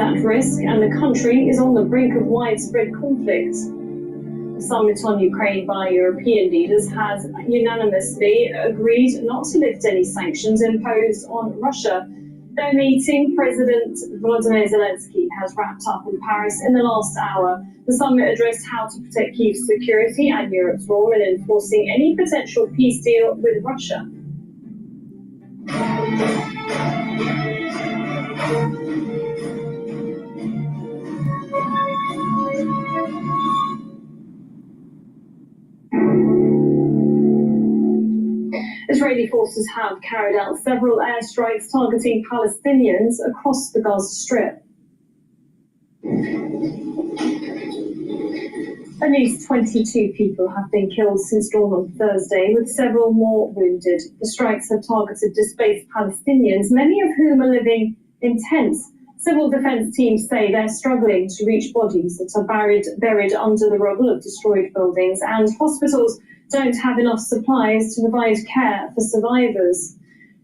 At risk, and the country is on the brink of widespread conflict. The summit on Ukraine by European leaders has unanimously agreed not to lift any sanctions imposed on Russia. Their meeting, President Volodymyr Zelensky has wrapped up in Paris in the last hour. The summit addressed how to protect Kiev's security and Europe's role in enforcing any potential peace deal with Russia. Israeli forces have carried out several airstrikes targeting Palestinians across the Gaza Strip. At least 22 people have been killed since dawn on Thursday, with several more wounded. The strikes have targeted displaced Palestinians, many of whom are living in tents. Civil defense teams say they're struggling to reach bodies that are buried under the rubble of destroyed buildings, and hospitals don't have enough supplies to provide care for survivors.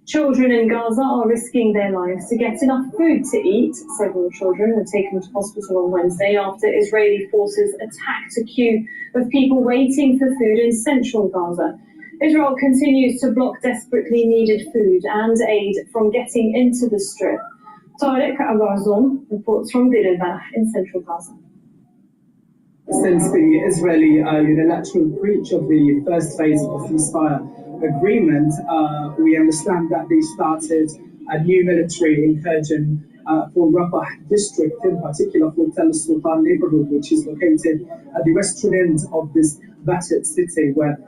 Children in Gaza are risking their lives to get enough food to eat. Several children were taken to hospital on Wednesday after Israeli forces attacked a queue of people waiting for food in central Gaza. Israel continues to block desperately needed food and aid from getting into the strip. Tariffs reports from Bitchute in central Gaza. Since the Israeli unilateral breach of the first phase of the ceasefire agreement, we understand that they started a new military incursion for Rafah district, in particular for Tel Sultan neighborhood, which is located at the western end of this battered city, where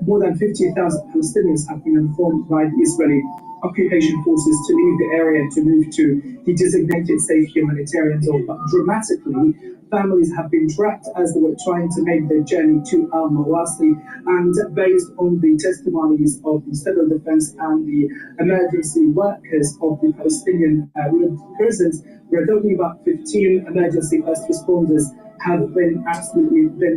more than 50,000 Palestinians have been informed by the Israeli occupation forces to leave the area to move to the designated safe humanitarian zone. But dramatically, families have been trapped as they were trying to make their journey to Al-Mawasi, and based on the testimonies of the civil defense and the emergency workers of the Palestinian prisons, we're talking about 15 emergency first responders have been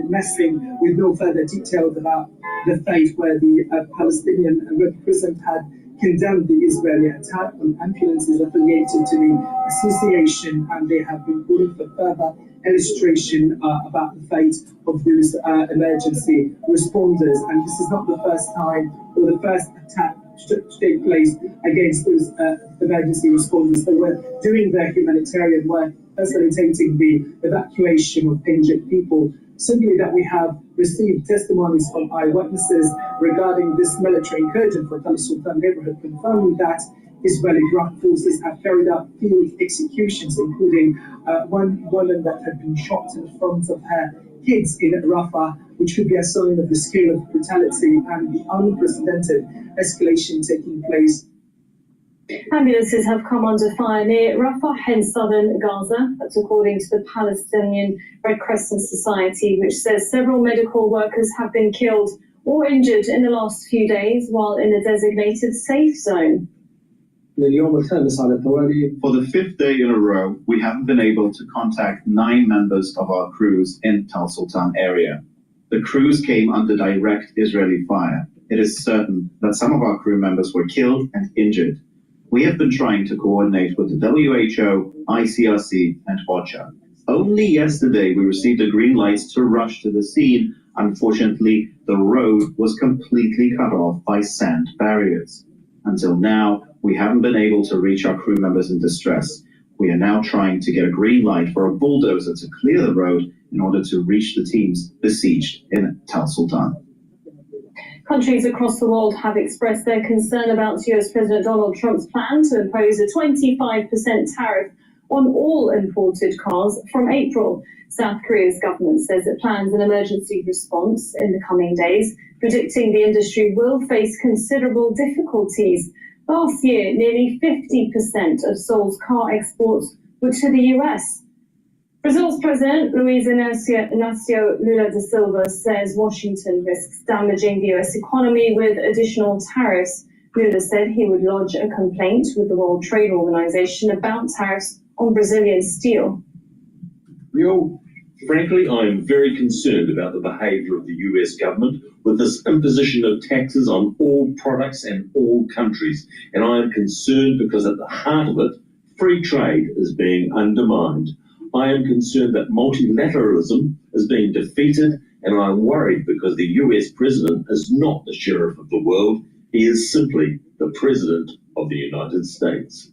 messing with no further details about the fate where the Palestinian Red Crescent had condemned the Israeli attack on ambulances affiliated to the association, and they have been calling for further illustration about the fate of those emergency responders. And this is not the first time or the first attack to take place against those emergency responders. They were doing their humanitarian work, facilitating the evacuation of injured people. Simply that we have received testimonies from eyewitnesses regarding this military incursion for Tel Sultan neighborhood, confirming that Israeli ground forces have carried out field executions, including one woman that had been shot in the front of her kids in Rafah, which could be a sign of the scale of brutality and the unprecedented escalation taking place. Ambulances have come under fire near Rafah in southern Gaza. That's according to the Palestinian Red Crescent Society, which says several medical workers have been killed or injured in the last few days while in a designated safe zone. For the fifth day in a row, we haven't been able to contact 9 members of our crews in Tel Sultan area. The crews came under direct Israeli fire. It is certain that some of our crew members were killed and injured. We have been trying to coordinate with the WHO, ICRC, and OCHA. Only yesterday we received a green light to rush to the scene. Unfortunately, the road was completely cut off by sand barriers. Until now, we haven't been able to reach our crew members in distress. We are now trying to get a green light for a bulldozer to clear the road in order to reach the teams besieged in Tel Sultan. Countries across the world have expressed their concern about US President Donald Trump's plan to impose a 25% tariff on all imported cars from April. South Korea's government says it plans an emergency response in the coming days, predicting the industry will face considerable difficulties. Last year, nearly 50% of Seoul's car exports were to the US. Brazil's President Luiz Inácio Lula da Silva says Washington risks damaging the US economy with additional tariffs. Lula said he would lodge a complaint with the World Trade Organization about tariffs on Brazilian steel. Frankly, I am very concerned about the behavior of the US government with this imposition of taxes on all products and all countries. And I am concerned because at the heart of it, free trade is being undermined. I am concerned that multilateralism is being defeated, and I'm worried because the US president is not the sheriff of the world. He is simply the president of the United States.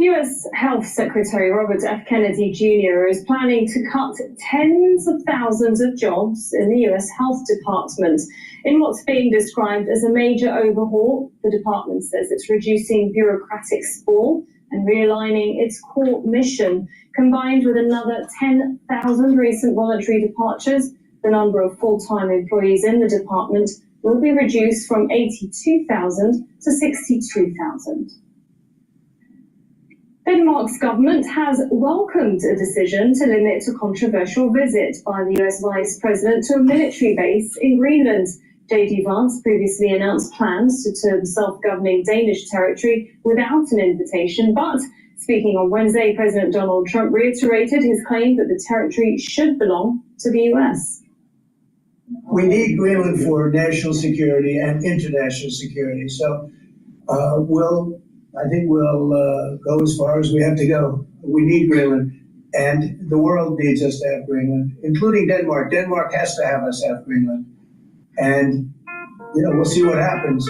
US Health Secretary Robert F. Kennedy Jr. is planning to cut tens of thousands of jobs in the US Health Department. In what's being described as a major overhaul, the department says it's reducing bureaucratic sprawl and realigning its core mission. Combined with another 10,000 recent voluntary departures, the number of full-time employees in the department will be reduced from 82,000 to 62,000. Denmark's government has welcomed a decision to limit a controversial visit by the US Vice President to a military base in Greenland. J.D. Vance previously announced plans to tour the self-governing Danish territory without an invitation, but speaking on Wednesday, President Donald Trump reiterated his claim that the territory should belong to the US. We need Greenland for national security and international security. So I think we'll go as far as we have to go. We need Greenland, and the world needs us to have Greenland, including Denmark. Denmark has to have us have Greenland. And, we'll see what happens.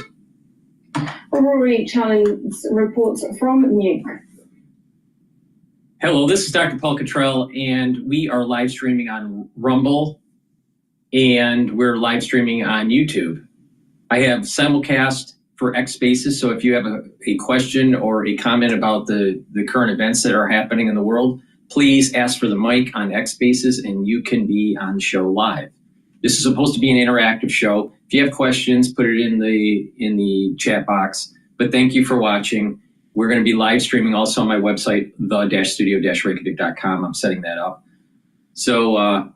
Rory Challenge reports from Nuuk. Hello, this is DrPaulCottrell, and we are live streaming on Rumble, and we're live streaming on YouTube. I have simulcast for X Spaces, so if you have a question or a comment about the current events that are happening in the world, please ask for the mic on X Spaces, and you can be on the show live. This is supposed to be an interactive show. If you have questions, put it in the chat box. But thank you for watching. We're going to be live streaming also on my website, the-studio-reykjavik.com. I'm setting that up. So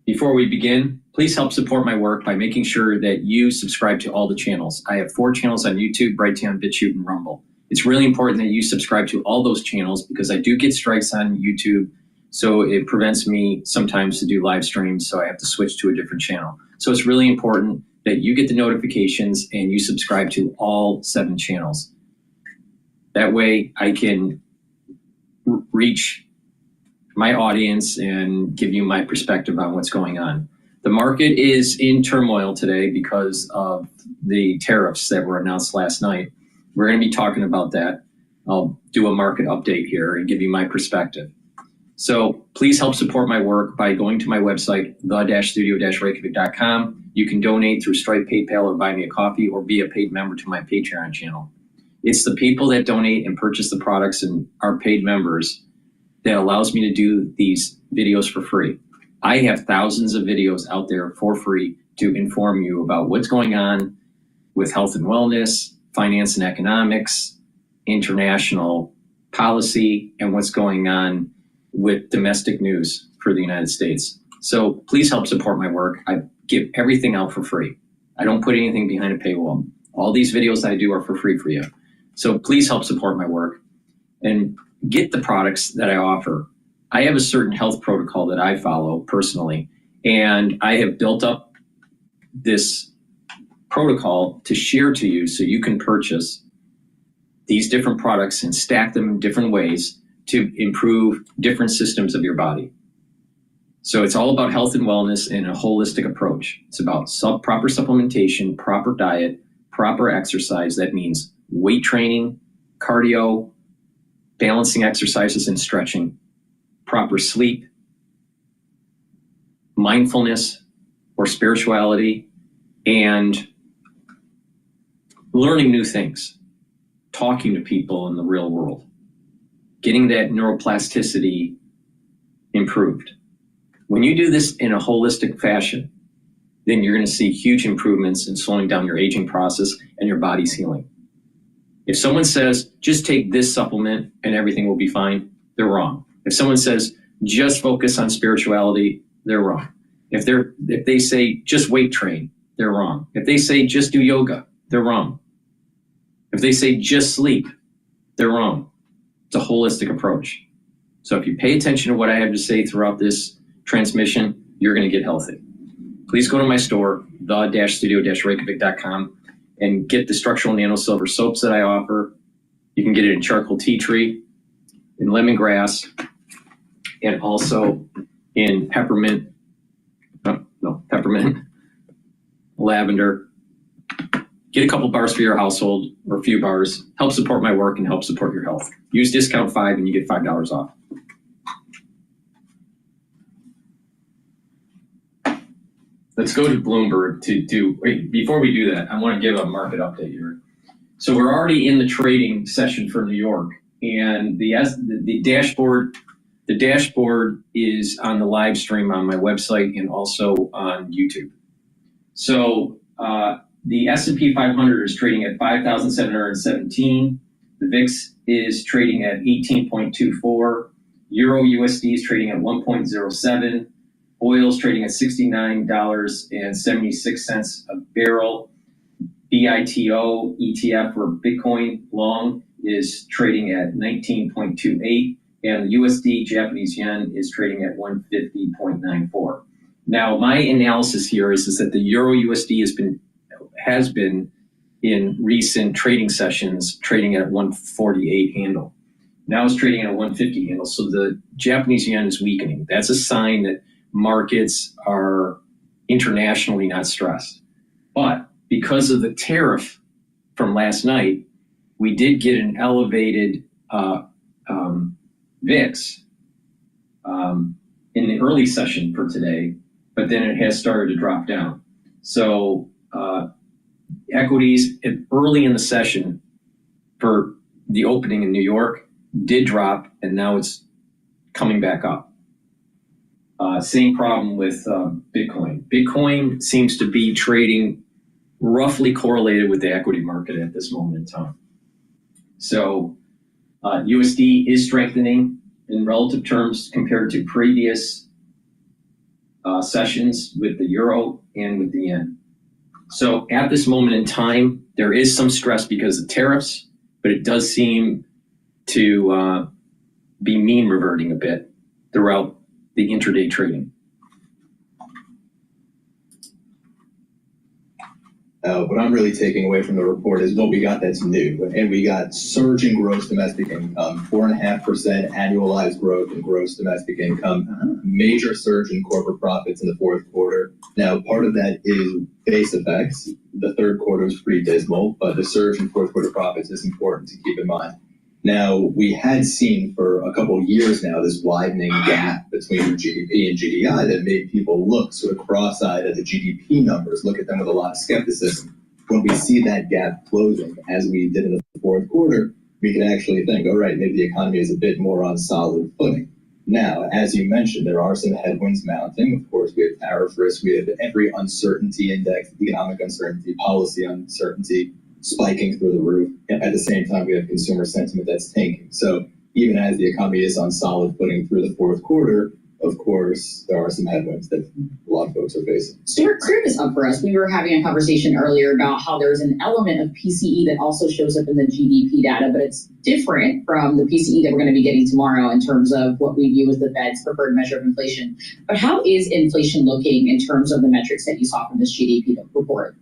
before we begin, please help support my work by making sure that you subscribe to all the channels. I have 4 channels on YouTube, Brighteon, Bitchute, and Rumble. It's really important that you subscribe to all those channels because I do get strikes on YouTube. So it prevents me sometimes to do live streams, so I have to switch to a different channel. So it's really important that you get the notifications and you subscribe to all 7 channels. That way I can reach my audience and give you my perspective on what's going on. The market is in turmoil today because of the tariffs that were announced last night. We're going to be talking about that. I'll do a market update here and give you my perspective. So please help support my work by going to my website, the-studio-reykjavik.com. You can donate through Stripe, PayPal, or buy me a coffee, or be a paid member to my Patreon channel. It's the people that donate and purchase the products and are paid members that allows me to do these videos for free. I have thousands of videos out there for free to inform you about what's going on with health and wellness, finance and economics, international policy, and what's going on with domestic news for the United States. So please help support my work. I give everything out for free. I don't put anything behind a paywall. All these videos that I do are for free for you. So please help support my work and get the products that I offer. I have a certain health protocol that I follow personally, and I have built up this protocol to share to you so you can purchase these different products and stack them in different ways to improve different systems of your body. So it's all about health and wellness in a holistic approach. It's about proper supplementation, proper diet, proper exercise. That means weight training, cardio, balancing exercises and stretching, proper sleep, mindfulness or spirituality, and learning new things, talking to people in the real world, getting that neuroplasticity improved. When you do this in a holistic fashion, then you're going to see huge improvements in slowing down your aging process and your body's healing. If someone says, just take this supplement and everything will be fine, they're wrong. If someone says, just focus on spirituality, they're wrong. If they say just weight train, they're wrong. If they say just do yoga, they're wrong. If they say just sleep, they're wrong. It's a holistic approach. So if you pay attention to what I have to say throughout this transmission, you're going to get healthy. Please go to my store, the-studio-reykjavik.com, and get the structural nano silver soaps that I offer. You can get it in charcoal tea tree, in lemongrass, and also in peppermint, lavender. Get a couple bars for your household, or a few bars. Help support my work and help support your health. Use discount 5 and you get $5 off. Let's go to Bloomberg before we do that, I want to give a market update here. So we're already in the trading session for New York, and the dashboard is on the live stream on my website and also on YouTube. So the S&P 500 is trading at 5,717. The VIX is trading at 18.24. Euro USD is trading at 1.07. Oil is trading at $69.76 a barrel. BITO ETF for Bitcoin long is trading at 19.28, and the USD Japanese yen is trading at 150.94. Now, my analysis here is that the Euro USD has been in recent trading sessions trading at 148 handle. Now it's trading at a 150 handle. So the Japanese yen is weakening. That's a sign that markets are internationally not stressed. But because of the tariff from last night, we did get an elevated VIX in the early session for today, but then it has started to drop down. So equities early in the session for the opening in New York did drop, and now it's coming back up. Same problem with Bitcoin. Bitcoin seems to be trading roughly correlated with the equity market at this moment in time. So USD is strengthening in relative terms compared to previous sessions with the euro and with the yen. So at this moment in time, there is some stress because of tariffs, but it does seem to be mean reverting a bit throughout the intraday trading. What I'm really taking away from the report is what we got that's new. And we got surge in gross domestic income, 4.5% annualized growth in gross domestic income, major surge in corporate profits in the fourth quarter. Now, part of that is base effects. The third quarter was pretty dismal, but the surge in fourth quarter profits is important to keep in mind. Now, we had seen for a couple of years now this widening gap between GDP and GDI that made people look sort of cross-eyed at the GDP numbers, look at them with a lot of skepticism. When we see that gap closing, as we did in the fourth quarter, we can actually think, all right, maybe the economy is a bit more on solid footing. Now, as you mentioned, there are some headwinds mounting. Of course, we have tariff risk, we have every uncertainty index, economic uncertainty, policy uncertainty, spiking through the roof. At the same time, we have consumer sentiment that's tanking. So even as the economy is on solid footing through the fourth quarter, of course, there are some headwinds that a lot of folks are facing. Stuart, clear this up for us. We were having a conversation earlier about how there's an element of PCE that also shows up in the GDP data, but it's different from the PCE that we're going to be getting tomorrow in terms of what we view as the Fed's preferred measure of inflation. But how is inflation looking in terms of the metrics that you saw from this GDP report?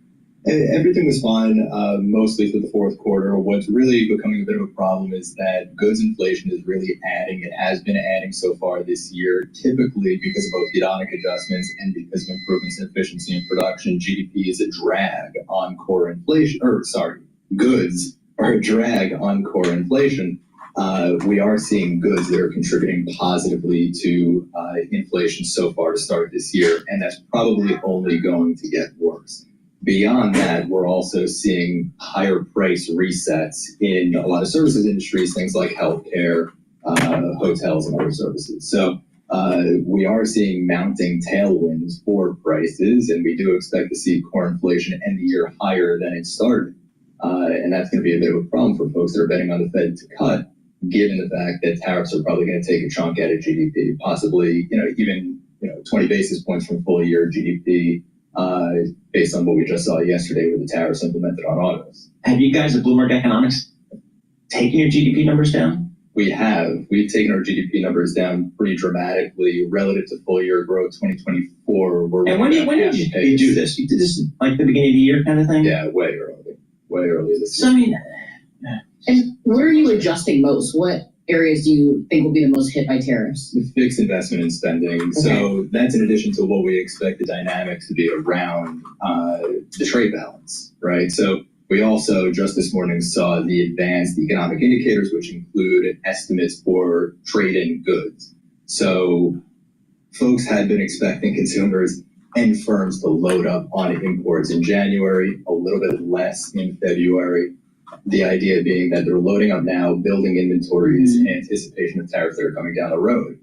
Everything was fine, mostly through the fourth quarter. What's really becoming a bit of a problem is that goods inflation is really adding. It has been adding so far this year, typically because of both hedonic adjustments and because of improvements in efficiency and production. GDP is a drag on core inflation, goods are a drag on core inflation. We are seeing goods that are contributing positively to inflation so far to start this year, and that's probably only going to get worse. Beyond that, we're also seeing higher price resets in a lot of services industries, things like healthcare, hotels, and other services. So we are seeing mounting tailwinds for prices, and we do expect to see core inflation end the year higher than it started. And that's going to be a bit of a problem for folks that are betting on the Fed to cut. given the fact that tariffs are probably going to take a chunk out of GDP, possibly, even 20 basis points from full year GDP, based on what we just saw yesterday with the tariffs implemented on autos. Have you guys at Bloomberg Economics taken your GDP numbers down? We've taken our GDP numbers down pretty dramatically relative to full year growth 2024. And when did you do this? You did this like the beginning of the year kind of thing? Yeah, way early this year. So I mean, And where are you adjusting most? What areas do you think will be the most hit by tariffs? Fixed investment and spending. Okay. So that's in addition to what we expect the dynamics to be around the trade balance, right? So we also just this morning saw the advanced economic indicators, which include estimates for trade-in goods. So folks had been expecting consumers and firms to load up on imports in January, a little bit less in February. The idea being that they're loading up now, building inventories in anticipation of tariffs that are coming down the road.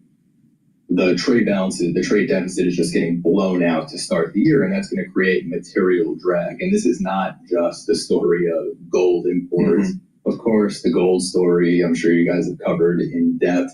The trade balances, the trade deficit is just getting blown out to start the year, and that's going to create material drag. And this is not just the story of gold imports. Of course, the gold story, I'm sure you guys have covered in depth,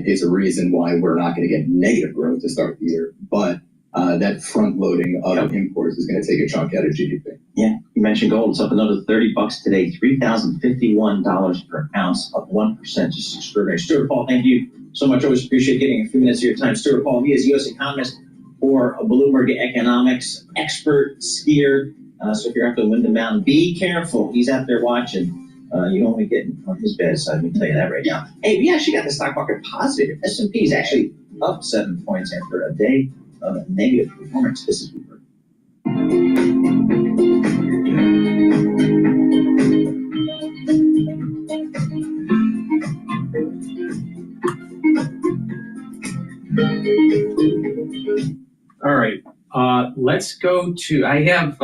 is a reason why we're not going to get negative growth to start the year. But that front loading of imports is going to take a chunk out of GDP. Yeah, you mentioned gold. It's up another $30 today, $3,051 per ounce, up 1%. Just extraordinary. Stuart Paul, thank you so much. Always appreciate getting a few minutes of your time. Stuart Paul, he is U.S. economist for Bloomberg Economics, expert skier. So if you're out to Wyndham Mountain, be careful. He's out there watching. You don't want to get on his bad side. Let me tell you that right now. Hey, we actually got the stock market positive. S&P is actually up 7 points after a day of negative performance. This is Bloomberg. All right, let's go to, I have,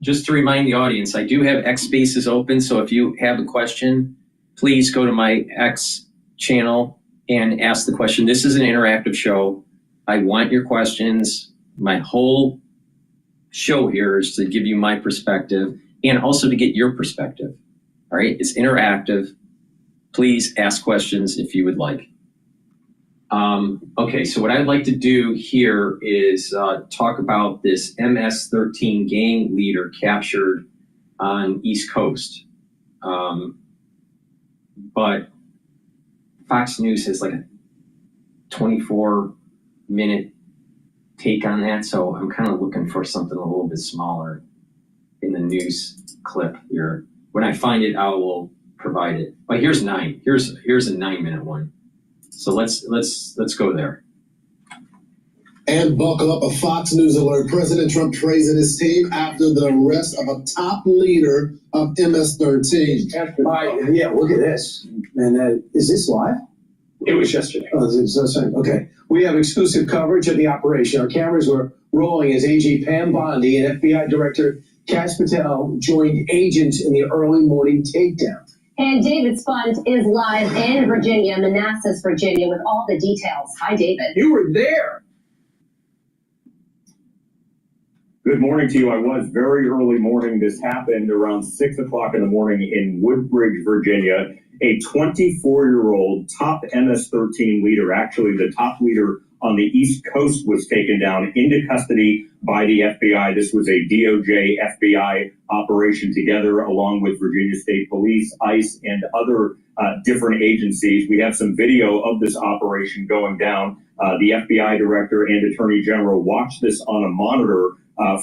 just to remind the audience, I do have X Spaces open, so if you have a question, please go to my X channel and ask the question. This is an interactive show. I want your questions. My whole show here is to give you my perspective and also to get your perspective. All right, it's interactive. Please ask questions if you would like. Okay, so what I'd like to do here is talk about this MS-13 gang leader captured on East Coast. But Fox News has like a 24-minute take on that, so I'm kind of looking for something a little bit smaller in the news clip here. When I find it, I will provide it. But here's 9. Here's a 9-minute one. So let's go there. And buckle up, a Fox News alert. President Trump praising his team after the arrest of a top leader of MS-13. Yeah, look at this. And is this live? It was yesterday. Okay. We have exclusive coverage of the operation. Our cameras were rolling as AG Pam Bondi and FBI Director Kash Patel joined agents in the early morning takedown. And David Spunt is live in Virginia, Manassas, Virginia, with all the details. Hi, David. You were there. Good morning to you. I was very early morning. This happened around 6 o'clock in the morning in Woodbridge, Virginia. A 24-year-old top MS-13 leader, actually the top leader on the East Coast, was taken down into custody by the FBI. This was a DOJ FBI operation together along with Virginia State Police, ICE, and other different agencies. We have some video of this operation going down. The FBI director and attorney general watched this on a monitor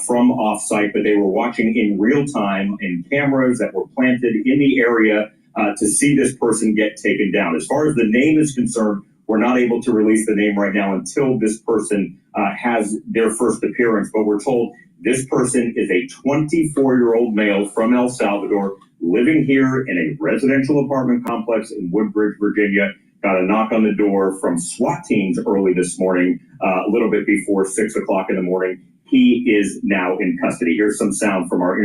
from off-site, but they were watching in real time in cameras that were planted in the area to see this person get taken down. As far as the name is concerned, we're not able to release the name right now until this person has their first appearance, but we're told this person is a 24-year-old male from El Salvador living here in a residential apartment complex in Woodbridge, Virginia. Got a knock on the door from SWAT teams early this morning, a little bit before 6 o'clock in the morning. He is now in custody. Here's some sound from our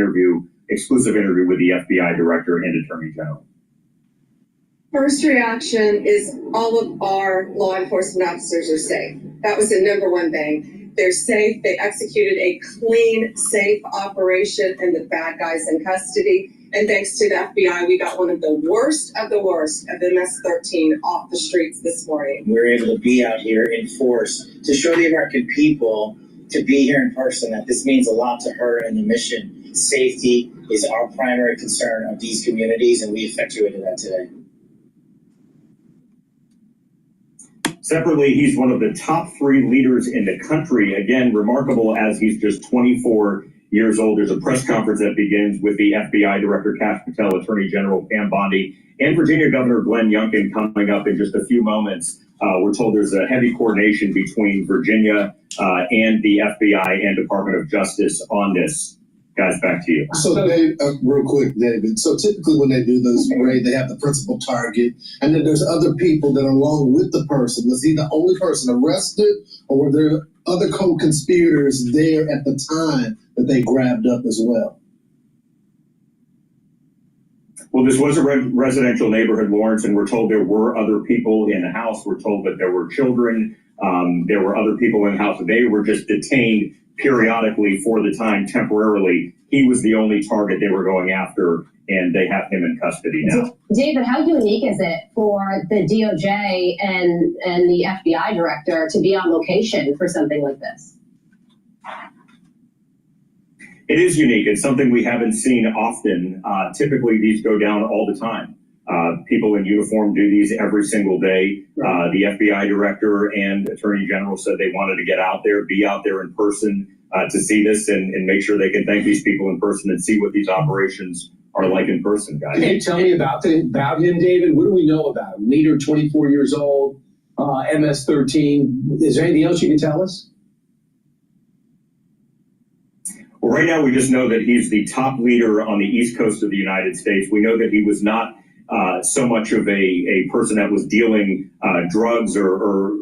exclusive interview with the FBI director and attorney general. First reaction is all of our law enforcement officers are safe. That was the number one thing. They're safe. They executed a clean, safe operation and the bad guys in custody. And thanks to the FBI, we got one of the worst of MS-13 off the streets this morning. We were able to be out here in force to show the American people to be here in person, that this means a lot to her and the mission. Safety is our primary concern of these communities, and we effectuated that today. Separately, he's one of the top 3 leaders in the country. Again, remarkable as he's just 24 years old. There's a press conference that begins with the FBI Director Kash Patel, Attorney General Pam Bondi, and Virginia Governor Glenn Youngkin coming up in just a few moments. We're told there's a heavy coordination between Virginia and the FBI and Department of Justice on this. Guys, back to you. So, Dave, real quick, David. So typically when they do this raid, they have the principal target, and then there's other people that are along with the person. Was he the only person arrested, or were there other co-conspirators there at the time that they grabbed up as well? Well, this was a residential neighborhood, Lawrence, and we're told there were other people in the house. We're told that there were children. There were other people in the house. They were just detained periodically for the time temporarily. He was the only target they were going after, and they have him in custody now. David, how unique is it for the DOJ and the FBI director to be on location for something like this? It is unique. It's something we haven't seen often. Typically, these go down all the time. People in uniform do these every single day. The FBI director and attorney general said they wanted to get out there, be out there in person to see this and make sure they can thank these people in person and see what these operations are like in person, guys. Can you tell me about him, David? What do we know about him? Leader, 24 years old, MS-13. Is there anything else you can tell us? Well, right now, we just know that he's the top leader on the East Coast of the United States. We know that he was not so much of a person that was dealing drugs or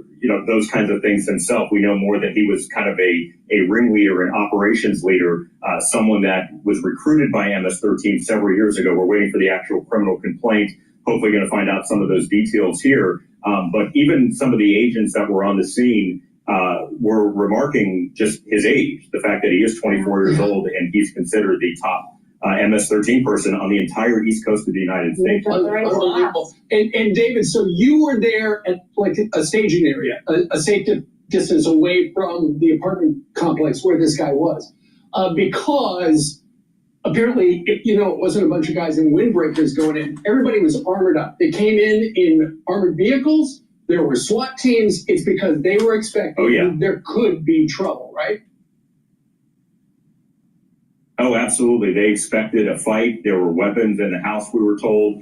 those kinds of things himself. We know more that he was kind of a ringleader, an operations leader, someone that was recruited by MS-13 several years ago. We're waiting for the actual criminal complaint. Hopefully going to find out some of those details here. But even some of the agents that were on the scene were remarking just his age, the fact that he is 24 years old and he's considered the top MS-13 person on the entire East Coast of the United States. Unbelievable. And David, so you were there at like a staging area, a safe distance away from the apartment complex where this guy was, because apparently, it wasn't a bunch of guys in windbreakers going in. Everybody was armored up. They came in armored vehicles. There were SWAT teams. It's because they were expecting there could be trouble, right? Oh, absolutely. They expected a fight. There were weapons in the house, we were told.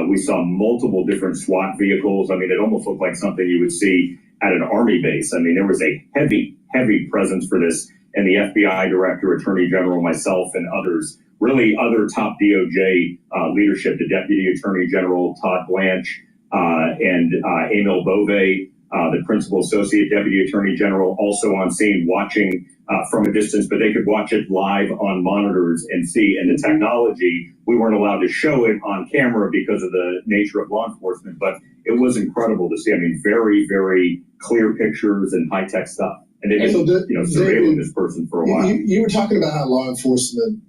We saw multiple different SWAT vehicles. I mean, it almost looked like something you would see at an army base. I mean, there was a heavy presence for this. And the FBI director, attorney general, myself, and others, really other top DOJ leadership, the deputy attorney general, Todd Blanche, and Emil Bove, the principal associate deputy attorney general, also on scene watching from a distance, but they could watch it live on monitors and see. And the technology, we weren't allowed to show it on camera because of the nature of law enforcement, but it was incredible to see. I mean, very, very clear pictures and high-tech stuff. And they've been, surveilling this person for a while. You were talking about how law enforcement,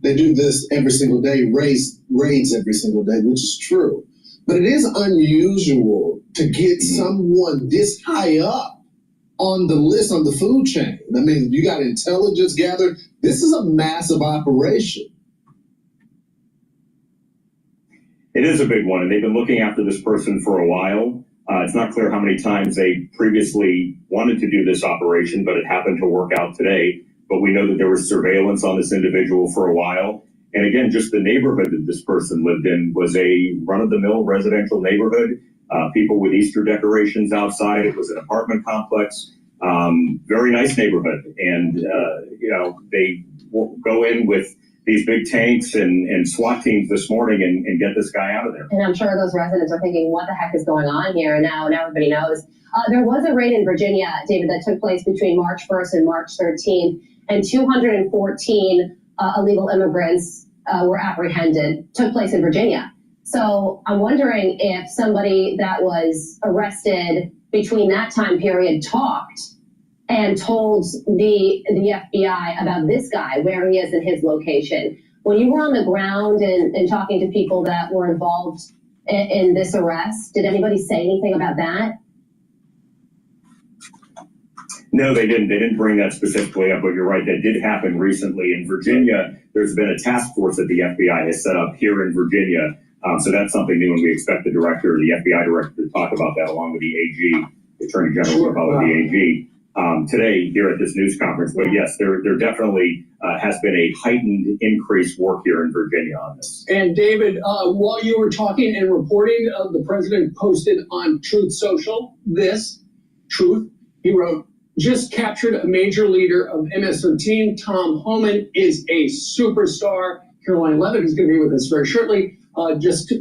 they do this every single day, raids every single day, which is true. But it is unusual to get someone this high up on the list, on the food chain. I mean, you got intelligence gathered. This is a massive operation. It is a big one, and they've been looking after this person for a while. It's not clear how many times they previously wanted to do this operation, but it happened to work out today. But we know that there was surveillance on this individual for a while. And again, just the neighborhood that this person lived in was a run-of-the-mill residential neighborhood. People with Easter decorations outside. It was an apartment complex. Very nice neighborhood. And, they go in with these big tanks and SWAT teams this morning and get this guy out of there. And I'm sure those residents are thinking, what the heck is going on here? And now everybody knows. There was a raid in Virginia, David, that took place between March 1st and March 13th, and 214 illegal immigrants were apprehended, took place in Virginia. So I'm wondering if somebody that was arrested between that time period talked and told the FBI about this guy, where he is and his location. When you were on the ground and talking to people that were involved in this arrest, did anybody say anything about that? No, they didn't. They didn't bring that specifically up, but you're right. That did happen recently in Virginia. There's been a task force that the FBI has set up here in Virginia. So that's something new, and we expect the FBI director, to talk about that along with the AG, the Attorney General, the AG, today here at this news conference. But yes, there definitely has been a heightened increased work here in Virginia on this. And David, while you were talking and reporting, the president posted on Truth Social this, Truth, he wrote, just captured a major leader of MS-13. Tom Homan is a superstar. Caroline Levitt, who's going to be with us very shortly, just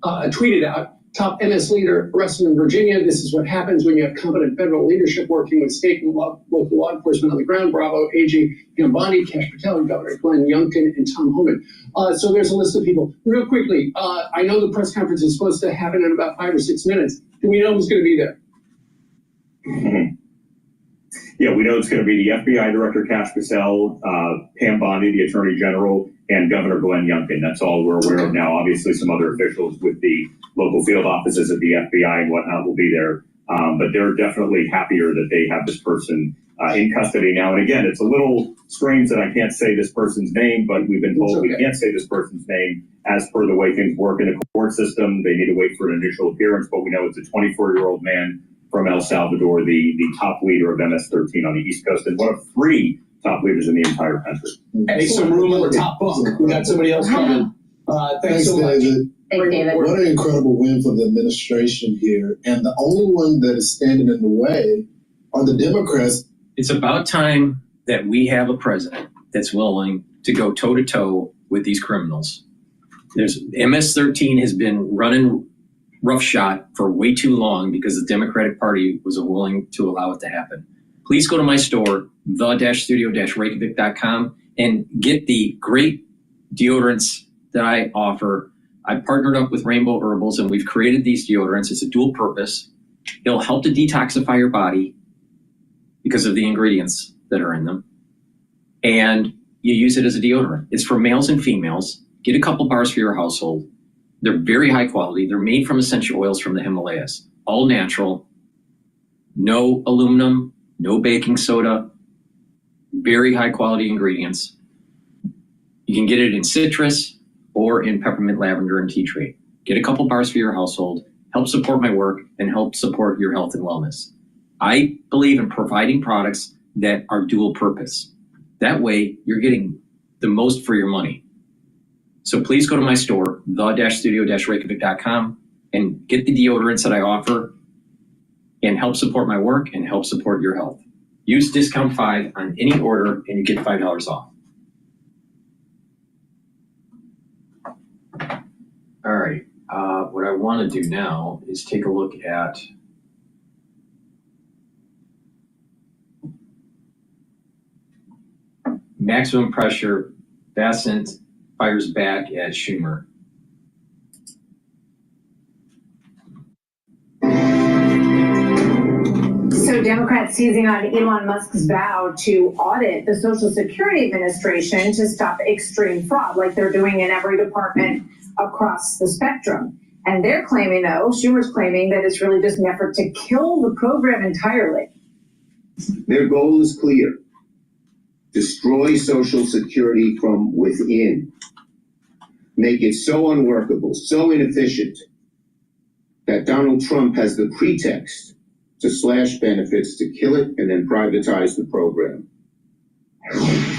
tweeted out, top MS leader arrested in Virginia. This is what happens when you have competent federal leadership working with state and local law enforcement on the ground. Bravo, AG Gambani, Kash Patel, Governor Glenn Youngkin, and Tom Homan. So there's a list of people. Real quickly, I know the press conference is supposed to happen in about 5 or 6 minutes. Do we know who's going to be there? Yeah, we know it's going to be the FBI Director, Kash Patel, Pam Bondi, the Attorney General, and Governor Glenn Youngkin. That's all we're aware of now. Obviously, some other officials with the local field offices at the FBI and whatnot will be there. But they're definitely happier that they have this person in custody now. And again, it's a little strange that I can't say this person's name, but we've been told we can't say this person's name as per the way things work in the court system. They need to wait for an initial appearance, but we know it's a 24-year-old man from El Salvador, the top leader of MS-13 on the East Coast, and one of 3 top leaders in the entire country. Hey, some room on the top bunk. We got somebody else coming. Thanks so much. David. Thanks, David. What an incredible win for the administration here. And the only one that is standing in the way are the Democrats. It's about time that we have a president that's willing to go toe-to-toe with these criminals. MS-13 has been running roughshod for way too long because the Democratic Party was willing to allow it to happen. Please go to my store, the-studio-reykjavik.com, and get the great deodorants that I offer. I partnered up with Rainbow Herbals, and we've created these deodorants. It's a dual purpose. It'll help to detoxify your body because of the ingredients that are in them. And you use it as a deodorant. It's for males and females. Get a couple bars for your household. They're very high quality. They're made from essential oils from the Himalayas. All natural. No aluminum, no baking soda. Very high quality ingredients. You can get it in citrus or in peppermint, lavender, and tea tree. Get a couple bars for your household. Help support my work and help support your health and wellness. I believe in providing products that are dual purpose. That way, you're getting the most for your money. So please go to my store, the-studio-reykjavik.com, and get the deodorants that I offer and help support my work and help support your health. Use discount 5 on any order and you get $5 off. All right, what I want to do now is take a look at maximum pressure. Bassett fires back at Schumer. So Democrats seizing on Elon Musk's vow to audit the Social Security Administration to stop extreme fraud, like they're doing in every department across the spectrum. And they're claiming, though, Schumer's claiming that it's really just an effort to kill the program entirely. Their goal is clear. Destroy Social Security from within. Make it so unworkable, so inefficient, that Donald Trump has the pretext to slash benefits, to kill it, and then privatize the program.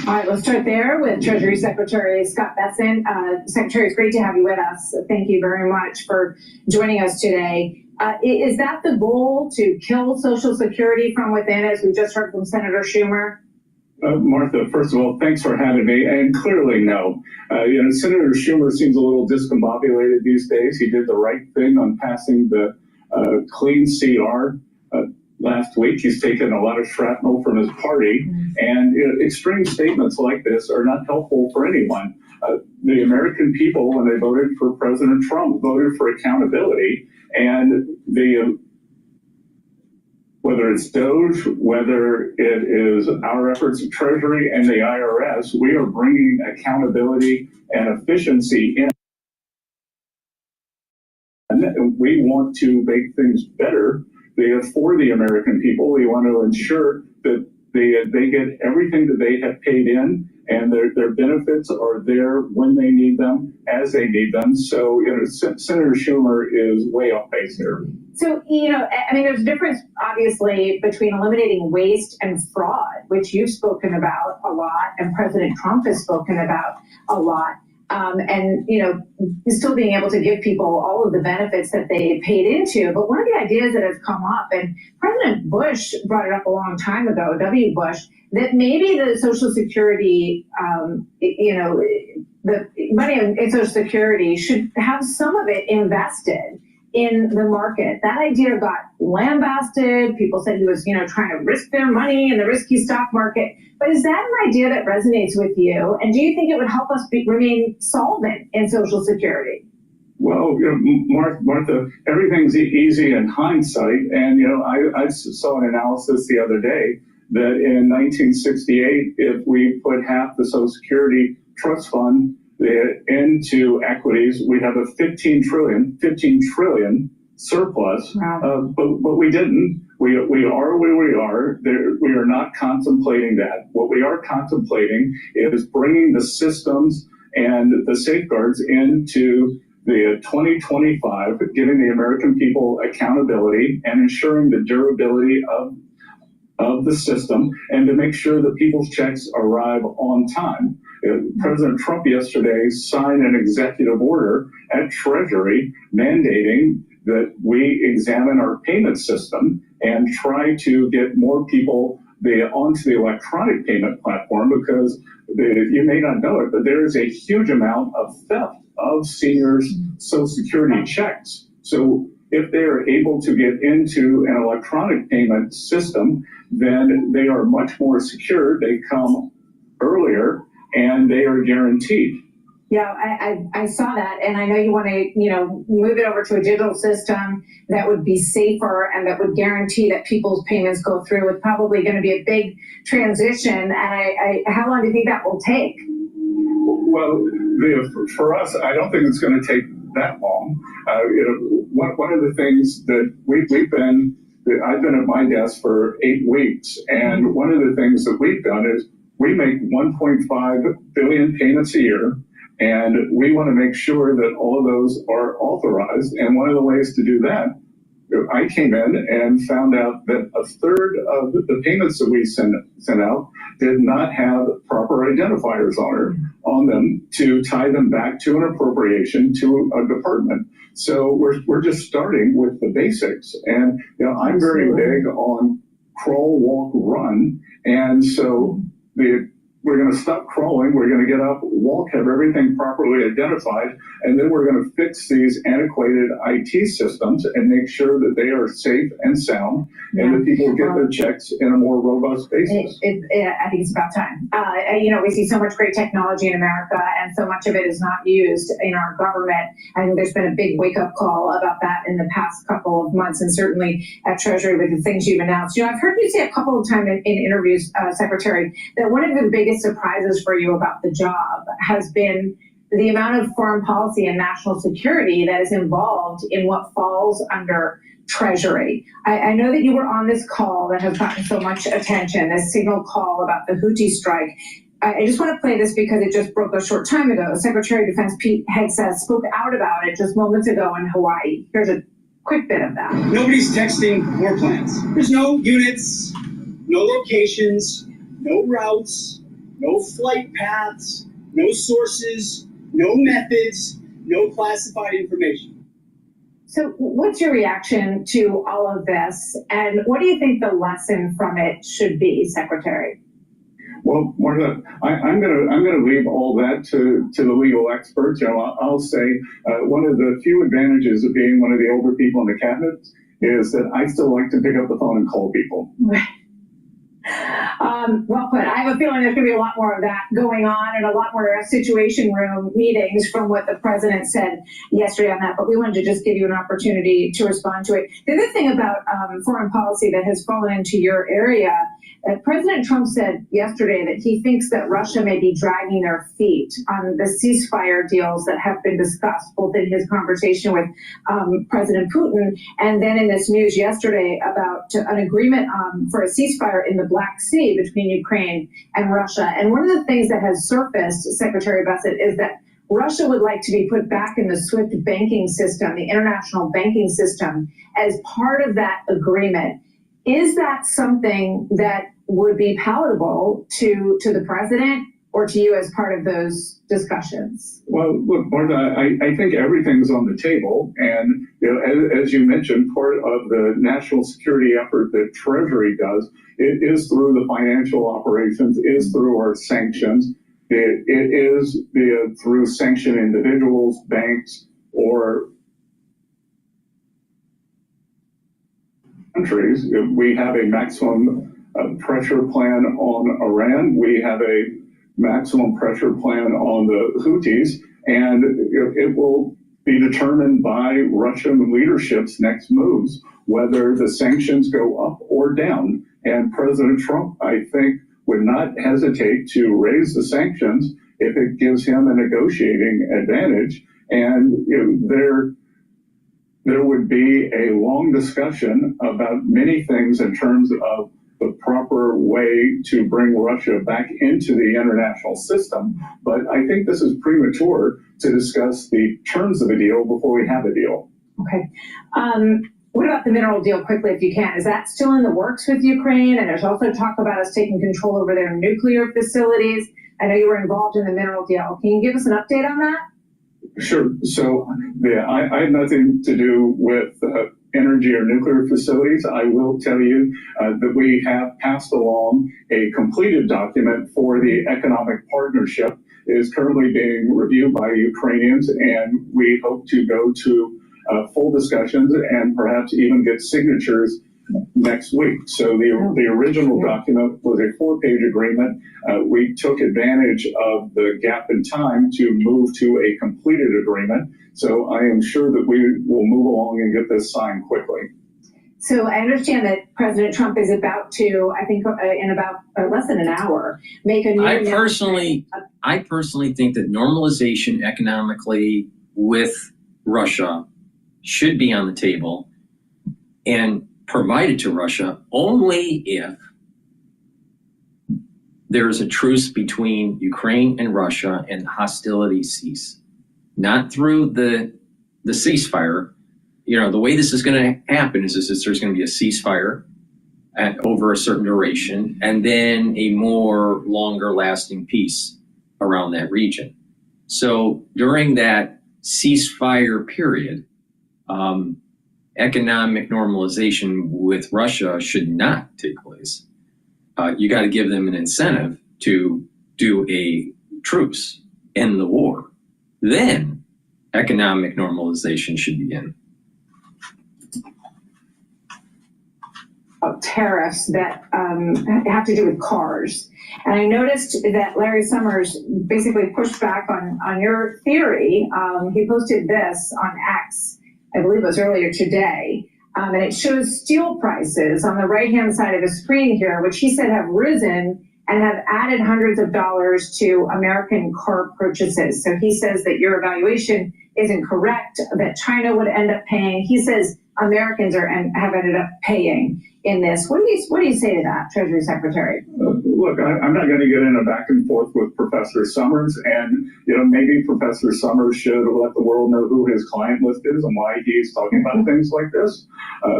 All right, let's start there with Treasury Secretary Scott Bessent. Secretary, it's great to have you with us. Thank you very much for joining us today. Is that the goal, to kill Social Security from within, as we just heard from Senator Schumer? Martha, first of all, thanks for having me. And clearly, no. Senator Schumer seems a little discombobulated these days. He did the right thing on passing the clean CR last week. He's taken a lot of shrapnel from his party. And extreme statements like this are not helpful for anyone. The American people, when they voted for President Trump, voted for accountability. And whether it's Doge, whether it is our efforts of Treasury and the IRS, we are bringing accountability and efficiency in. And we want to make things better for the American people. We want to ensure that they get everything that they have paid in, and their benefits are there when they need them, as they need them. So, Senator Schumer is way off base here. So, I mean, there's a difference, obviously, between eliminating waste and fraud, which you've spoken about a lot, and President Trump has spoken about a lot. And still being able to give people all of the benefits that they paid into. But one of the ideas that has come up, and President Bush brought it up a long time ago, W. Bush, that maybe the Social Security, the money in Social Security should have some of it invested in the market. That idea got lambasted. People said he was, trying to risk their money in the risky stock market. But is that an idea that resonates with you? And do you think it would help us remain solvent in Social Security? Well, Martha, everything's easy in hindsight. And, I saw an analysis the other day that in 1968, if we put half the Social Security trust fund into equities, we'd have a 15 trillion surplus. Wow. But we didn't. We are where we are. We are not contemplating that. What we are contemplating is bringing the systems and the safeguards into the 2025, giving the American people accountability and ensuring the durability of the system, and to make sure that people's checks arrive on time. President Trump yesterday signed an executive order at Treasury mandating that we examine our payment system and try to get more people onto the electronic payment platform, because you may not know it, but there is a huge amount of theft of seniors' Social Security checks. So if they are able to get into an electronic payment system, then they are much more secure. They come earlier and they are guaranteed. Yeah, I saw that, and I know you want to, move it over to a digital system that would be safer and that would guarantee that people's payments go through. It's probably going to be a big transition, and how long do you think that will take? Well, for us, I don't think it's going to take that long. One of the things that I've been at my desk for 8 weeks, and one of the things that we've done is we make 1.5 billion payments a year. And we want to make sure that all of those are authorized. And one of the ways to do that, I came in and found out that a third of the payments that we sent out did not have proper identifiers on them to tie them back to an appropriation to a department. So we're just starting with the basics. And I'm very big on crawl, walk, run. And so we're going to stop crawling, we're going to get up, walk, have everything properly identified, and then we're going to fix these antiquated IT systems and make sure that they are safe and sound, and that people get their checks in a more robust basis. I think it's about time. We see so much great technology in America, and so much of it is not used in our government. I think there's been a big wake-up call about that in the past couple of months, and certainly at Treasury with the things you've announced. I've heard you say a couple of times in interviews, Secretary, that one of the biggest surprises for you about the job has been the amount of foreign policy and national security that is involved in what falls under Treasury. I know that you were on this call that has gotten so much attention, this signal call about the Houthi strike. I just want to play this because it just broke a short time ago. Secretary of Defense Pete Hegseth spoke out about it just moments ago in Hawaii. Here's a quick bit of that. Nobody's texting war plans. There's no units, no locations, no routes, no flight paths, no sources, no methods, no classified information. So what's your reaction to all of this? And what do you think the lesson from it should be, Secretary? Well, Martha, I'm gonna leave all that to the legal experts. I'll say one of the few advantages of being one of the older people in the cabinet is that I still like to pick up the phone and call people. Well put. I have a feeling there's going to be a lot more of that going on and a lot more situation room meetings from what the president said yesterday on that. But we wanted to just give you an opportunity to respond to it. The other thing about foreign policy that has fallen into your area, President Trump said yesterday that he thinks that Russia may be dragging their feet on the ceasefire deals that have been discussed, both in his conversation with President Putin and then in this news yesterday about an agreement for a ceasefire in the Black Sea between Ukraine and Russia. And one of the things that has surfaced, Secretary Bassett, is that Russia would like to be put back in the SWIFT banking system, the international banking system, as part of that agreement. Is that something that would be palatable to the president or to you as part of those discussions? Well, look, Martha, I think everything's on the table. And as you mentioned, part of the national security effort that Treasury does, it is through the financial operations, is through our sanctions. It is through sanctioned individuals, banks, or countries. We have a maximum pressure plan on Iran. We have a maximum pressure plan on the Houthis, and it will be determined by Russian leadership's next moves, whether the sanctions go up or down. And President Trump, I think, would not hesitate to raise the sanctions if it gives him a negotiating advantage. And there would be a long discussion about many things in terms of the proper way to bring Russia back into the international system. But I think this is premature to discuss the terms of a deal before we have a deal. Okay. What about the mineral deal quickly, if you can? Is that still in the works with Ukraine? And there's also talk about us taking control over their nuclear facilities. I know you were involved in the mineral deal. Can you give us an update on that? Sure. So, yeah, I have nothing to do with energy or nuclear facilities. I will tell you that we have passed along a completed document for the economic partnership. It is currently being reviewed by Ukrainians, and we hope to go to full discussions and perhaps even get signatures next week. So the original document was a 4-page agreement. We took advantage of the gap in time to move to a completed agreement. So I am sure that we will move along and get this signed quickly. So I understand that President Trump is about to, I think in about less than an hour, make a new... I personally think that normalization economically with Russia should be on the table and provided to Russia only if there is a truce between Ukraine and Russia and hostilities cease. Not through the ceasefire. The way this is going to happen is there's going to be a ceasefire over a certain duration and then a more longer lasting peace around that region. So during that ceasefire period, economic normalization with Russia should not take place. You got to give them an incentive to do a truce, end the war. Then economic normalization should begin. Tariffs that have to do with cars. And I noticed that Larry Summers basically pushed back on your theory. He posted this on X, I believe it was earlier today, and it shows steel prices on the right-hand side of the screen here, which he said have risen and have added hundreds of dollars to American car purchases. So he says that your evaluation isn't correct, that China would end up paying. He says Americans have ended up paying in this. What do you say to that, Treasury Secretary? Look, I'm not going to get in a back and forth with Professor Summers, and maybe Professor Summers should let the world know who his client list is and why he's talking about things like this,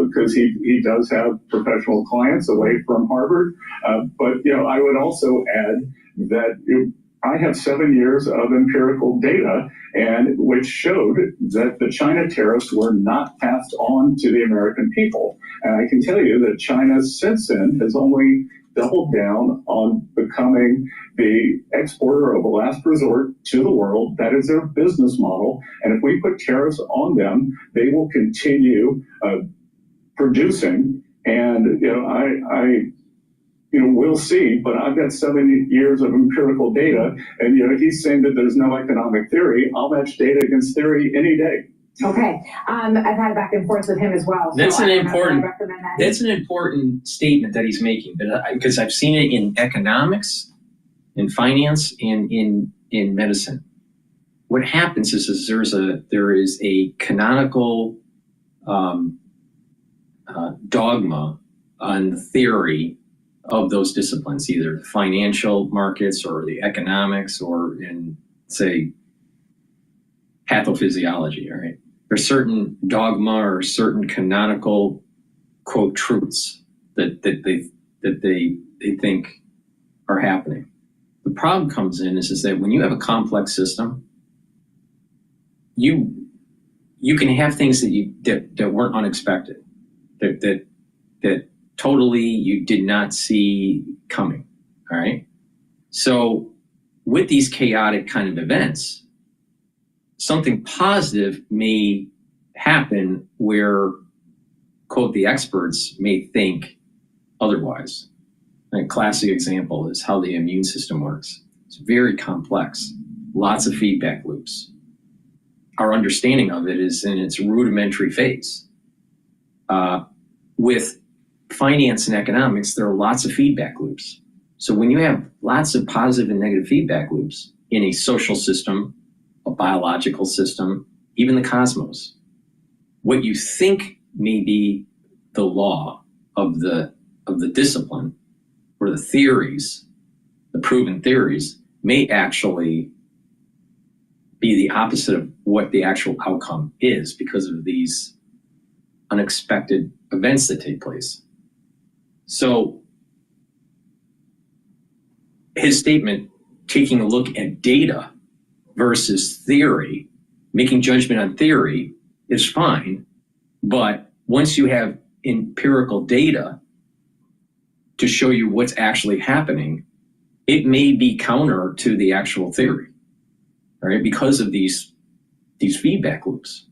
because he does have professional clients away from Harvard. But I would also add that I have 7 years of empirical data, and which showed that the China tariffs were not passed on to the American people. And I can tell you that China since then has only doubled down on becoming the exporter of last resort to the world. That is their business model. And if we put tariffs on them, they will continue producing. And we'll see, but I've got 7 years of empirical data, and, he's saying that there's no economic theory. I'll match data against theory any day. Okay, I've had back and forth with him as well. That's so an I don't know if important. I recommend that. That's an important statement that he's making, because I've seen it in economics, in finance, and in medicine. What happens is there is a canonical dogma on the theory of those disciplines, either the financial markets or the economics, or in, say, pathophysiology, right? There's certain dogma or certain canonical, quote, truths that they think are happening. The problem comes in is that when you have a complex system, you can have things that weren't unexpected, that totally you did not see coming. All right. So with these chaotic kind of events, something positive may happen where, quote, the experts may think otherwise. A classic example is how the immune system works. It's very complex, lots of feedback loops. Our understanding of it is in its rudimentary phase. With finance and economics, there are lots of feedback loops. So when you have lots of positive and negative feedback loops in a social system, a biological system, even the cosmos, what you think may be the law of the discipline, or the theories, the proven theories, may actually be the opposite of what the actual outcome is, because of these unexpected events that take place. So his statement, taking a look at data versus theory, making judgment on theory, is fine. But once you have empirical data to show you what's actually happening, it may be counter to the actual theory, right? Because of these feedback loops.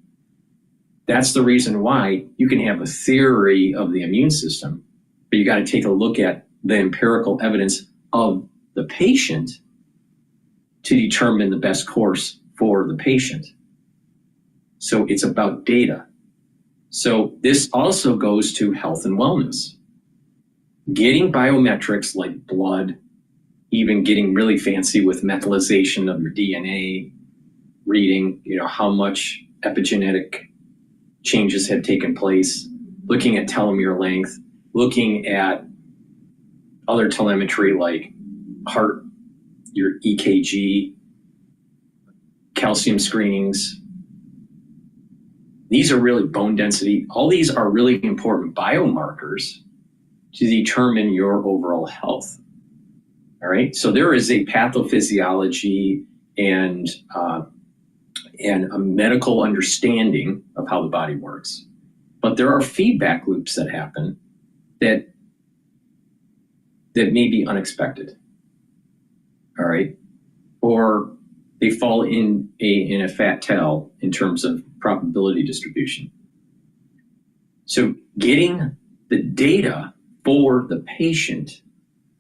That's the reason why you can have a theory of the immune system, but you got to take a look at the empirical evidence of the patient to determine the best course for the patient. So it's about data. So this also goes to health and wellness. Getting biometrics like blood, even getting really fancy with methylization of your DNA, reading, how much epigenetic changes have taken place, looking at telomere length, looking at other telemetry like heart, your EKG, calcium screenings. These are really bone density. All these are really important biomarkers to determine your overall health. All right. So there is a pathophysiology and a medical understanding of how the body works. But there are feedback loops that happen that may be unexpected. All right. Or they fall in a fat tail in terms of probability distribution. So getting the data for the patient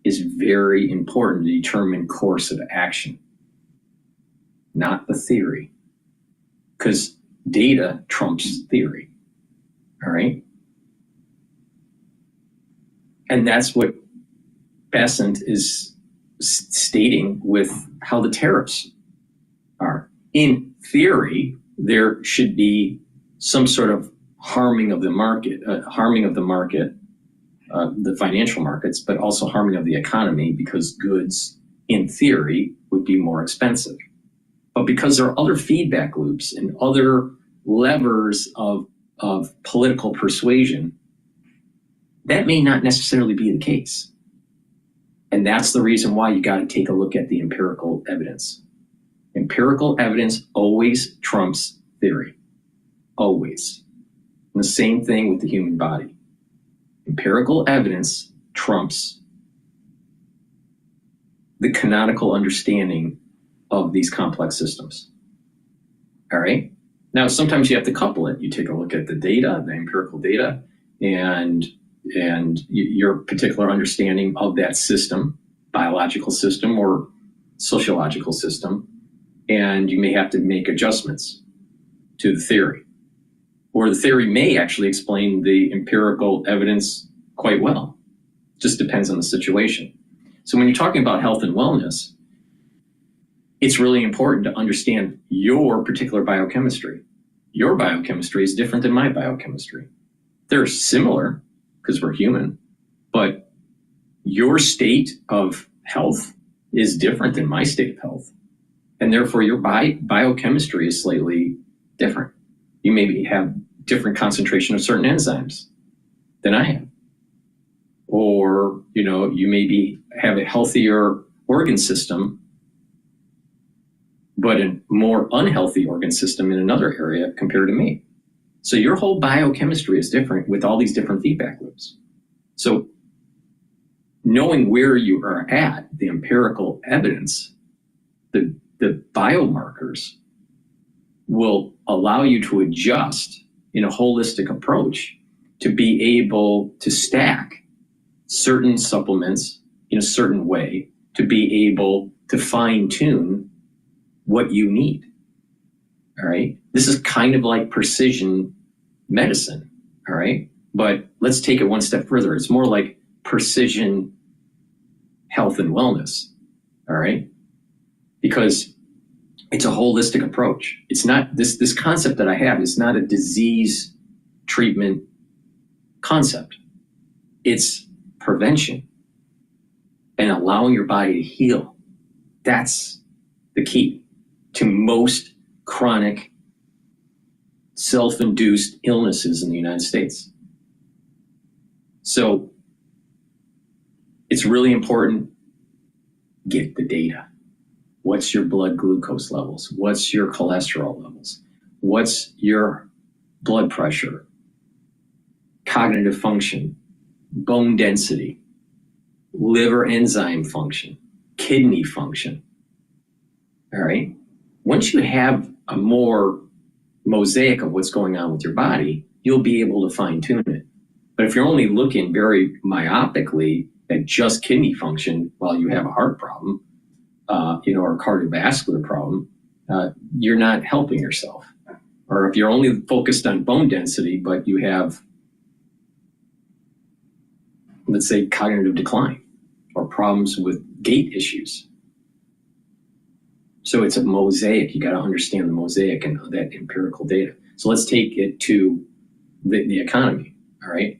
is very important to determine course of action, not the theory, because data trumps theory. All right. And that's what Besant is stating with how the tariffs are. In theory, there should be some sort of harming of the market, the financial markets, but also harming of the economy, because goods, in theory, would be more expensive. But because there are other feedback loops and other levers of political persuasion, that may not necessarily be the case. And that's the reason why you got to take a look at the empirical evidence. Empirical evidence always trumps theory. Always. And the same thing with the human body. Empirical evidence trumps the canonical understanding of these complex systems. All right? Now, sometimes you have to couple it. You take a look at the data, the empirical data, and and your particular understanding of that system, biological system or sociological system, and you may have to make adjustments to the theory. Or the theory may actually explain the empirical evidence quite well. Just depends on the situation. So when you're talking about health and wellness, it's really important to understand your particular biochemistry. Your biochemistry is different than my biochemistry. They're similar because we're human, but your state of health is different than my state of health. And therefore your biochemistry is slightly different. You maybe have different concentration of certain enzymes than I have. Or, you maybe have a healthier organ system, but a more unhealthy organ system in another area compared to me. So your whole biochemistry is different with all these different feedback loops. So knowing where you are at, the empirical evidence, the biomarkers will allow you to adjust in a holistic approach to be able to stack certain supplements in a certain way to be able to fine tune what you need. All right. This is kind of like precision medicine. All right. But let's take it one step further. It's more like precision health and wellness. All right. Because it's a holistic approach. It's not this concept that I have is not a disease treatment concept. It's prevention and allowing your body to heal. That's the key to most chronic self-induced illnesses in the United States. So it's really important, get the data. What's your blood glucose levels? What's your cholesterol levels? What's your blood pressure? Cognitive function, bone density, liver enzyme function, kidney function. All right. Once you have a more mosaic of what's going on with your body, you'll be able to fine tune it. But if you're only looking very myopically at just kidney function while you have a heart problem, or a cardiovascular problem, you're not helping yourself. Or if you're only focused on bone density, but you have, let's say, cognitive decline or problems with gait issues. So it's a mosaic. You got to understand the mosaic and that empirical data. So let's take it to the economy. All right.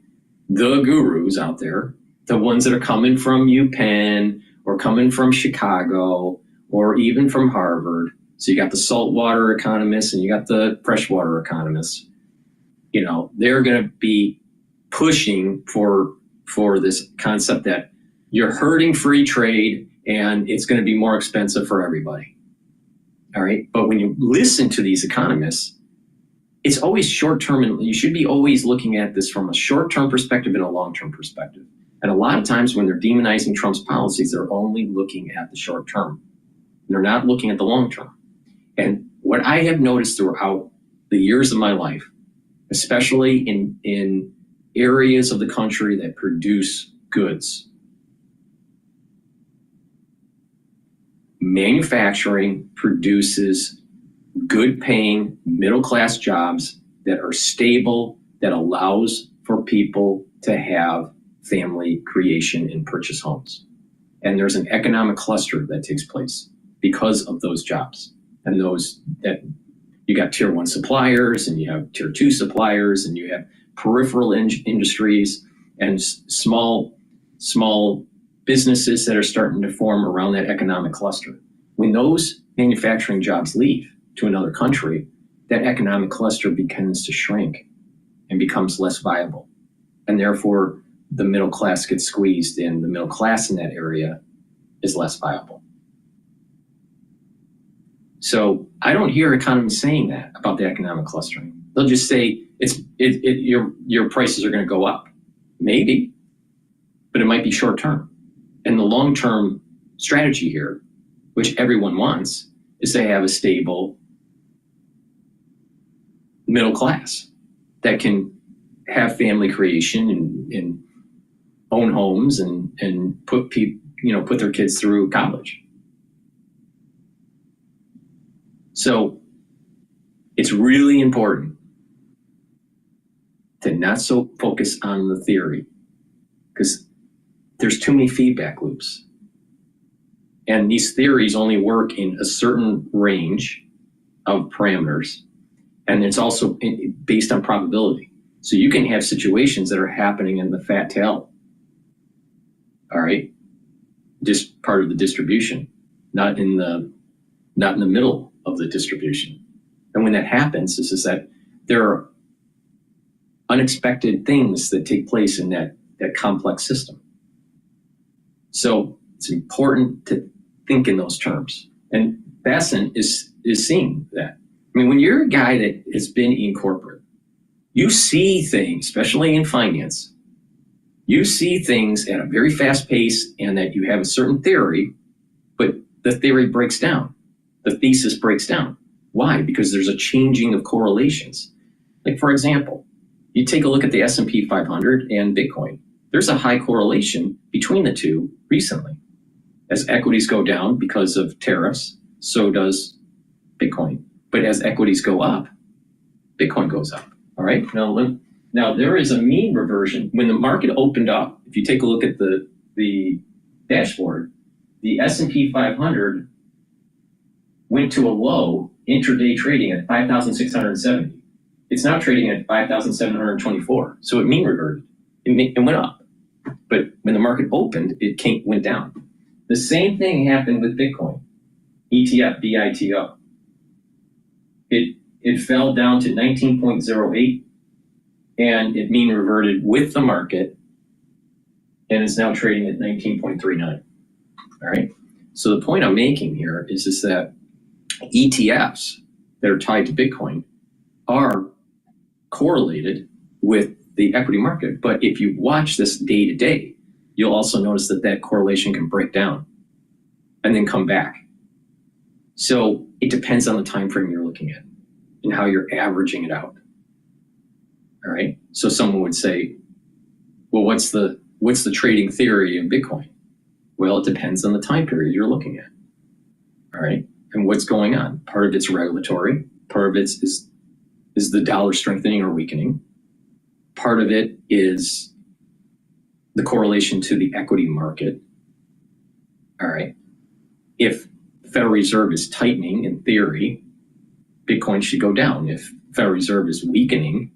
The gurus out there, the ones that are coming from UPenn or coming from Chicago or even from Harvard. So you got the saltwater economists and you got the freshwater economists. They're going to be pushing for this concept that you're hurting free trade and it's going to be more expensive for everybody. All right. But when you listen to these economists, it's always short-term, and you should be always looking at this from a short-term perspective and a long-term perspective. And a lot of times when they're demonizing Trump's policies, they're only looking at the short term. They're not looking at the long term. And what I have noticed throughout the years of my life, especially in areas of the country that produce goods, manufacturing produces good paying middle-class jobs that are stable, that allows for people to have family creation and purchase homes. And there's an economic cluster that takes place because of those jobs. And those that you got tier 1 suppliers and you have tier 2 suppliers and you have peripheral industries and small businesses that are starting to form around that economic cluster. When those manufacturing jobs leave to another country, that economic cluster begins to shrink and becomes less viable. And therefore, the middle class gets squeezed and the middle class in that area is less viable. So I don't hear economists saying that about the economic clustering. They'll just say your prices are going to go up. Maybe, but it might be short term. And the long-term strategy here, which everyone wants, is to have a stable middle class that can have family creation and own homes and put their kids through college. So it's really important to not so focus on the theory, because there's too many feedback loops. And these theories only work in a certain range of parameters. And it's also based on probability. So you can have situations that are happening in the fat tail. All right. Just part of the distribution, not in the middle of the distribution. And when that happens, is that there are unexpected things that take place in that complex system. So it's important to think in those terms. And Bassan is seeing that. I mean, when you're a guy that has been in corporate, you see things, especially in finance, you see things at a very fast pace, and that you have a certain theory, but the theory breaks down. The thesis breaks down. Why? Because there's a changing of correlations. Like, for example, you take a look at the S&P 500 and Bitcoin. There's a high correlation between the two recently. As equities go down because of tariffs, so does Bitcoin. But as equities go up, Bitcoin goes up. All right. Now there is a mean reversion. When the market opened up, if you take a look at the dashboard, the S&P 500 went to a low intraday trading at 5,670. It's now trading at 5,724. So it mean reverted. It went up. But when the market opened, it went down. The same thing happened with Bitcoin, ETF, BITO. It fell down to 19.08, and it mean reverted with the market, and it's now trading at 19.39. All right. So the point I'm making here is that ETFs that are tied to Bitcoin are correlated with the equity market. But if you watch this day to day, you'll also notice that correlation can break down and then come back. So it depends on the time frame you're looking at and how you're averaging it out. All right. So someone would say, well, what's the trading theory of Bitcoin? Well, it depends on the time period you're looking at. All right. And what's going on? Part of it's regulatory. Part of it is the dollar strengthening or weakening. Part of it is the correlation to the equity market. All right. If the Federal Reserve is tightening, in theory, Bitcoin should go down. If the Federal Reserve is weakening,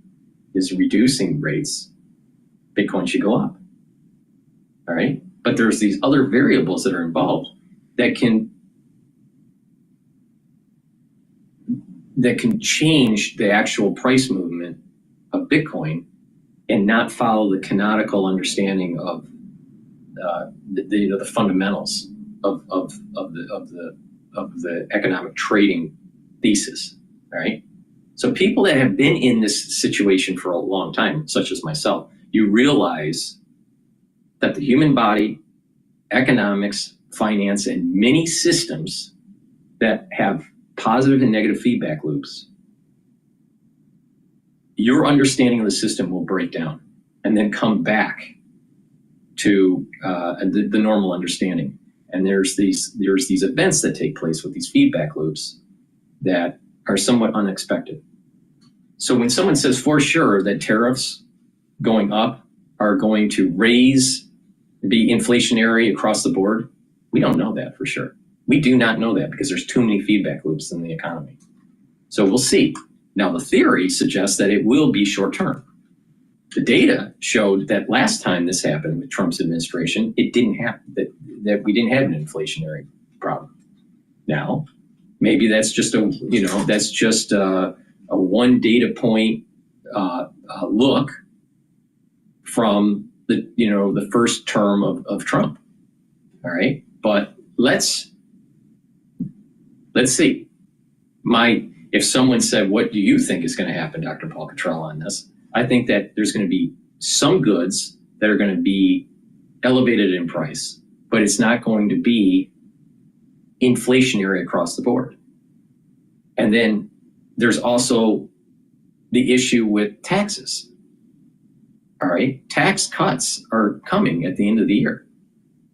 is reducing rates, Bitcoin should go up. All right. But there's these other variables that are involved that can change the actual price movement of Bitcoin and not follow the canonical understanding of the fundamentals of the economic trading thesis. All right. So people that have been in this situation for a long time, such as myself, you realize that the human body, economics, finance, and many systems that have positive and negative feedback loops, your understanding of the system will break down and then come back to the normal understanding. And there's these events that take place with these feedback loops that are somewhat unexpected. So when someone says for sure that tariffs going up are going to be inflationary across the board, we don't know that for sure. We do not know that because there's too many feedback loops in the economy. So we'll see. Now the theory suggests that it will be short term. The data showed that last time this happened with Trump's administration, it didn't happen, that we didn't have an inflationary problem. Now, maybe that's just a one data point look from the first term of Trump. All right, but let's see. If someone said, "What do you think is going to happen, Dr. Paul Cottrell, on this?" I think that there's going to be some goods that are going to be elevated in price, but it's not going to be inflationary across the board. And then there's also the issue with taxes. All right. Tax cuts are coming at the end of the year.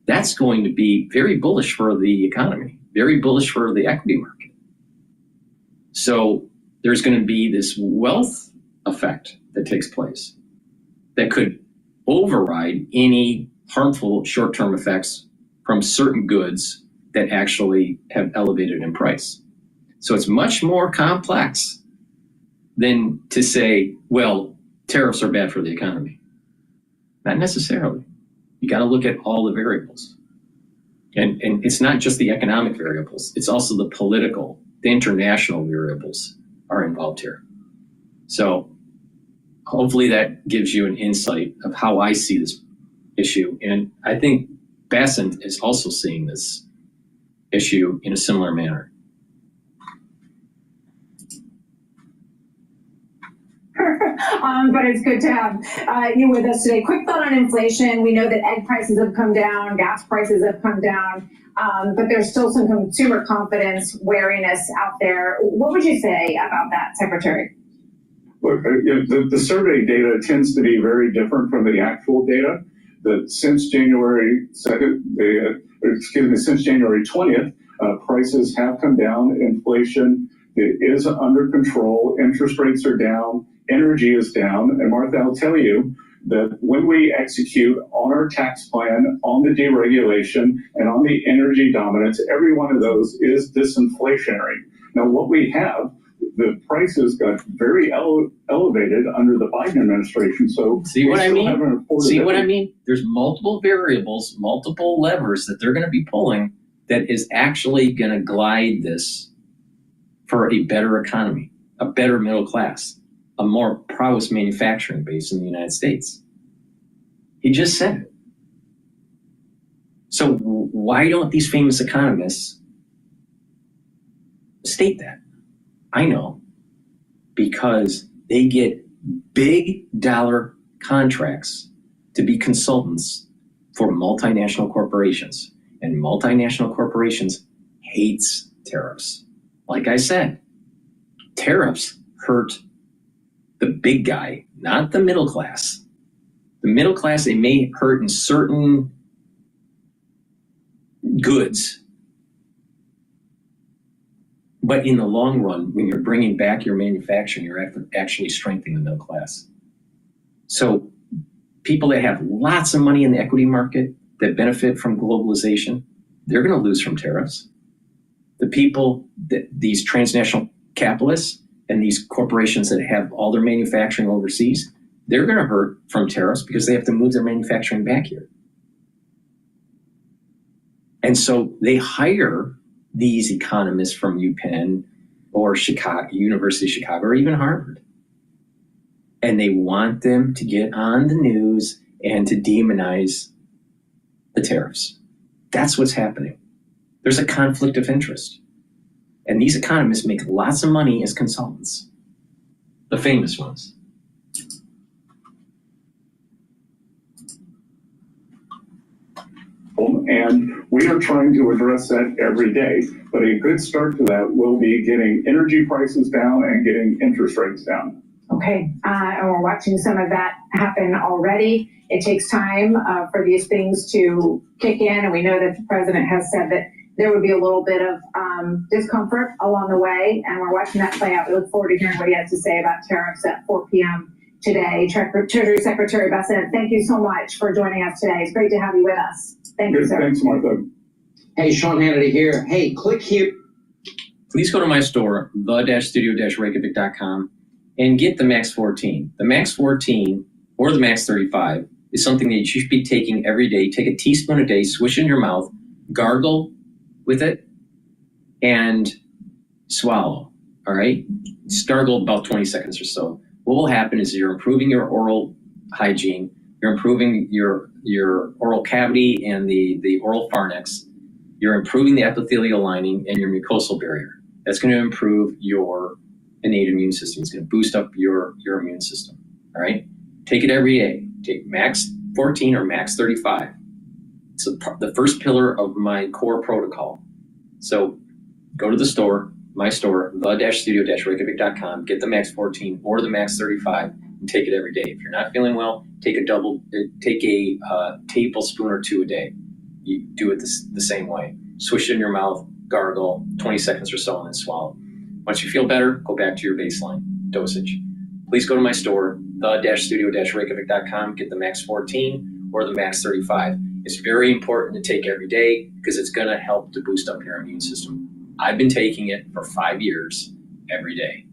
That's going to be very bullish for the economy, very bullish for the equity market. So there's going to be this wealth effect that takes place that could override any harmful short-term effects from certain goods that actually have elevated in price. So it's much more complex than to say, well, tariffs are bad for the economy. Not necessarily. You got to look at all the variables. And it's not just the economic variables, it's also the political, the international variables are involved here. So hopefully that gives you an insight of how I see this issue. And I think Bassett is also seeing this issue in a similar manner. But it's good to have you with us today. Quick thought on inflation. We know that egg prices have come down, gas prices have come down, but there's still some consumer confidence wariness out there. What would you say about that, Secretary? Look, the survey data tends to be very different from the actual data. That since January 2nd, since January 20th, prices have come down. Inflation is under control. Interest rates are down. Energy is down. And Martha, I'll tell you that when we execute on our tax plan, on the deregulation, and on the energy dominance, every one of those is disinflationary. Now, what we have, the prices got very elevated under the Biden administration. So see what I mean? See what I mean? There's multiple variables, multiple levers that they're going to be pulling that is actually going to glide this for a better economy, a better middle class, a more prowess manufacturing base in the United States. He just said it. So why don't these famous economists state that? I know, because they get big dollar contracts to be consultants for multinational corporations, and multinational corporations hates tariffs. Like I said, tariffs hurt the big guy, not the middle class. The middle class, they may hurt in certain goods, but in the long run, when you're bringing back your manufacturing, you're actually strengthening the middle class. So people that have lots of money in the equity market that benefit from globalization, they're going to lose from tariffs. The people, these transnational capitalists and these corporations that have all their manufacturing overseas, they're going to hurt from tariffs because they have to move their manufacturing back here. And so they hire these economists from UPenn or Chicago, University of Chicago, or even Harvard. And they want them to get on the news and to demonize the tariffs. That's what's happening. There's a conflict of interest. And these economists make lots of money as consultants, the famous ones. And we are trying to address that every day. But a good start to that will be getting energy prices down and getting interest rates down. Okay, and we're watching some of that happen already. It takes time for these things to kick in, and we know that the president has said that there would be a little bit of discomfort along the way, and we're watching that play out. We look forward to hearing what he has to say about tariffs at 4 p.m. today. Treasury Secretary Bassett, thank you so much for joining us today. It's great to have you with us. Thank you, sir. Thanks, Martha. Hey, Sean Hannity here. Hey, click here. Please go to my store, the-studio-reykjavik.com, and get the Max 14. The Max 14 or the Max 35 is something that you should be taking every day. Take a teaspoon a day, swish it in your mouth, gargle with it, and swallow, all right? Just gargle about 20 seconds or so. What will happen is you're improving your oral hygiene, you're improving your oral cavity and the oral pharynx, you're improving the epithelial lining and your mucosal barrier. That's going to improve your innate immune system. It's going to boost up your immune system, all right? Take it every day. Take Max 14 or Max 35. It's the first pillar of my core protocol. So go to the store, my store, the-studio-reykjavik.com, get the Max 14 or the Max 35, and take it every day. If you're not feeling well, take a tablespoon or 2 a day. You do it the same way. Swish it in your mouth, gargle, 20 seconds or so, and then swallow. Once you feel better, go back to your baseline dosage. Please go to my store, the-studio-reykjavik.com, get the Max 14 or the Max 35. It's very important to take every day because it's going to help to boost up your immune system. I've been taking it for 5 years every day.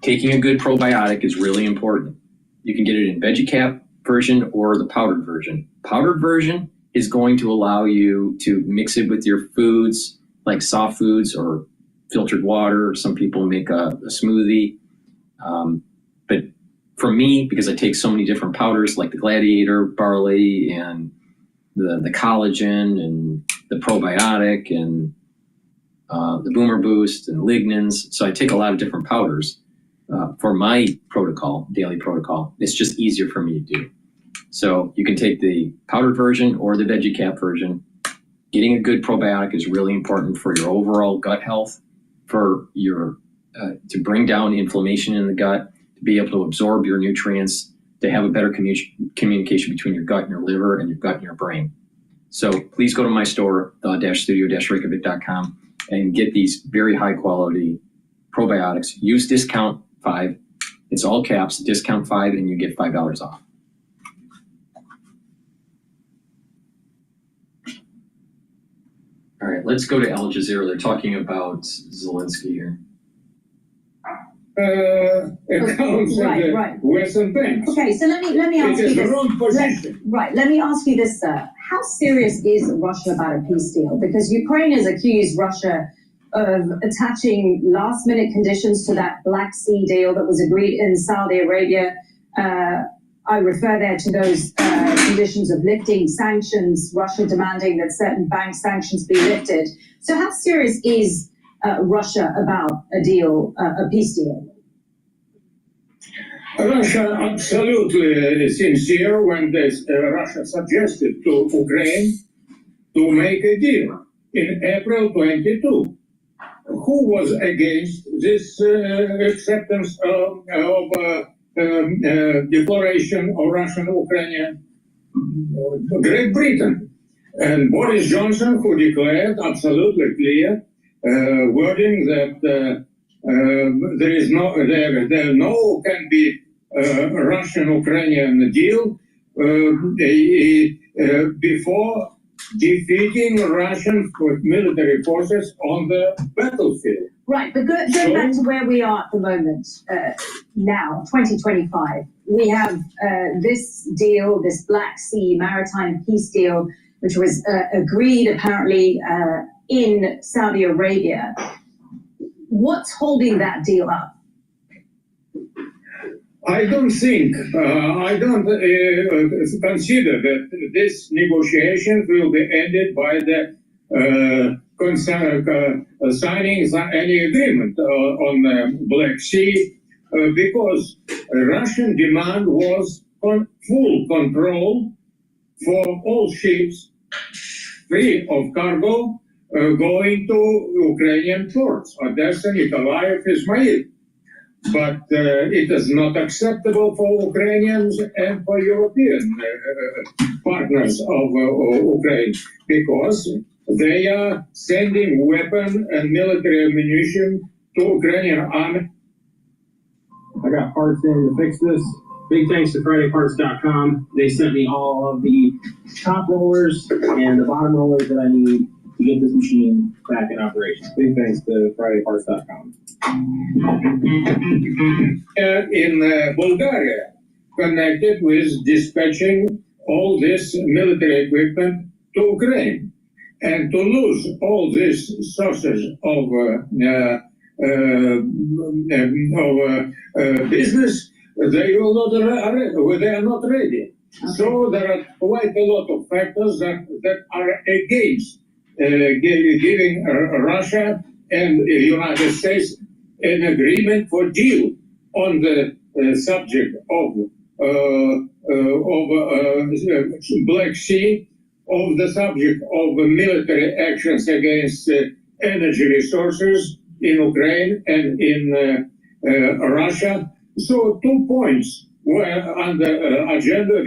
Taking a good probiotic is really important. You can get it in VeggieCap version or the powdered version. Powdered version is going to allow you to mix it with your foods, like soft foods or filtered water. Some people make a smoothie. But for me, because I take so many different powders like the Gladiator, barley, and the collagen, and the probiotic, and the Boomer Boost, and lignans. So I take a lot of different powders for my protocol, daily protocol. It's just easier for me to do. So you can take the powdered version or the VeggieCap version. Getting a good probiotic is really important for your overall gut health, for your to bring down inflammation in the gut, to be able to absorb your nutrients, to have a better communication between your gut and your liver and your gut and your brain. So please go to my store, the-studio-reykjavik.com, and get these very high quality probiotics. Use discount 5. It's all caps, discount 5, and you get $5 off. All right, let's go to Al Jazeera. They're talking about Zelensky here. Accounts Right. Western banks. Okay, so let me ask you It is the this. wrong position. Let me ask you this, sir. How serious is Russia about a peace deal? Because Ukraine has accused Russia of attaching last-minute conditions to that Black Sea deal that was agreed in Saudi Arabia. I refer there to those conditions of lifting sanctions, Russia demanding that certain bank sanctions be lifted. So how serious is Russia about a deal, a peace deal? Russia absolutely sincere when Russia suggested to Ukraine to make a deal in April 22. Who was against this acceptance of declaration of Russian-Ukrainian? Great Britain. And Boris Johnson, who declared absolutely clear wording that there can be a Russian-Ukrainian deal before defeating Russian military forces on the battlefield. Right, but going back to where we are at the moment, now, 2025, we have this deal, this Black Sea maritime peace deal, which was agreed apparently in Saudi Arabia. What's holding that deal up? I don't consider that this negotiations will be ended by the signing any agreement on the Black Sea, because Russian demand was full control for all ships free of cargo going to Ukrainian ports, Odessa, Nikolaev, Izmail. But it is not acceptable for Ukrainians and for European partners of Ukraine, because they are sending weapon and military ammunition to Ukrainian army. I got parts in to fix this. Big thanks to FridayParts.com. They sent me all of the top rollers and the bottom rollers that I need to get this machine back in operation. Big thanks to FridayParts.com. In Bulgaria, connected with dispatching all this military equipment to Ukraine, and to lose all these sources of business, they are not ready. So there are quite a lot of factors that are against giving Russia and the United States an agreement for deal on the subject of Black Sea, of the subject of military actions against energy resources in Ukraine and in Russia. So 2 points were on the agenda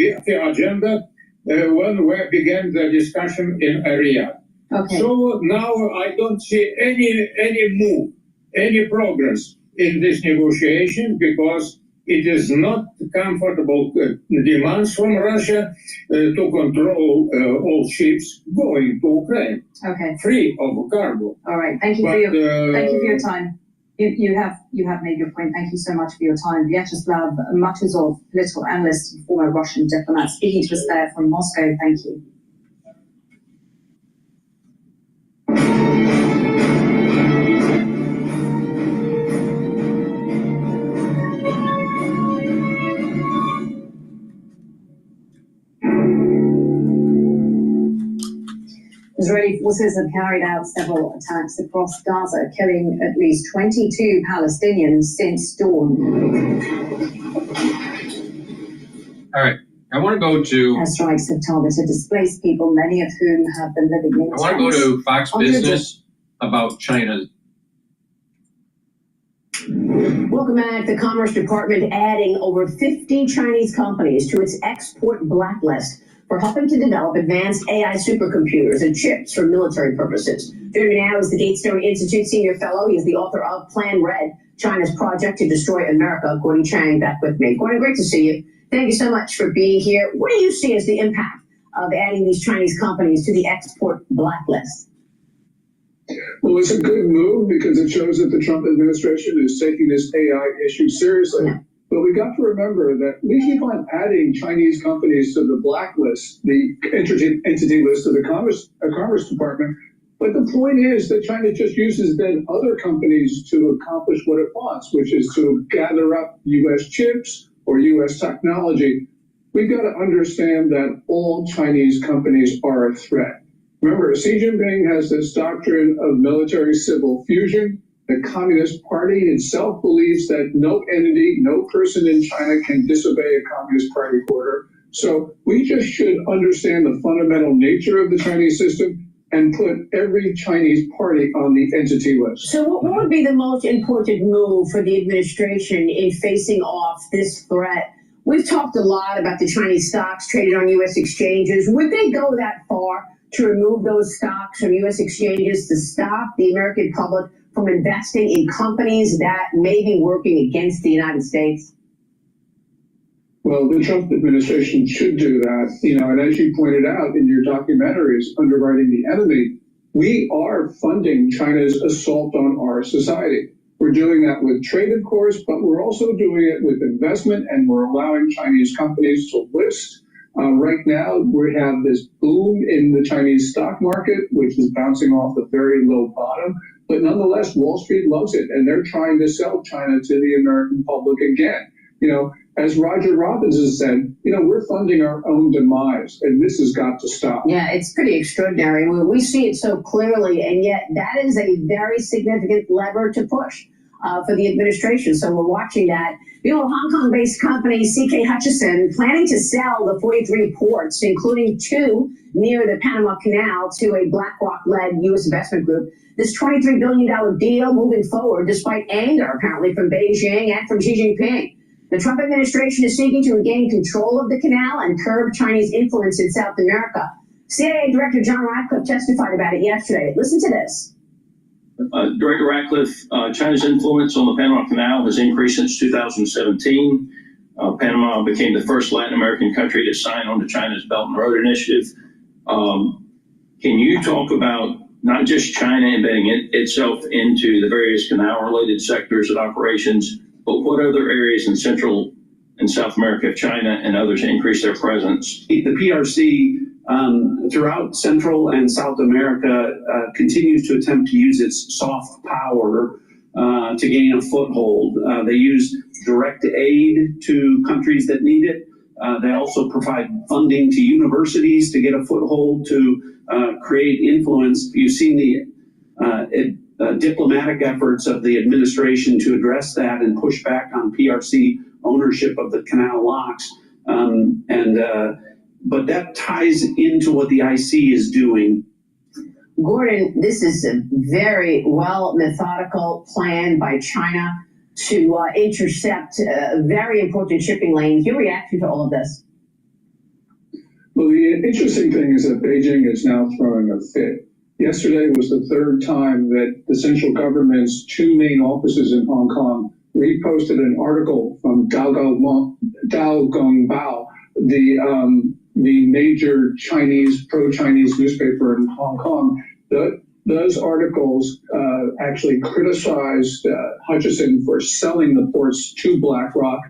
when we began the discussion in Riyadh. Okay. So now I don't see any move, any progress in this negotiation because it is not comfortable demands from Russia to control all ships going to Ukraine. Okay. Free of cargo. All right. Thank you for your time. You have made your point. Thank you so much for your time. Vyacheslav Matuzov, political analyst and former Russian diplomat, speaking to us there from Moscow. Thank you. Israeli forces have carried out several attacks across Gaza, killing at least 22 Palestinians since dawn. All right, I want to go to... Airstrikes have targeted displaced people, many of whom have been living in tents. I want to go to Fox Business about China. Welcome back. The Commerce Department adding over 50 Chinese companies to its export blacklist for helping to develop advanced AI supercomputers and chips for military purposes. Joining me now is the Gatestone Institute Senior Fellow. He is the author of Plan Red, China's Project to Destroy America. Gordon Chang back with me. Gordon, great to see you. Thank you so much for being here. What do you see as the impact of adding these Chinese companies to the export blacklist? Well, it's a good move because it shows that the Trump administration is taking this AI issue seriously. Yeah. But we got to remember that we keep on adding Chinese companies to the blacklist, the entity list of the Commerce Department. But the point is that China just uses then other companies to accomplish what it wants, which is to gather up U.S. chips or U.S. technology. We've got to understand that all Chinese companies are a threat. Remember, Xi Jinping has this doctrine of military-civil fusion. The Communist Party itself believes that no entity, no person in China can disobey a Communist Party order. So we just should understand the fundamental nature of the Chinese system and put every Chinese party on the entity list. So what would be the most important move for the administration in facing off this threat? We've talked a lot about the Chinese stocks traded on U.S. exchanges. Would they go that far to remove those stocks from U.S. exchanges to stop the American public from investing in companies that may be working against the United States? Well, the Trump administration should do that, and as you pointed out in your documentaries, Underwriting the Enemy, we are funding China's assault on our society. We're doing that with trade, of course, but we're also doing it with investment, and we're allowing Chinese companies to list. Right now, we have this boom in the Chinese stock market, which is bouncing off a very low bottom. But nonetheless, Wall Street loves it, and they're trying to sell China to the American public again. As Roger Robbins has said, we're funding our own demise, and this has got to stop. Yeah, it's pretty extraordinary. We see it so clearly, and yet that is a very significant lever to push for the administration. So we're watching that. Hong Kong-based company CK Hutchison planning to sell the 43 ports, including 2 near the Panama Canal, to a BlackRock-led U.S. investment group. This $23 billion deal moving forward despite anger, apparently, from Beijing and from Xi Jinping. The Trump administration is seeking to regain control of the canal and curb Chinese influence in South America. CIA Director John Ratcliffe testified about it yesterday. Listen to this. Director Ratcliffe, China's influence on the Panama Canal has increased since 2017. Panama became the first Latin American country to sign on to China's Belt and Road Initiative. Can you talk about not just China embedding itself into the various canal-related sectors and operations, but what other areas in Central and South America, China and others increase their presence? The PRC throughout Central and South America continues to attempt to use its soft power to gain a foothold. They use direct aid to countries that need it. They also provide funding to universities to get a foothold to create influence. You've seen the diplomatic efforts of the administration to address that and push back on PRC ownership of the canal locks. But that ties into what the IC is doing. Gordon, this is a very well methodical plan by China to intercept very important shipping lanes. Your reaction to all of this? Well, the interesting thing is that Beijing is now throwing a fit. Yesterday was the third time that the central government's two main offices in Hong Kong reposted an article from Daogao Gongbao, the major pro-Chinese newspaper in Hong Kong. Those articles actually criticized Hutchison for selling the ports to BlackRock,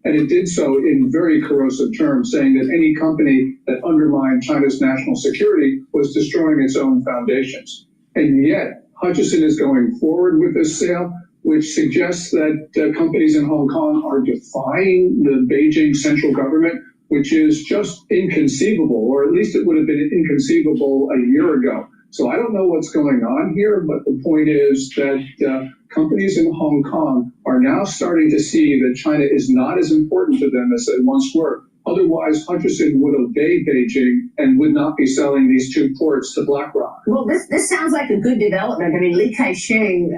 and it did so in very corrosive terms, saying that any company that undermined China's national security was destroying its own foundations. And yet, Hutchison is going forward with this sale, which suggests that companies in Hong Kong are defying the Beijing central government, which is just inconceivable, or at least it would have been inconceivable a year ago. So I don't know what's going on here, but the point is that companies in Hong Kong are now starting to see that China is not as important to them as they once were. Otherwise, Hutchison would obey Beijing and would not be selling these two ports to BlackRock. Well, this sounds like a good development. I mean, Li Ka-shing,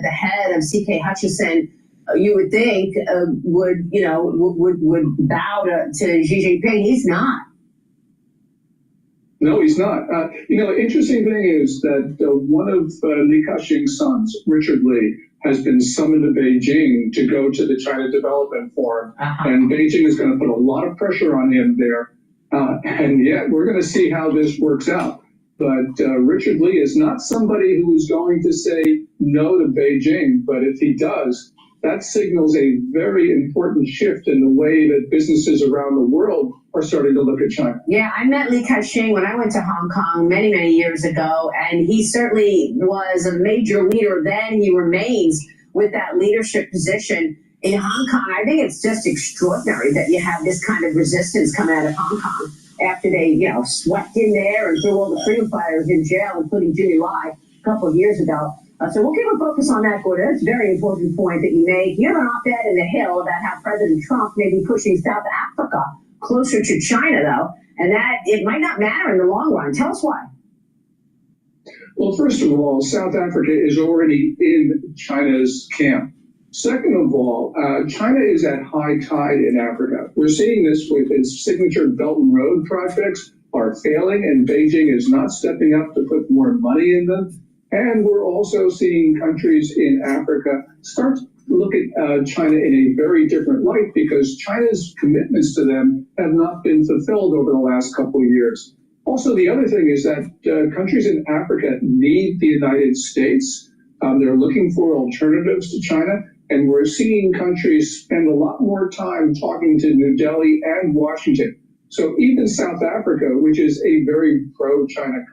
the head of CK Hutchison, you would think would bow to Xi Jinping. He's not. No, he's not. The interesting thing is that one of Li Ka-shing's sons, Richard Li, has been summoned to Beijing to go to the China Development Forum. And Beijing is going to put a lot of pressure on him there. And yet we're going to see how this works out. But Richard Li is not somebody who is going to say no to Beijing. But if he does, that signals a very important shift in the way that businesses around the world are starting to look at China. Yeah, I met Li Ka-shing when I went to Hong Kong many, many years ago, and he certainly was a major leader then. He remains with that leadership position in Hong Kong. I think it's just extraordinary that you have this kind of resistance come out of Hong Kong after they, swept in there and threw all the freedom fighters in jail, including Jimmy Lai a couple of years ago. So we'll keep a focus on that, Gordon. That's a very important point that you make. You have an op-ed in The Hill about how President Trump may be pushing South Africa closer to China, though, and that it might not matter in the long run. Tell us why. Well, first of all, South Africa is already in China's camp. Second of all, China is at high tide in Africa. We're seeing this with its signature Belt and Road projects are failing, and Beijing is not stepping up to put more money in them. And we're also seeing countries in Africa start to look at China in a very different light because China's commitments to them have not been fulfilled over the last couple of years. Also, the other thing is that countries in Africa need the United States. They're looking for alternatives to China, and we're seeing countries spend a lot more time talking to New Delhi and Washington. So even South Africa, which is a very pro-China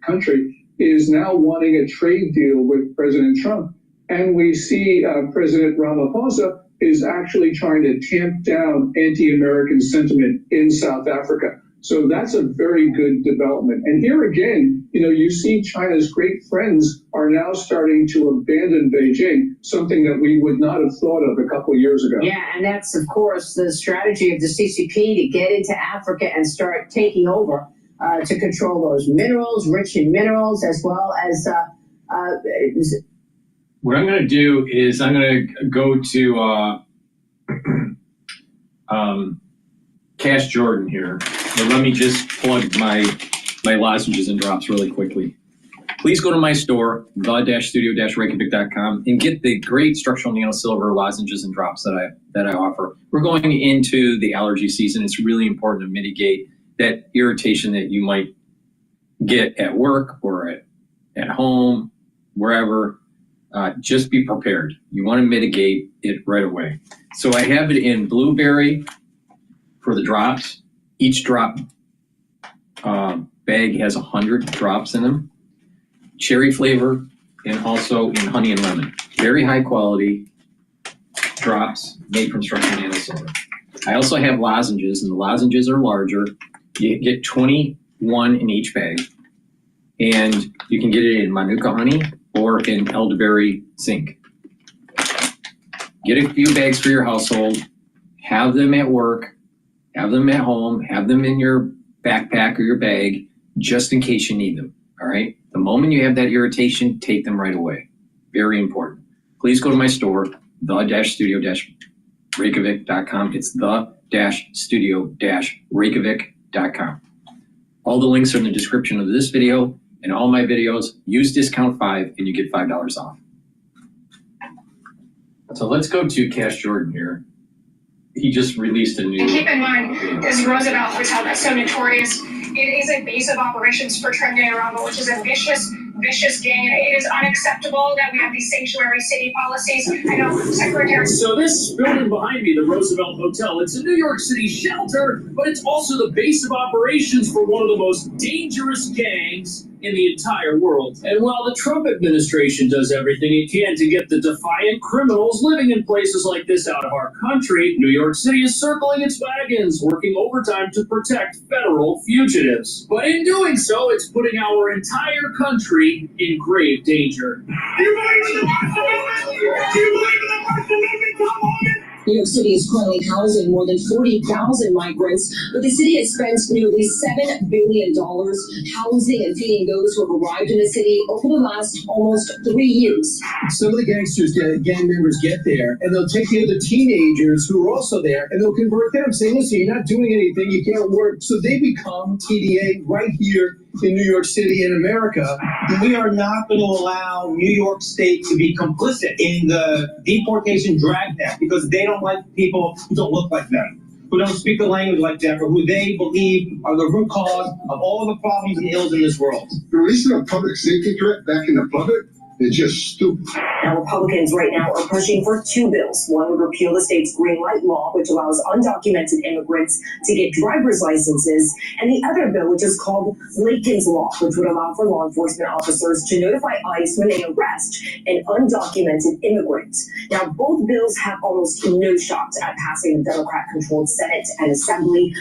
country, is now wanting a trade deal with President Trump. And we see President Ramaphosa is actually trying to tamp down anti-American sentiment in South Africa. So that's a very good development. And here again, you see China's great friends are now starting to abandon Beijing, something that we would not have thought of a couple of years ago. Yeah, and that's, of course, the strategy of the CCP to get into Africa and start taking over. To control those minerals, rich in minerals, as well as... What I'm going to do is I'm going to go to Cash Jordan here. But let me just plug my lozenges and drops really quickly. Please go to my store, the-studio-reykjavik.com, and get the great structural nanosilver lozenges and drops that I offer. We're going into the allergy season. It's really important to mitigate that irritation that you might get at work or at home, wherever. Just be prepared. You want to mitigate it right away. So I have it in blueberry for the drops. Each drop bag has 100 drops in them. Cherry flavor, and also in honey and lemon. Very high quality drops made from structural nanosilver. I also have lozenges, and the lozenges are larger. You get 21 in each bag, and you can get it in Manuka honey or in elderberry zinc. Get a few bags for your household, have them at work, have them at home, have them in your backpack or your bag, just in case you need them, all right? The moment you have that irritation, take them right away. Very important. Please go to my store, the-studio-reykjavik.com. It's the-studio-reykjavik.com. All the links are in the description of this video and all my videos. Use discount 5 and you get $5 off. So let's go to Cash Jordan here. He just released a new... And keep in mind, this Roosevelt Hotel that's so notorious, it is a base of operations for Trinidad and Tobago, which is a vicious gang. It is unacceptable that we have these sanctuary city policies. I know, Secretary. So this building behind me, the Roosevelt Hotel, it's a New York City shelter, but it's also the base of operations for one of the most dangerous gangs in the entire world. And while the Trump administration does everything it can to get the defiant criminals living in places like this out of our country, New York City is circling its wagons, working overtime to protect federal fugitives. But in doing so, it's putting our entire country in grave danger. Do you believe in the First Amendment? Do you believe in the First Amendment, Tom Hogan? New York City is currently housing more than 40,000 migrants, but the city has spent nearly $7 billion housing and feeding those who have arrived in the city over the last almost 3 years. Some of the gang members get there, and they'll take the other teenagers who are also there, and they'll convert them, saying, listen, you're not doing anything, you can't work. So they become TDA right here in New York City in America. We are not going to allow New York State to be complicit in the deportation dragnet because they don't like people who don't look like them, who don't speak the language like them, or who they believe are the root cause of all the problems and ills in this world. Releasing a public safety threat back in the public is just stupid. Now, Republicans right now are pushing for 2 bills. One would repeal the state's green light law, which allows undocumented immigrants to get driver's licenses, and the other bill, which is called Lakin's Law, which would allow for law enforcement officers to notify ICE when they arrest an undocumented immigrant. Now, both bills have almost no shot at passing the Democrat-controlled Senate and Assembly.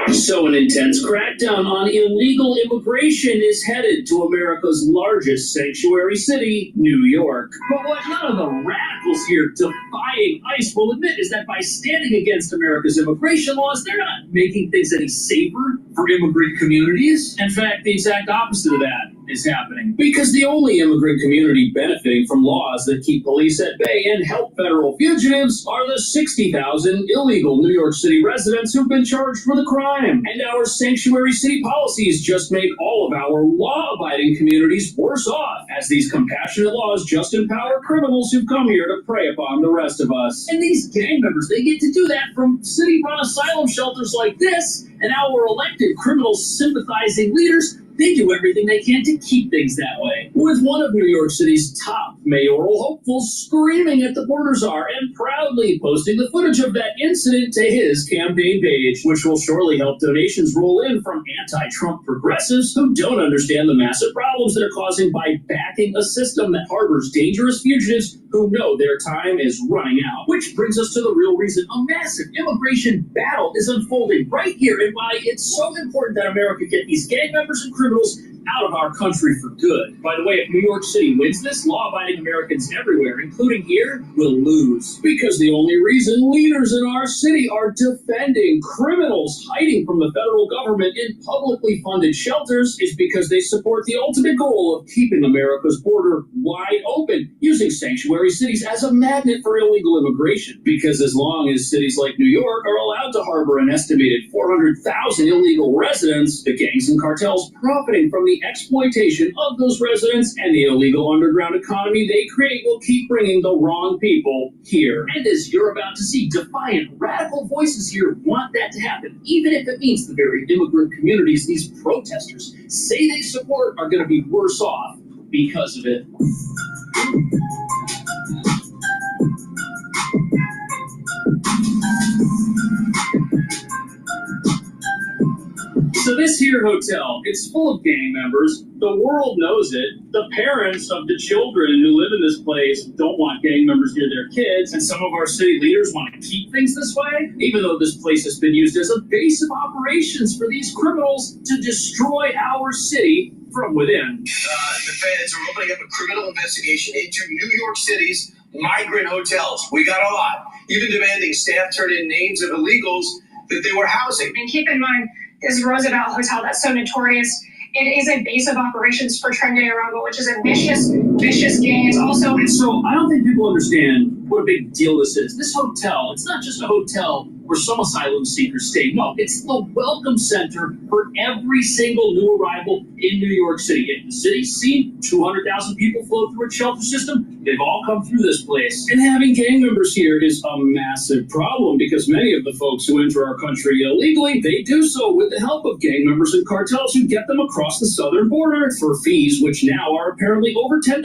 So an intense crackdown on illegal immigration is headed to America's largest sanctuary city, New York. But what none of the radicals here defying ICE will admit is that by standing against America's immigration laws, they're not making things any safer for immigrant communities. In fact, the exact opposite of that is happening. Because the only immigrant community benefiting from laws that keep police at bay and help federal fugitives are the 60,000 illegal New York City residents who've been charged with a crime. And our sanctuary city policies just make all of our law-abiding communities worse off, as these compassionate laws just empower criminals who've come here to prey upon the rest of us. And these gang members, they get to do that from city-run asylum shelters like this, and our elected criminal-sympathizing leaders, they do everything they can to keep things that way. With one of New York City's top mayoral hopefuls screaming at the border czar and proudly posting the footage of that incident to his campaign page, which will surely help donations roll in from anti-Trump progressives who don't understand the massive problems they're causing by backing a system that harbors dangerous fugitives who know their time is running out. Which brings us to the real reason a massive immigration battle is unfolding right here, and why it's so important that America get these gang members and criminals out of our country for good. By the way, if New York City wins this, law-abiding Americans everywhere, including here, will lose. Because the only reason leaders in our city are defending criminals hiding from the federal government in publicly funded shelters is because they support the ultimate goal of keeping America's border wide open, using sanctuary cities as a magnet for illegal immigration. Because as long as cities like New York are allowed to harbor an estimated 400,000 illegal residents, the gangs and cartels profiting from the exploitation of those residents and the illegal underground economy they create will keep bringing the wrong people here. And as you're about to see, defiant, radical voices here want that to happen, even if it means the very immigrant communities these protesters say they support are going to be worse off because of it. So this here hotel, it's full of gang members. The world knows it. The parents of the children who live in this place don't want gang members near their kids. And some of our city leaders want to keep things this way, even though this place has been used as a base of operations for these criminals to destroy our city from within. The feds are opening up a criminal investigation into New York City's migrant hotels. We got a lot, even demanding staff turn in names of illegals that they were housing. And keep in mind, this Roosevelt Hotel that's so notorious, It is a base of operations for Trinidad and Tobago, which is a vicious, vicious gang. It's also So I don't think people understand what a big deal this is. This hotel, it's not just a hotel where some asylum seekers stay. No, it's the welcome center for every single new arrival in New York City. If the city's seen 200,000 people flow through its shelter system, they've all come through this place. And having gang members here is a massive problem because many of the folks who enter our country illegally, they do so with the help of gang members and cartels who get them across the southern border for fees, which now are apparently over $10,000.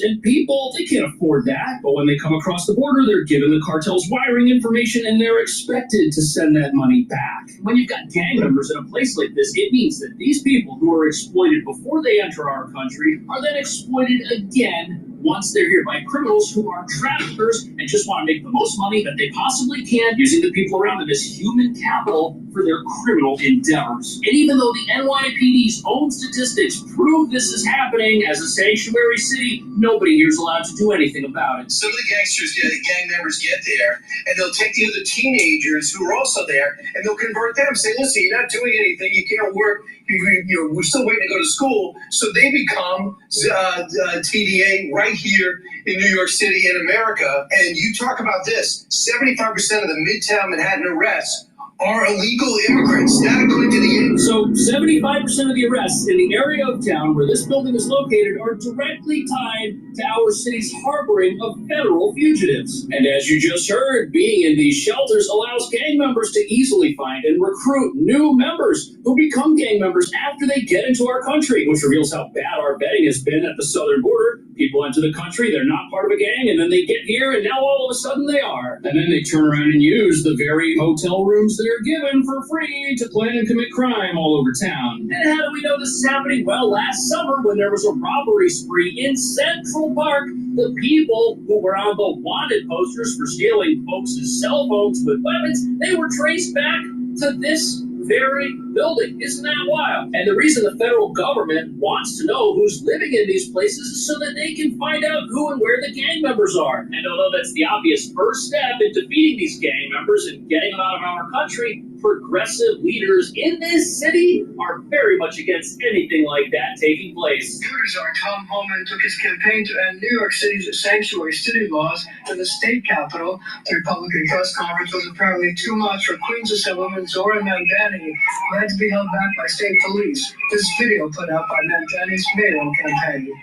And people, they can't afford that. But when they come across the border, they're given the cartel's wiring information and they're expected to send that money back. When you've got gang members in a place like this, it means that these people who are exploited before they enter our country are then exploited again once they're here by criminals who are traffickers and just want to make the most money that they possibly can using the people around them as human capital for their criminal endeavors. And even though the NYPD's own statistics prove this is happening as a sanctuary city, nobody here is allowed to do anything about it. Some of the gang members get there, and they'll take the other teenagers who are also there, and they'll convert them, say, listen, you're not doing anything, you can't work, we're still waiting to go to school. So they become TDA right here in New York City in America. And you talk about this, 75% of the Midtown Manhattan arrests are illegal immigrants, not according to the... So 75% of the arrests in the area of town where this building is located are directly tied to our city's harboring of federal fugitives. And as you just heard, being in these shelters allows gang members to easily find and recruit new members who become gang members after they get into our country, which reveals how bad our vetting has been at the southern border. People enter the country, they're not part of a gang, and then they get here, and now all of a sudden they are. And then they turn around and use the very hotel rooms they're given for free to plan and commit crime all over town. And how do we know this is happening? Well, last summer when there was a robbery spree in Central Park, the people who were on the wanted posters for stealing folks' cell phones with weapons, they were traced back to this very building. Isn't that wild? And the reason the federal government wants to know who's living in these places is so that they can find out who and where the gang members are. And although that's the obvious first step in defeating these gang members and getting them out of our country, progressive leaders in this city are very much against anything like that taking place. Our Tom Homan took his campaign to end New York City's sanctuary city laws in the state capitol. The Republican press conference was apparently too much for Queens Assemblyman Zora Mandani, who had to be held back by state police. This video put out by Mandani's mayoral campaign.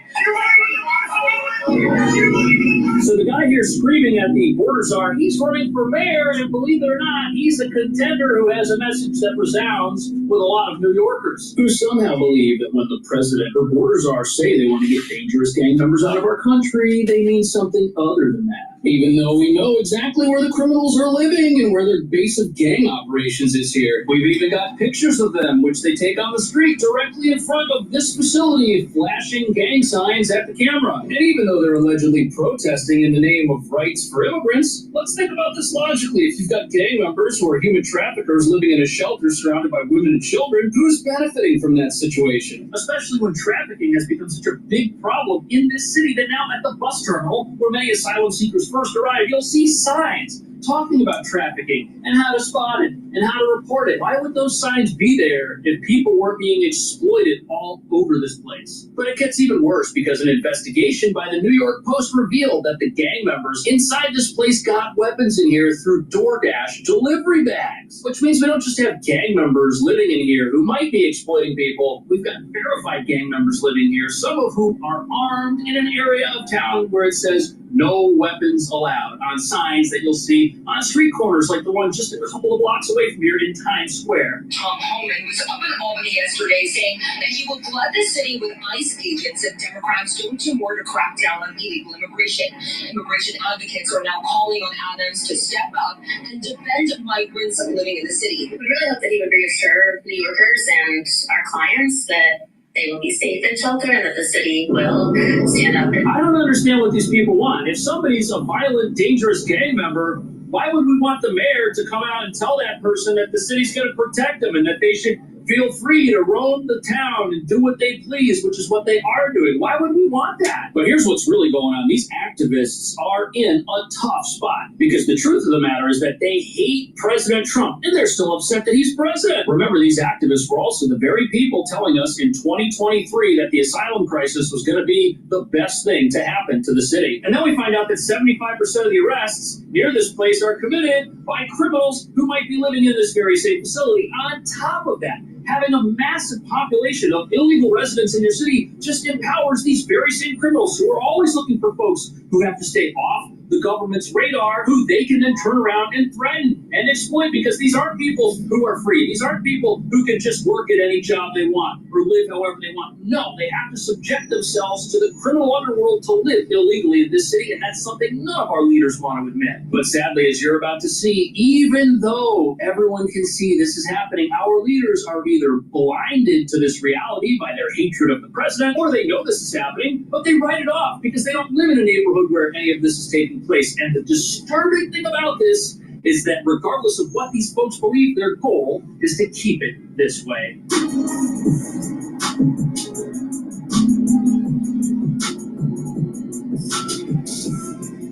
So the guy here screaming at the border czar, he's running for mayor, and believe it or not, he's a contender who has a message that resounds with a lot of New Yorkers who somehow believe that when the president or border czar say they want to get dangerous gang members out of our country, they mean something other than that. Even though we know exactly where the criminals are living and where their base of gang operations is here. We've even got pictures of them, which they take on the street directly in front of this facility, flashing gang signs at the camera. And even though they're allegedly protesting in the name of rights for immigrants, let's think about this logically. If you've got gang members who are human traffickers living in a shelter surrounded by women and children, who's benefiting from that situation? Especially when trafficking has become such a big problem in this city that now at the bus terminal, where many asylum seekers first arrive, you'll see signs talking about trafficking and how to spot it and how to report it. Why would those signs be there if people weren't being exploited all over this place? But it gets even worse because an investigation by the New York Post revealed that the gang members inside this place got weapons in here through DoorDash delivery bags, which means we don't just have gang members living in here who might be exploiting people. We've got verified gang members living here, some of whom are armed in an area of town where it says no weapons allowed on signs that you'll see on street corners like the one just a couple of blocks away from here in Times Square. Tom Homan was up in Albany yesterday saying that he will flood the city with ICE agents if Democrats don't do more to crack down on illegal immigration. Immigration advocates are now calling on Adams to step up and defend migrants living in the city. We really hope that he would reassure New Yorkers and our clients that they will be safe in shelter and that the city will stand up. I don't understand what these people want. If somebody's a violent, dangerous gang member, why would we want the mayor to come out and tell that person that the city's going to protect them and that they should feel free to roam the town and do what they please, which is what they are doing. Why would we want that? But here's what's really going on. These activists are in a tough spot because the truth of the matter is that they hate President Trump and they're still upset that he's president. Remember, these activists were also the very people telling us in 2023 that the asylum crisis was going to be the best thing to happen to the city. And then we find out that 75% of the arrests near this place are committed by criminals who might be living in this very same facility. On top of that, having a massive population of illegal residents in your city just empowers these very same criminals who are always looking for folks who have to stay off the government's radar, who they can then turn around and threaten and exploit, because these aren't people who are free. These aren't people who can just work at any job they want or live however they want. No, they have to subject themselves to the criminal underworld to live illegally in this city, and that's something none of our leaders want to admit. But sadly, as you're about to see, even though everyone can see this is happening, our leaders are either blinded to this reality by their hatred of the president, or they know this is happening, but they write it off because they don't live in a neighborhood where any of this is taking place. And the disturbing thing about this is that regardless of what these folks believe, their goal is to keep it this way.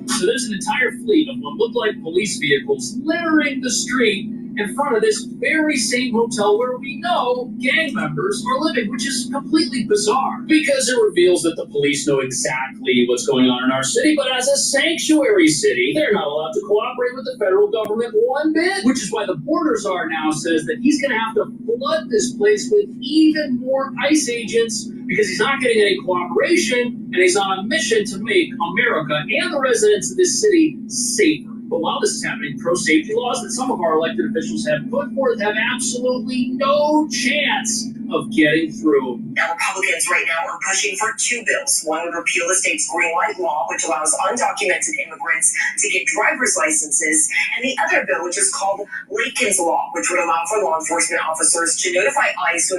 So there's an entire fleet of what look like police vehicles littering the street in front of this very same hotel where we know gang members are living, which is completely bizarre because it reveals that the police know exactly what's going on in our city, but as a sanctuary city, they're not allowed to cooperate with the federal government one bit, which is why the border czar now says that he's going to have to flood this place with even more ICE agents because he's not getting any cooperation and he's on a mission to make America and the residents of this city safer. But while this is happening, pro-safety laws that some of our elected officials have put forth have absolutely no chance of getting through. Now, Republicans right now are pushing for two bills. One would repeal the state's green light law, which allows undocumented immigrants to get driver's licenses, and the other bill, which is called Lakin's Law, which would allow for law enforcement officers to notify ICE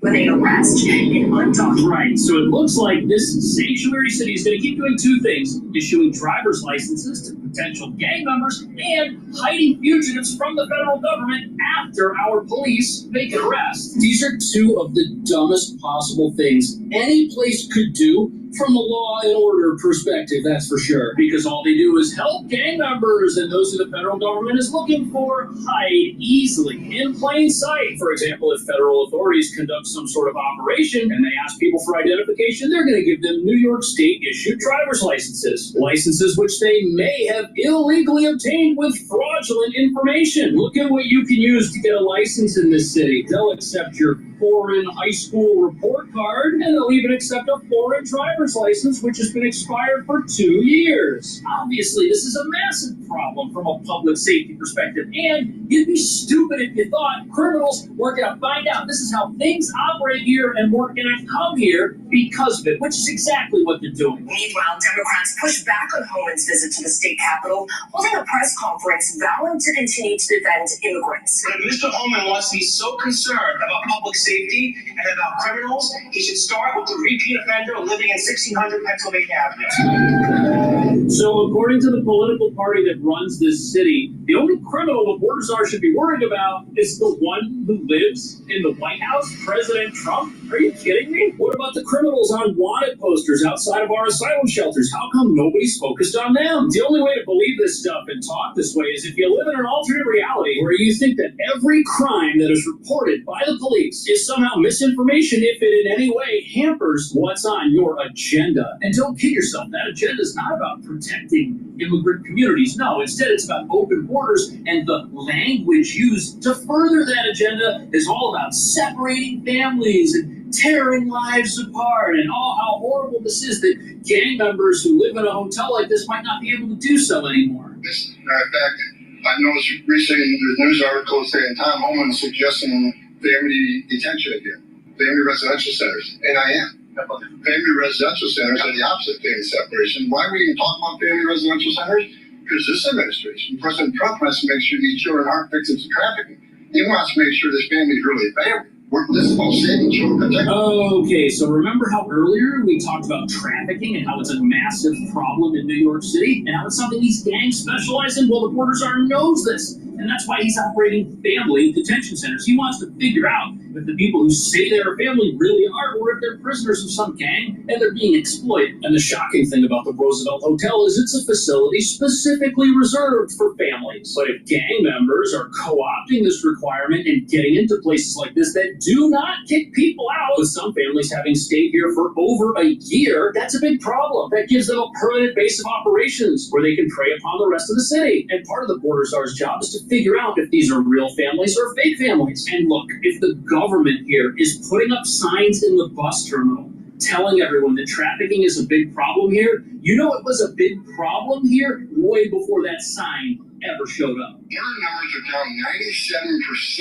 when they arrest an undocumented. Right, so it looks like this sanctuary city is going to keep doing two things: issuing driver's licenses to potential gang members and hiding fugitives from the federal government after our police make an arrest. These are two of the dumbest possible things any place could do from a law and order perspective, that's for sure. Because all they do is help gang members, and those who the federal government is looking for hide easily in plain sight. For example, if federal authorities conduct some sort of operation and they ask people for identification, they're going to give them New York State-issued driver's licenses. Licenses which they may have illegally obtained with fraudulent information. Look at what you can use to get a license in this city. They'll accept your foreign high school report card, and they'll even accept a foreign driver's license which has been expired for 2 years. Obviously, this is a massive problem from a public safety perspective, and you'd be stupid if you thought criminals were going to find out this is how things operate here and we're going to come here because of it, which is exactly what they're doing. Meanwhile, Democrats push back on Homan's visit to the state capitol, holding a press conference vowing to continue to defend immigrants. But if Mr. Holman wants to be so concerned about public safety and about criminals, he should start with the repeat offender living in 1600 Pennsylvania Avenue. So according to the political party that runs this city, the only criminal the border czar should be worried about is the one who lives in the White House, President Trump. Are you kidding me? What about the criminals on wanted posters outside of our asylum shelters? How come nobody's focused on them? The only way to believe this stuff and talk this way is if you live in an alternate reality where you think that every crime that is reported by the police is somehow misinformation if it in any way hampers what's on your agenda. And don't kid yourself, that agenda is not about protecting immigrant communities. No, instead it's about open borders, and the language used to further that agenda is all about separating families and tearing lives apart, and how horrible this is that gang members who live in a hotel like this might not be able to do so anymore. In fact, I noticed recently there's news articles saying Tom Homan suggesting family detention again, family residential centers, and I am. Family residential centers are the opposite of family separation. Why are we even talking about family residential centers? Because this administration, President Trump, wants to make sure these children aren't victims of trafficking. He wants to make sure this family is really a family. This is about saving children. Okay, so remember how earlier we talked about trafficking and how it's a massive problem in New York City and how it's something these gangs specialize in? Well, the border czar knows this. And that's why he's operating family detention centers. He wants to figure out if the people who say they're family really are, or if they're prisoners of some gang and they're being exploited. And the shocking thing about the Roosevelt Hotel is it's a facility specifically reserved for families. But if gang members are co-opting this requirement and getting into places like this that do not kick people out, with some families having stayed here for over a year, that's a big problem. That gives them a permanent base of operations where they can prey upon the rest of the city. And part of the Border Czar's job is to figure out if these are real families or fake families. And look, if the government here is putting up signs in the bus terminal telling everyone that trafficking is a big problem here, you know it was a big problem here way before that sign ever showed up. Border numbers are down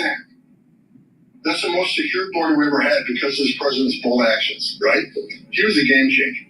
97%. That's the most secure border we ever had because of this president's bold actions, right? He was a game changer.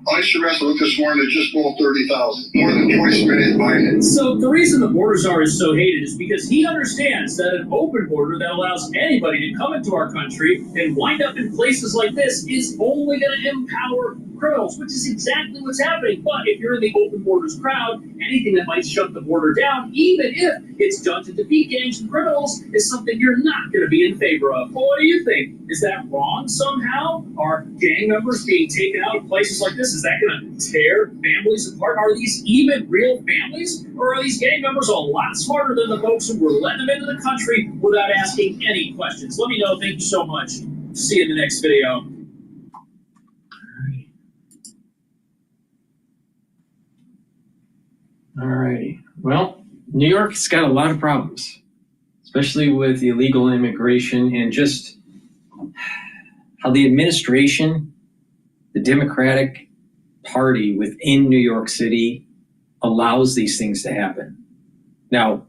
ICE arrest, I looked this morning, it's just below 30,000. More than twice a minute behind it. So the reason the Border Czar is so hated is because he understands that an open border that allows anybody to come into our country and wind up in places like this is only going to empower criminals, which is exactly what's happening. But if you're in the open borders crowd, anything that might shut the border down, even if it's done to defeat gangs and criminals, is something you're not going to be in favor of. Well, what do you think? Is that wrong somehow? Are gang members being taken out of places like this? Is that going to tear families apart? Are these even real families? Or are these gang members a lot smarter than the folks who were letting them into the country without asking any questions? Let me know. Thank you so much. See you in the next video. All righty. Well, New York's got a lot of problems, especially with illegal immigration and just how the administration, the Democratic Party within New York City allows these things to happen. Now,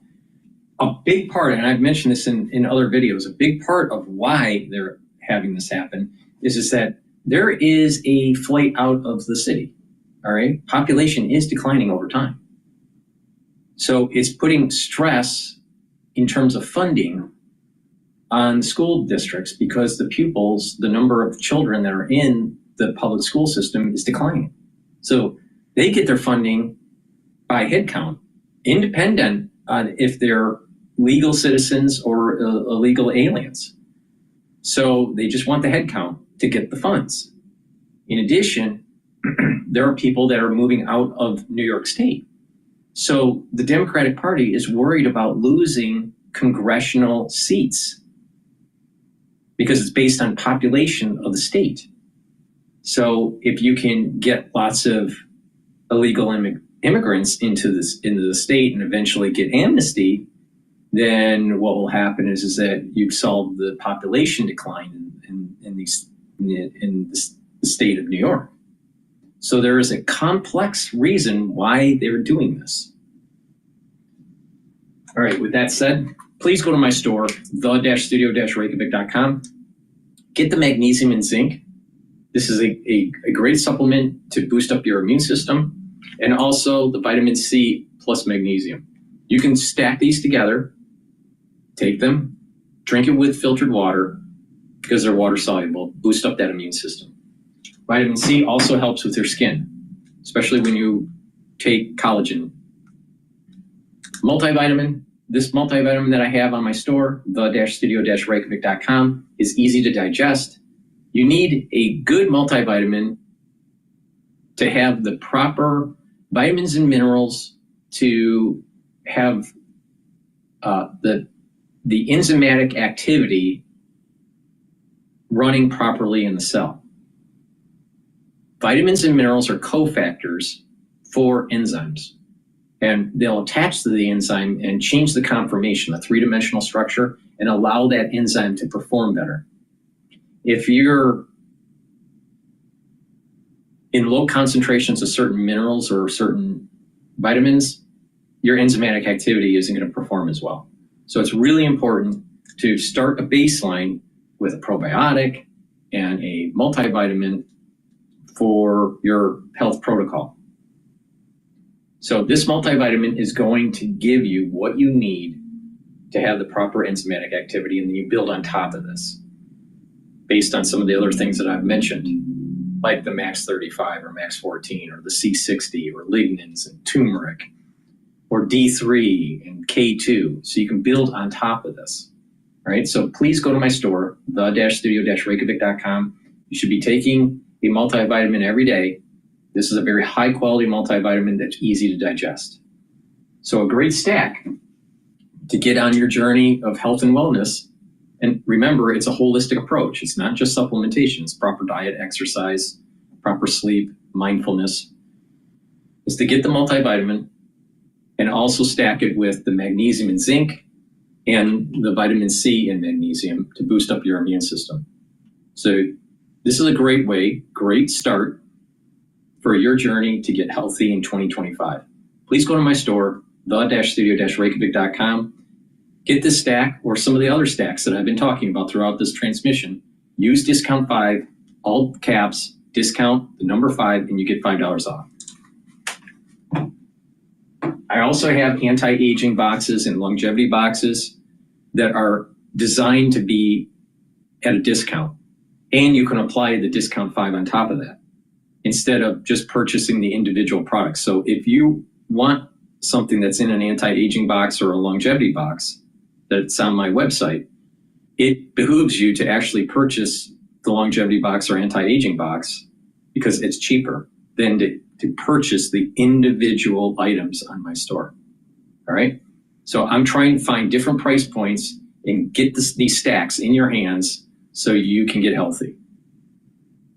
a big part, and I've mentioned this in other videos, a big part of why they're having this happen is that there is a flight out of the city. All right. Population is declining over time. So it's putting stress in terms of funding on school districts because the pupils, the number of children that are in the public school system is declining. So they get their funding by head count, independent on if they're legal citizens or illegal aliens. So they just want the head count to get the funds. In addition, there are people that are moving out of New York State. So the Democratic Party is worried about losing congressional seats because it's based on population of the state. So if you can get lots of illegal immigrants into the state and eventually get amnesty, then what will happen is that you solve the population decline in the state of New York. So there is a complex reason why they're doing this. All right, with that said, please go to my store, the-studio-reykjavik.com. Get the magnesium and zinc. This is a great supplement to boost up your immune system, and also the vitamin C plus magnesium. You can stack these together, take them, drink it with filtered water because they're water soluble, boost up that immune system. Vitamin C also helps with your skin, especially when you take collagen. Multivitamin. This multivitamin that I have on my store, the-studio-reykjavik.com, is easy to digest. You need a good multivitamin to have the proper vitamins and minerals to have the enzymatic activity running properly in the cell. Vitamins and minerals are cofactors for enzymes, and they'll attach to the enzyme and change the conformation, the three-dimensional structure, and allow that enzyme to perform better. If you're in low concentrations of certain minerals or certain vitamins, your enzymatic activity isn't going to perform as well. So it's really important to start a baseline with a probiotic and a multivitamin for your health protocol. So this multivitamin is going to give you what you need to have the proper enzymatic activity, and then you build on top of this based on some of the other things that I've mentioned, like the Max 35 or Max 14 or the C60 or lignans and turmeric. or D3 and K2, so you can build on top of this. All right, so please go to my store, the-studio-reykjavik.com. You should be taking a multivitamin every day. This is a very high quality multivitamin that's easy to digest. So a great stack to get on your journey of health and wellness. And remember, it's a holistic approach. It's not just supplementation. It's proper diet, exercise, proper sleep, mindfulness. Is to get the multivitamin and also stack it with the magnesium and zinc and the vitamin C and magnesium to boost up your immune system. So this is a great way, great start for your journey to get healthy in 2025. Please go to my store, the-studio-reykjavik.com. Get this stack or some of the other stacks that I've been talking about throughout this transmission. Use discount 5, all caps, discount the number 5, and you get $5 off. I also have anti-aging boxes and longevity boxes that are designed to be at a discount. And you can apply the discount 5 on top of that instead of just purchasing the individual products. So if you want something that's in an anti-aging box or a longevity box that's on my website, it behooves you to actually purchase the longevity box or anti-aging box because it's cheaper than to purchase the individual items on my store. All right. So I'm trying to find different price points and get these stacks in your hands so you can get healthy.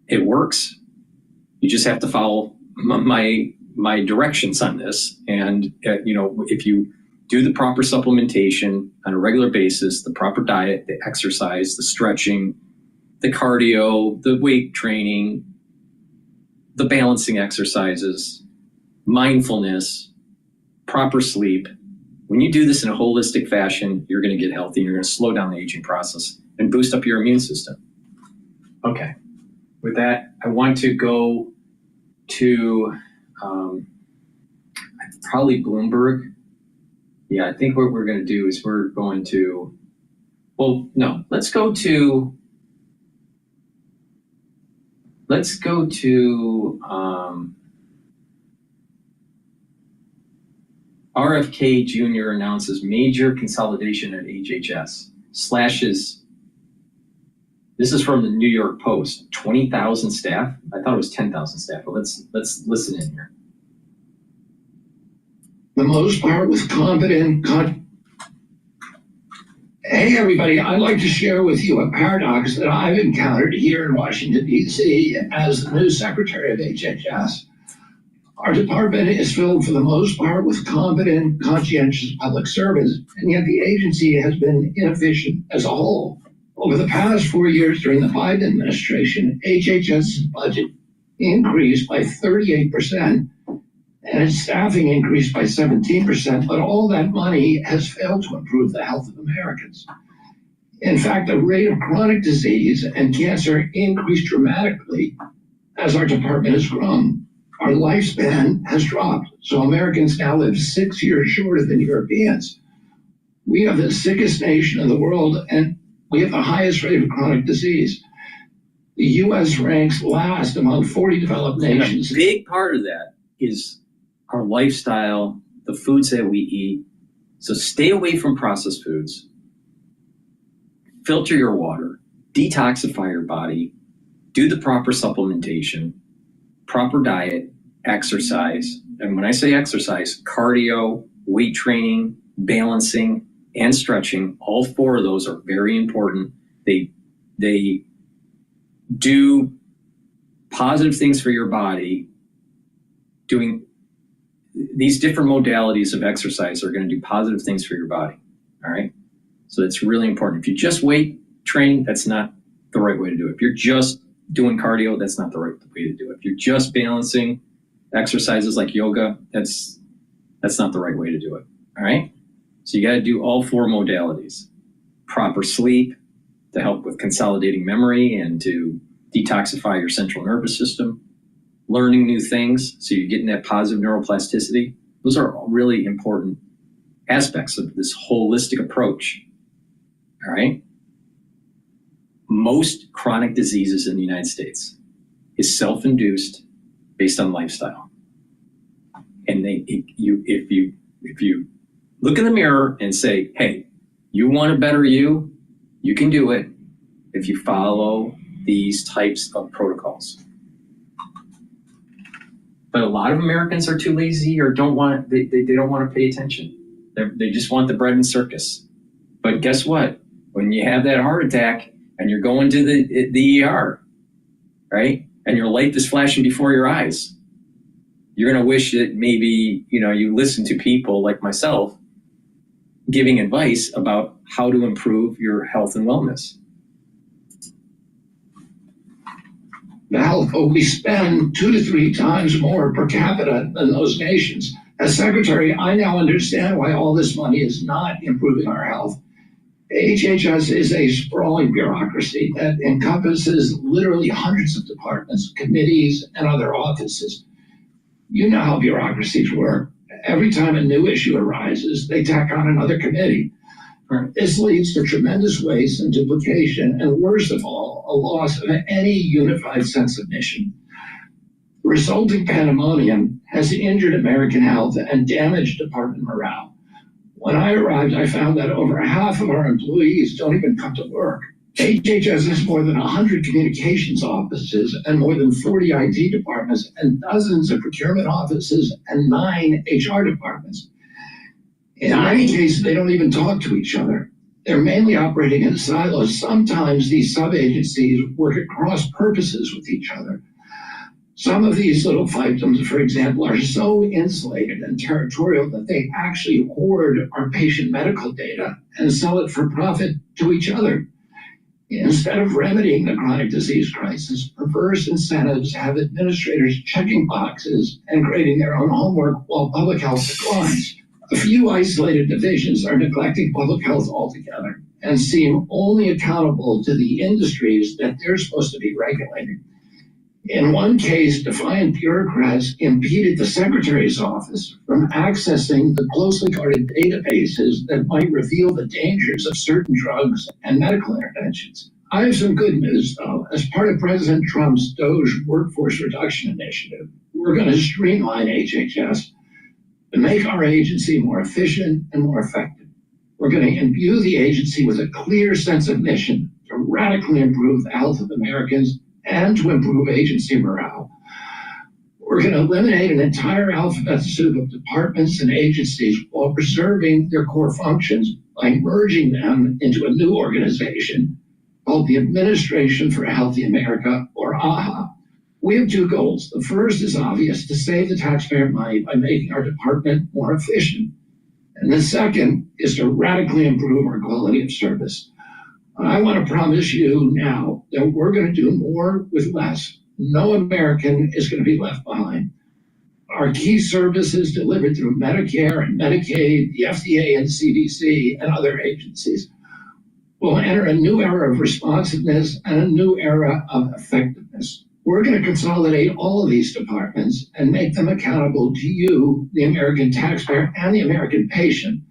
It works. You just have to follow my directions on this. And, if you do the proper supplementation on a regular basis, the proper diet, the exercise, the stretching, the cardio, the weight training, the balancing exercises, mindfulness, proper sleep. When you do this in a holistic fashion, you're going to get healthy. You're going to slow down the aging process and boost up your immune system. Okay. With that, I want to go to probably Bloomberg. Yeah, I think what we're going to do is we're going to, let's go to RFK Jr. announces major consolidation at HHS, slashes. This is from the New York Post, 20,000 staff. I thought it was 10,000 staff, but let's listen in here. The most part with competent. Hey, everybody, I'd like to share with you a paradox that I've encountered here in Washington, D.C. as the new secretary of HHS. Our department is filled for the most part with competent, conscientious public servants, and yet the agency has been inefficient as a whole. Over the past 4 years during the Biden administration, HHS's budget increased by 38%, and its staffing increased by 17%, but all that money has failed to improve the health of Americans. In fact, the rate of chronic disease and cancer increased dramatically as our department has grown. Our lifespan has dropped, so Americans now live 6 years shorter than Europeans. We have the sickest nation in the world, and we have the highest rate of chronic disease. The U.S. ranks last among 40 developed nations. And a big part of that is our lifestyle, the foods that we eat. So stay away from processed foods. Filter your water. Detoxify your body. Do the proper supplementation. Proper diet. Exercise. And when I say exercise, cardio, weight training, balancing, and stretching, all 4 of those are very important. They do positive things for your body. Doing these different modalities of exercise are going to do positive things for your body. All right. So it's really important. If you just weight train, that's not the right way to do it. If you're just doing cardio, that's not the right way to do it. If you're just balancing exercises like yoga, that's not the right way to do it. All right. So you got to do all 4 modalities. Proper sleep to help with consolidating memory and to detoxify your central nervous system. Learning new things, so you're getting that positive neuroplasticity. Those are all really important aspects of this holistic approach. All right. Most chronic diseases in the United States is self-induced based on lifestyle. And if you if you look in the mirror and say, hey, you want a better you can do it if you follow these types of protocols. But a lot of Americans are too lazy or don't want, they don't want to pay attention. They just want the bread and circus. But guess what? When you have that heart attack and you're going to the ER, right? And your life is flashing before your eyes, you're going to wish that maybe, you listen to people like myself giving advice about how to improve your health and wellness. Now, we spend 2 to 3 times more per capita than those nations. As secretary, I now understand why all this money is not improving our health. HHS is a sprawling bureaucracy that encompasses literally hundreds of departments, committees, and other offices. You know how bureaucracies work. Every time a new issue arises, they tack on another committee. This leads to tremendous waste and duplication, and worst of all, a loss of any unified sense of mission. The resulting pandemonium has injured American health and damaged department morale. When I arrived, I found that over half of our employees don't even come to work. HHS has more than 100 communications offices and more than 40 IT departments and dozens of procurement offices and 9 HR departments. In many cases, they don't even talk to each other. They're mainly operating in silos. Sometimes these sub-agencies work at cross purposes with each other. Some of these little fiefdoms, for example, are so insulated and territorial that they actually hoard our patient medical data and sell it for profit to each other. Instead of remedying the chronic disease crisis, perverse incentives have administrators checking boxes and grading their own homework while public health declines. A few isolated divisions are neglecting public health altogether and seem only accountable to the industries that they're supposed to be regulating. In one case, defiant bureaucrats impeded the secretary's office from accessing the closely guarded databases that might reveal the dangers of certain drugs and medical interventions. I have some good news, though. As part of President Trump's DOGE workforce reduction initiative, we're going to streamline HHS to make our agency more efficient and more effective. We're going to imbue the agency with a clear sense of mission to radically improve the health of Americans and to improve agency morale. We're going to eliminate an entire alphabet soup of departments and agencies while preserving their core functions by merging them into a new organization called the Administration for a Healthy America, or AHA. We have 2 goals. The first is obvious, to save the taxpayer money by making our department more efficient. And the second is to radically improve our quality of service. I want to promise you now that we're going to do more with less. No American is going to be left behind. Our key services delivered through Medicare and Medicaid, the FDA and CDC, and other agencies will enter a new era of responsiveness and a new era of effectiveness. We're going to consolidate all of these departments and make them accountable to you, the American taxpayer, and the American patient.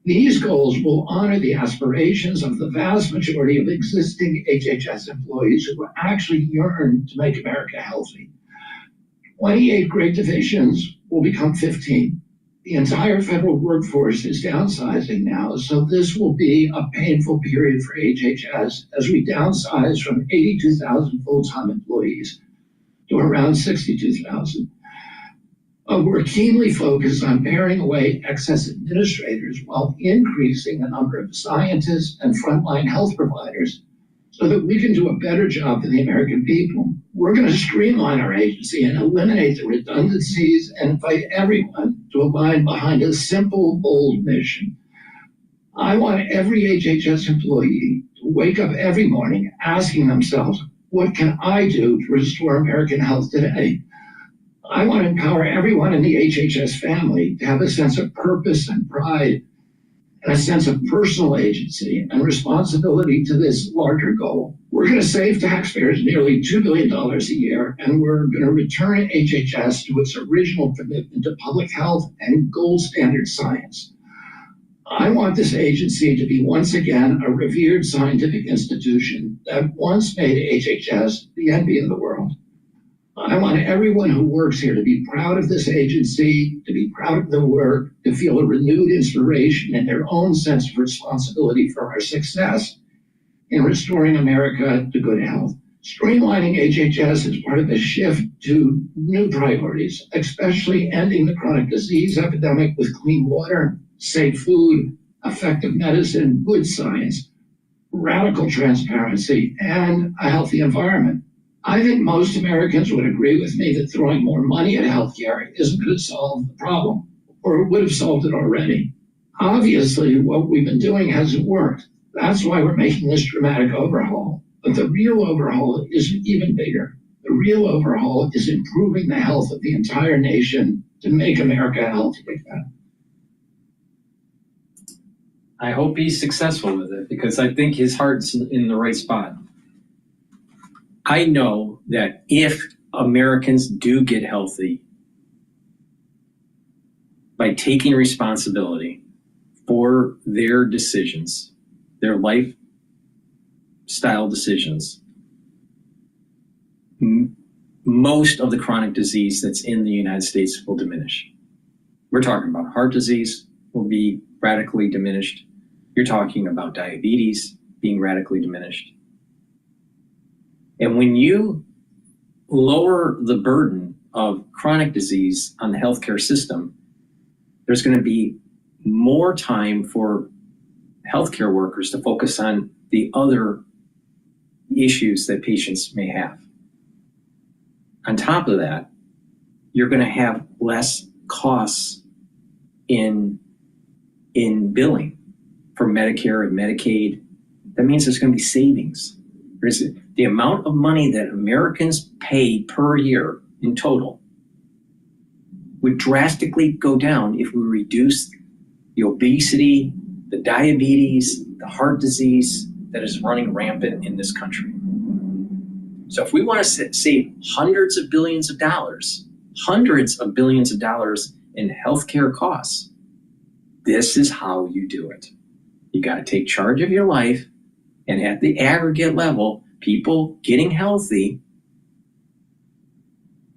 These goals will honor the aspirations of the vast majority of existing HHS employees who actually yearn to make America healthy. 28 great divisions will become 15. The entire federal workforce is downsizing now, so this will be a painful period for HHS as we downsize from 82,000 full-time employees to around 62,000. We're keenly focused on paring away excess administrators while increasing the number of scientists and frontline health providers so that we can do a better job for the American people. We're going to streamline our agency and eliminate the redundancies and invite everyone to align behind a simple, bold mission. I want every HHS employee to wake up every morning asking themselves, what can I do to restore American health today? I want to empower everyone in the HHS family to have a sense of purpose and pride and a sense of personal agency and responsibility to this larger goal. We're going to save taxpayers nearly $2 billion a year, and we're going to return HHS to its original commitment to public health and gold standard science. I want this agency to be once again a revered scientific institution that once made HHS the envy of the world. I want everyone who works here to be proud of this agency, to be proud of the work, to feel a renewed inspiration and their own sense of responsibility for our success in restoring America to good health. Streamlining HHS is part of a shift to new priorities, especially ending the chronic disease epidemic with clean water, safe food, effective medicine, good science, radical transparency, and a healthy environment. I think most Americans would agree with me that throwing more money at healthcare isn't going to solve the problem, or it would have solved it already. Obviously, what we've been doing hasn't worked. That's why we're making this dramatic overhaul. But the real overhaul is even bigger. The real overhaul is improving the health of the entire nation to make America healthy again. I hope he's successful with it because I think his heart's in the right spot. I know that if Americans do get healthy by taking responsibility for their decisions, their lifestyle decisions, most of the chronic disease that's in the United States will diminish. We're talking about heart disease will be radically diminished. You're talking about diabetes being radically diminished. And when you lower the burden of chronic disease on the healthcare system, there's going to be more time for healthcare workers to focus on the other issues that patients may have. On top of that, you're going to have less costs in billing for Medicare and Medicaid. That means there's going to be savings. The amount of money that Americans pay per year in total would drastically go down if we reduce the obesity, the diabetes, the heart disease that is running rampant in this country. So if we want to save hundreds of billions of dollars in healthcare costs, this is how you do it. You got to take charge of your life, and at the aggregate level, people getting healthy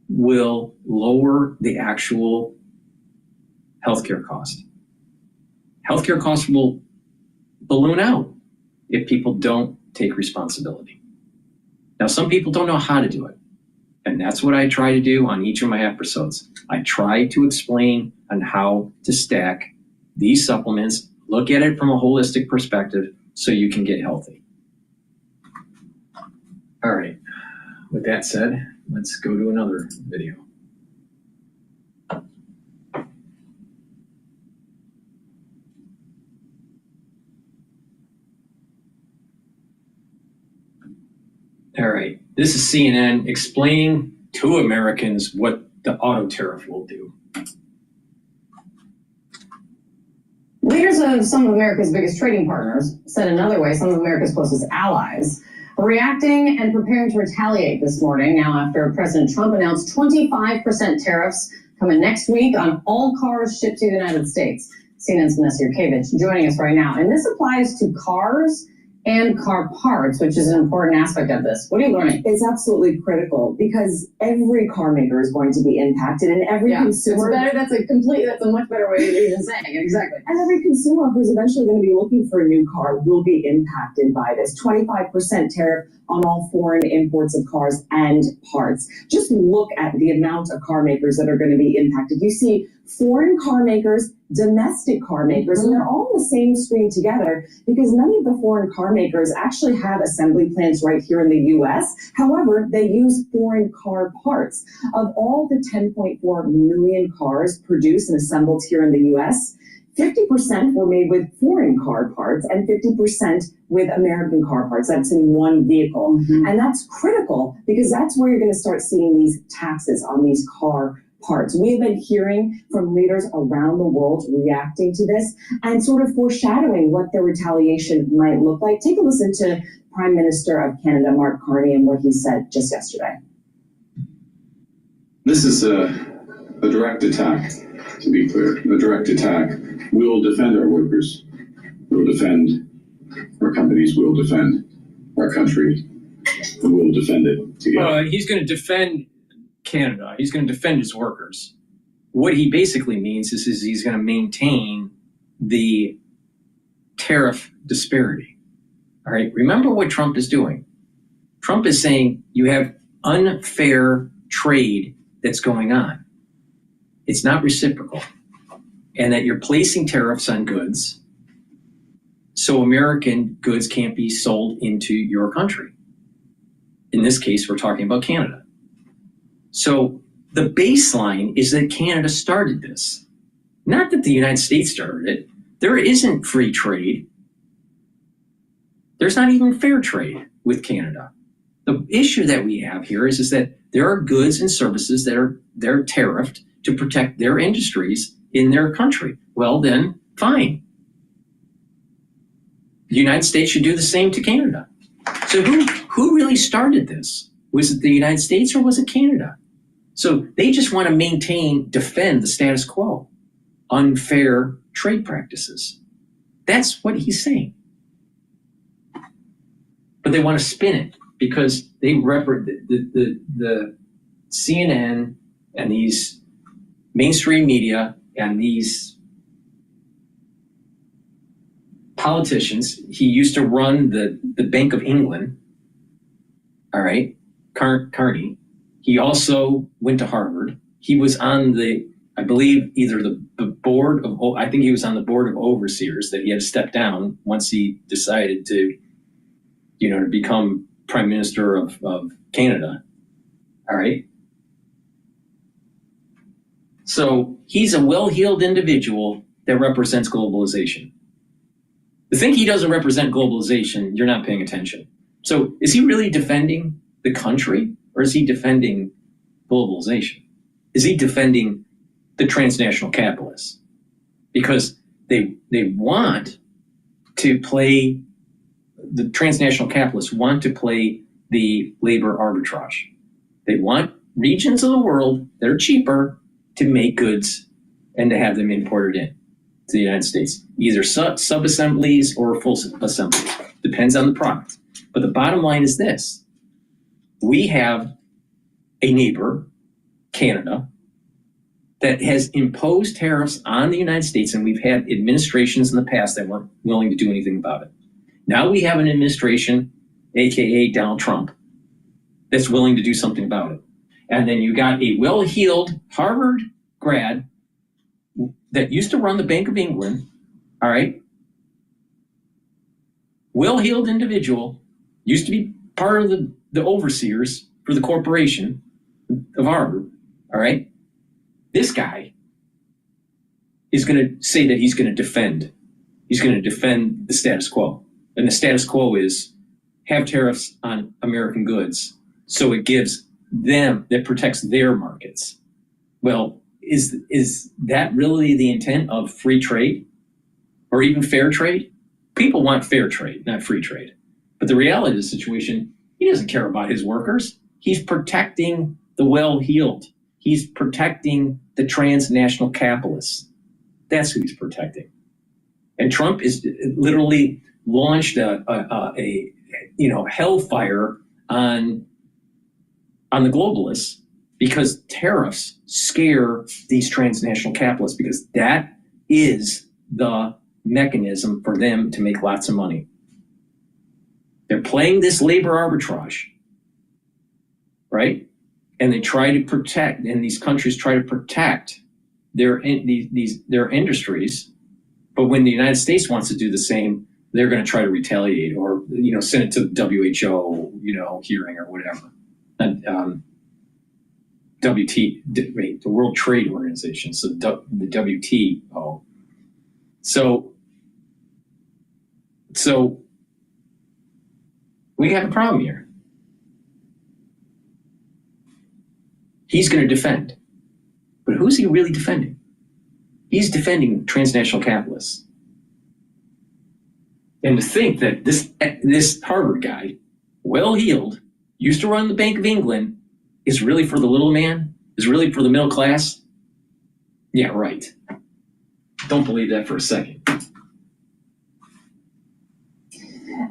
will lower the actual healthcare cost. Healthcare costs will balloon out if people don't take responsibility. Now, some people don't know how to do it, and that's what I try to do on each of my episodes. I try to explain on how to stack these supplements, look at it from a holistic perspective so you can get healthy. All right, with that said, let's go to another video. All right, this is CNN explaining to Americans what the auto tariff will do. Leaders of some of America's biggest trading partners, said another way, some of America's closest allies, are reacting and preparing to retaliate this morning now after President Trump announced 25% tariffs coming next week on all cars shipped to the United States. CNN's Vanessa Yurkevich joining us right now. And this applies to cars and car parts, which is an important aspect of this. What are you learning? It's absolutely critical because every car maker is going to be impacted, and every consumer. That's a much better way of even saying it. Exactly. And every consumer who's eventually going to be looking for a new car will be impacted by this 25% tariff on all foreign imports of cars and parts. Just look at the amount of car makers that are going to be impacted. You see foreign car makers, domestic car makers, and they're all on the same screen together because many of the foreign car makers actually have assembly plants right here in the U.S. However, they use foreign car parts. Of all the 10.4 million cars produced and assembled here in the U.S., 50% were made with foreign car parts and 50% with American car parts. That's in one vehicle. And that's critical because that's where you're going to start seeing these taxes on these car parts. We have been hearing from leaders around the world reacting to this and sort of foreshadowing what the retaliation might look like. Take a listen to Prime Minister of Canada, Mark Carney, and what he said just yesterday. This is a direct attack, to be clear, a direct attack. We will defend our workers. We will defend our companies. We will defend our country. And we will defend it together. He's going to defend Canada. He's going to defend his workers. What he basically means is he's going to maintain the tariff disparity. All right. Remember what Trump is doing. Trump is saying you have unfair trade that's going on. It's not reciprocal. And that you're placing tariffs on goods so American goods can't be sold into your country. In this case, we're talking about Canada. So the baseline is that Canada started this. Not that the United States started it. There isn't free trade. There's not even fair trade with Canada. The issue that we have here is that there are goods and services that they're tariffed to protect their industries in their country. Well, then, fine. The United States should do the same to Canada. So who really started this? Was it the United States or was it Canada? So they just want to defend the status quo, unfair trade practices. That's what he's saying. But they want to spin it because they represent the CNN and these mainstream media and these politicians. He used to run the Bank of England. All right, Carney. He also went to Harvard. He was on I believe, either the board of, I think he was on the board of overseers that he had to step down once he decided to, to become Prime Minister of Canada. All right. So he's a well-heeled individual that represents globalization. The thing he doesn't represent globalization, you're not paying attention. So is he really defending the country or is he defending globalization? Is he defending the transnational capitalists? Because they want to play, the transnational capitalists want to play the labor arbitrage. They want regions of the world that are cheaper to make goods and to have them imported in to the United States, either sub-assemblies or full assemblies. Depends on the product. But the bottom line is this. We have a neighbor, Canada, that has imposed tariffs on the United States, and we've had administrations in the past that weren't willing to do anything about it. Now we have an administration, aka Donald Trump, that's willing to do something about it. And then you got a well-heeled Harvard grad that used to run the Bank of England, all right? Well-heeled individual, used to be part of the overseers for the corporation of Harvard, all right? This guy is going to say that he's going to defend the status quo. And the status quo is have tariffs on American goods so it gives them, that protects their markets. Well, is that really the intent of free trade or even fair trade? People want fair trade, not free trade. But the reality of the situation, he doesn't care about his workers. He's protecting the well-heeled. He's protecting the transnational capitalists. That's who he's protecting. And Trump is literally launched a hellfire on the globalists because tariffs scare these transnational capitalists because that is the mechanism for them to make lots of money. They're playing this labor arbitrage, right? And they try to protect, and these countries try to protect their industries. But when the United States wants to do the same, they're going to try to retaliate or send it to the WHO hearing or whatever. The World Trade Organization, so the WTO. So we have a problem here. He's going to defend. But who's he really defending? He's defending transnational capitalists. And to think that this Harvard guy, well-heeled, used to run the Bank of England, is really for the little man, is really for the middle class? Yeah, right. Don't believe that for a second.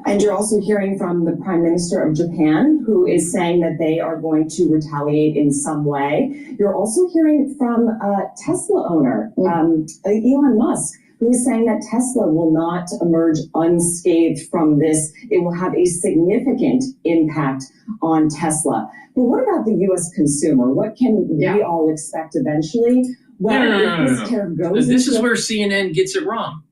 And you're also hearing from the Prime Minister of Japan, who is saying that they are going to retaliate in some way. You're also hearing from Tesla owner, Elon Musk, who is saying that Tesla will not emerge unscathed from this. It will have a significant impact on Tesla. But what about the U.S. consumer? What can we all expect eventually? Well, if this tariff goes this is where CNN gets it wrong.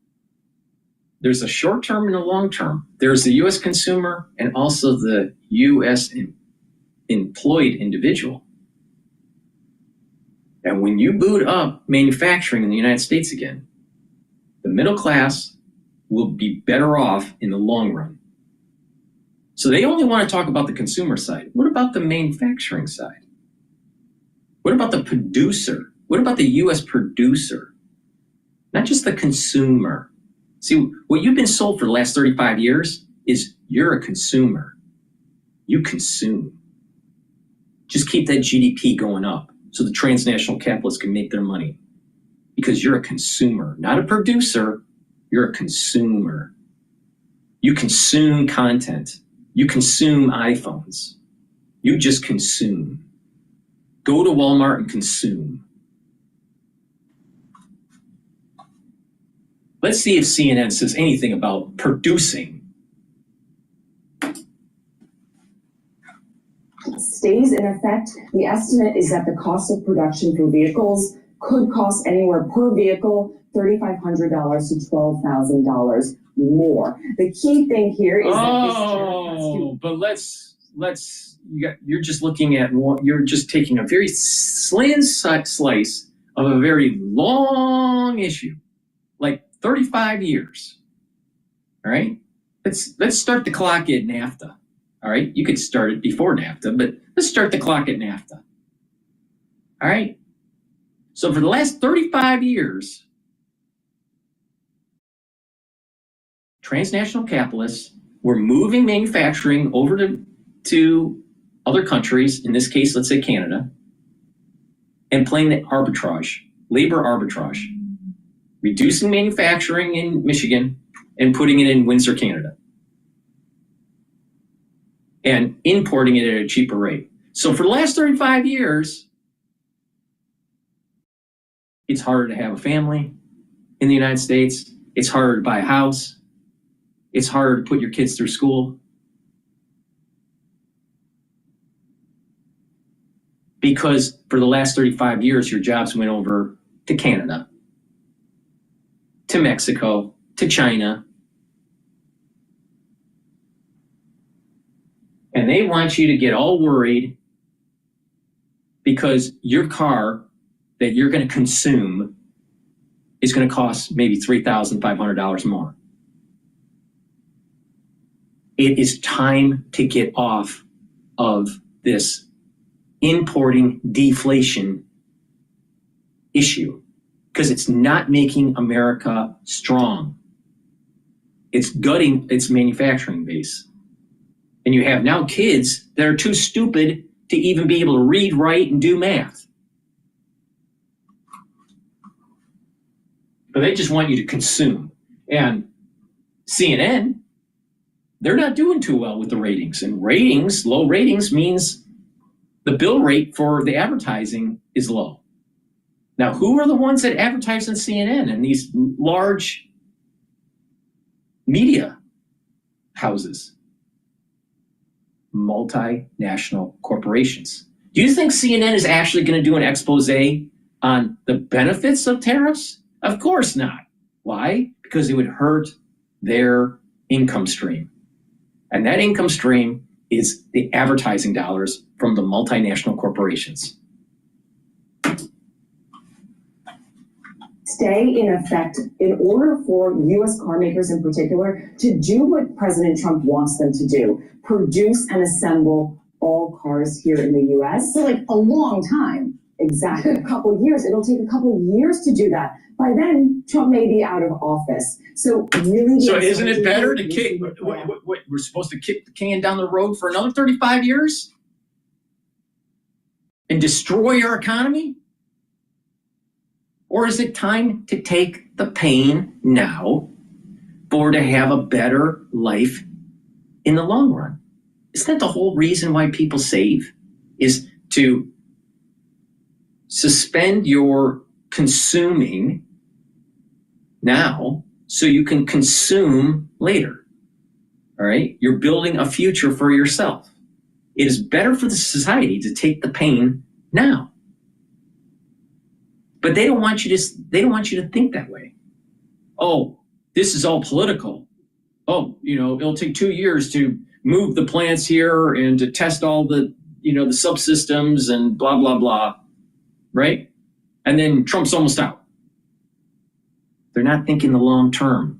There's a short term and a long term. There's the U.S. consumer and also the U.S. employed individual. And when you boot up manufacturing in the United States again, the middle class will be better off in the long run. So they only want to talk about the consumer side. What about the manufacturing side? What about the producer? What about the U.S. producer? Not just the consumer. See, what you've been sold for the last 35 years is you're a consumer. You consume. Just keep that GDP going up so the transnational capitalists can make their money. Because you're a consumer, not a producer. You're a consumer. You consume content. You consume iPhones. You just consume. Go to Walmart and consume. Let's see if CNN says anything about producing. Stays in effect. The estimate is that the cost of production for vehicles could cost anywhere per vehicle $3,500 to $12,000 more. The key thing here is you're just looking at you're just taking a very slim slice of a very long issue, like 35 years. All right, let's start the clock at NAFTA. All right, you could start it before NAFTA, but let's start the clock at NAFTA. All right. So for the last 35 years, transnational capitalists were moving manufacturing over to other countries, in this case, let's say Canada, and playing the arbitrage, labor arbitrage, reducing manufacturing in Michigan and putting it in Windsor, Canada, and importing it at a cheaper rate. So for the last 35 years, it's harder to have a family in the United States. It's harder to buy a house. It's harder to put your kids through school. Because for the last 35 years, your jobs went over to Canada, to Mexico, to China. And they want you to get all worried because your car that you're going to consume is going to cost maybe $3,500 more. It is time to get off of this importing deflation issue because it's not making America strong. It's gutting its manufacturing base. And you have now kids that are too stupid to even be able to read, write, and do math. But they just want you to consume. And CNN, they're not doing too well with the ratings. And ratings, low ratings means the bill rate for the advertising is low. Now, who are the ones that advertise on CNN and these large media houses? Multinational corporations. Do you think CNN is actually going to do an expose on the benefits of tariffs? Of course not. Why? Because it would hurt their income stream. And that income stream is the advertising dollars from the multinational corporations. Stay in effect in order for U.S. car makers in particular to do what President Trump wants them to do, produce and assemble all cars here in the U.S. So like a long time. Exactly, a couple of years. It'll take a couple of years to do that. By then, Trump may be out of office. So really, so isn't it better to kick? We're supposed to kick the can down the road for another 35 years and destroy our economy? Or is it time to take the pain now for to have a better life in the long run. Isn't that the whole reason why people save? Is to suspend your consuming now so you can consume later. All right? You're building a future for yourself. It is better for the society to take the pain now. But they don't want you to think that way. Oh, this is all political. Oh, it'll take 2 years to move the plants here and to test all the, the subsystems and blah, blah, blah. Right? And then Trump's almost out. They're not thinking the long term.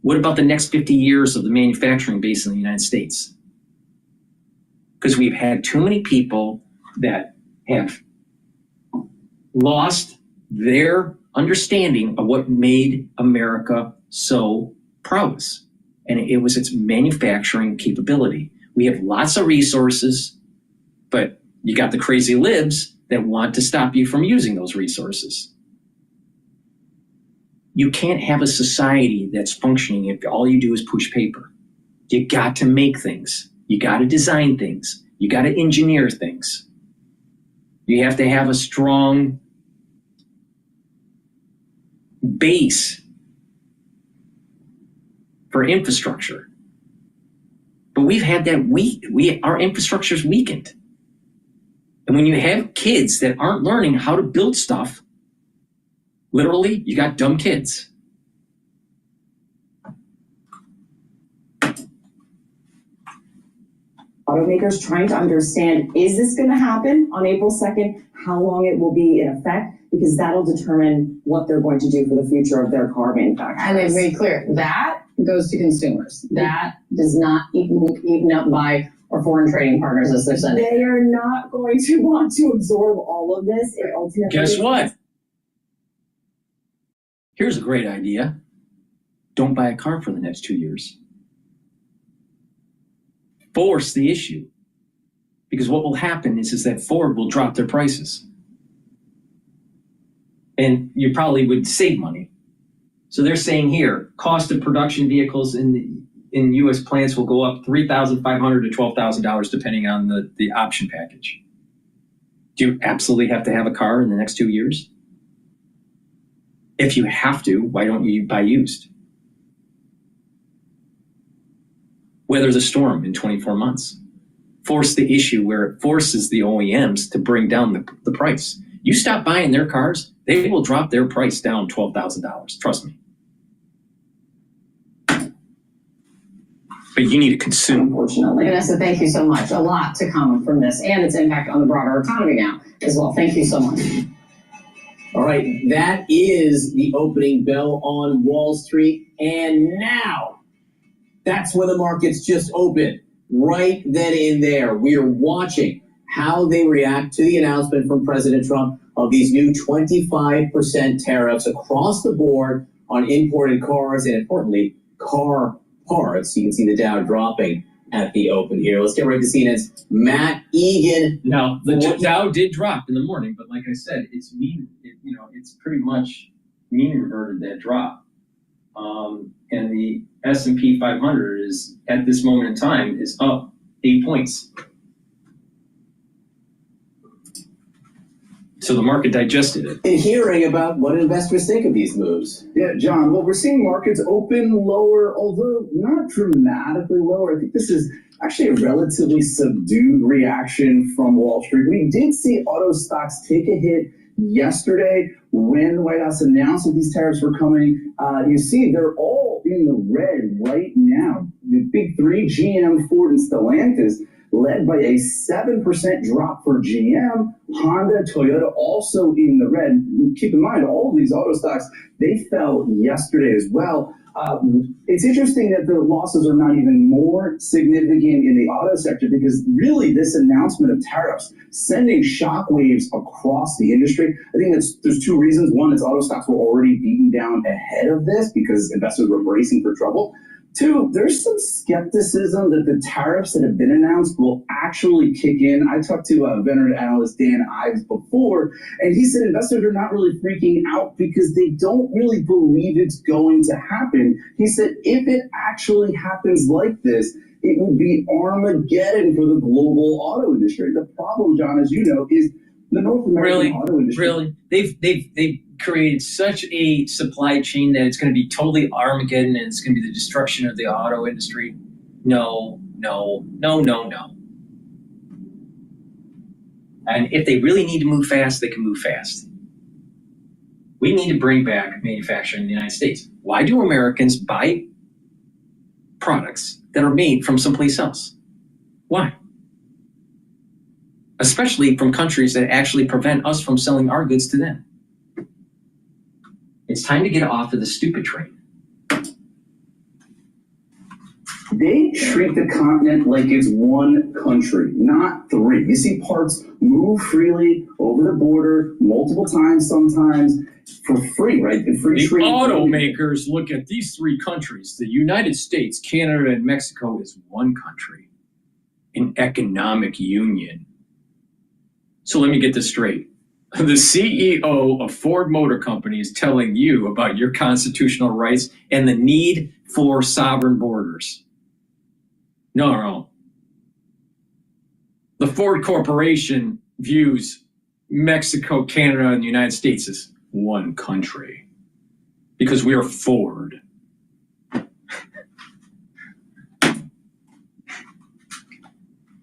What about the next 50 years of the manufacturing base in the United States? Because we've had too many people that have lost their understanding of what made America so prowess. And it was its manufacturing capability. We have lots of resources, but you got the crazy libs that want to stop you from using those resources. You can't have a society that's functioning if all you do is push paper. You got to make things. You got to design things. You got to engineer things. You have to have a strong base for infrastructure. But we've had that our infrastructure is weakened. And when you have kids that aren't learning how to build stuff, literally, you got dumb kids. Automakers trying to understand, is this going to happen on April 2nd? How long it will be in effect? Because that'll determine what they're going to do for the future of their car manufacturers. And they've made clear that goes to consumers. That does not eaten up by our foreign trading partners, as they're saying. They are not going to want to absorb all of this. It ultimately Guess what? Here's a great idea. Don't buy a car for the next 2 years. Force the issue. Because what will happen is that Ford will drop their prices. And you probably would save money. So they're saying here, cost of production vehicles in U.S. plants will go up $3,500 to $12,000 depending on the option package. Do you absolutely have to have a car in the next 2 years? If you have to, why don't you buy used? Weather the storm in 24 months. Force the issue where it forces the OEMs to bring down the price. You stop buying their cars, they will drop their price down $12,000. Trust me. But you need to consume. Unfortunately. Vanessa, thank you so much. A lot to come from this and its impact on the broader economy now as well. Thank you so much. All right, that is the opening bell on Wall Street. And now, that's when the markets just open. Right then and there, we are watching how they react to the announcement from President Trump of these new 25% tariffs across the board on imported cars and, importantly, car parts. You can see the Dow dropping at the open here. Let's get right to CNN's Matt Egan. Now, the Dow did drop in the morning, but like I said, it's it's pretty much mean reverted that drop. And the S&P 500 is, at this moment in time, is up 8 points. So the market digested it. And hearing about what investors think of these moves. Yeah, John, well, we're seeing markets open lower, although not dramatically lower. I think this is actually a relatively subdued reaction from Wall Street. We did see auto stocks take a hit yesterday when the White House announced that these tariffs were coming. You see they're all in the red right now. The big three, GM, Ford, and Stellantis, led by a 7% drop for GM. Honda, Toyota also in the red. Keep in mind, all of these auto stocks, they fell yesterday as well. It's interesting that the losses are not even more significant in the auto sector because really this announcement of tariffs sending shockwaves across the industry. I think there's two reasons. One, is auto stocks were already beaten down ahead of this because investors were bracing for trouble. Two, there's some skepticism that the tariffs that have been announced will actually kick in. I talked to veteran analyst Dan Ives before, and he said investors are not really freaking out because they don't really believe it's going to happen. He said if it actually happens like this, it will be Armageddon for the global auto industry. The problem, John, as you know, is the North American auto industry. Really? They've created such a supply chain that it's going to be totally Armageddon and it's going to be the destruction of the auto industry. No. And if they really need to move fast, they can move fast. We need to bring back manufacturing in the United States. Why do Americans buy products that are made from someplace else? Why? Especially from countries that actually prevent us from selling our goods to them. It's time to get off of the stupid train. They treat the continent like it's one country, not three. You see parts move freely over the border multiple times sometimes for free, right? And free the automakers look at these three countries. The United States, Canada, and Mexico is one country, an economic union. So let me get this straight. The CEO of Ford Motor Company is telling you about your constitutional rights and the need for sovereign borders. No. The Ford Corporation views Mexico, Canada, and the United States as one country because we are Ford.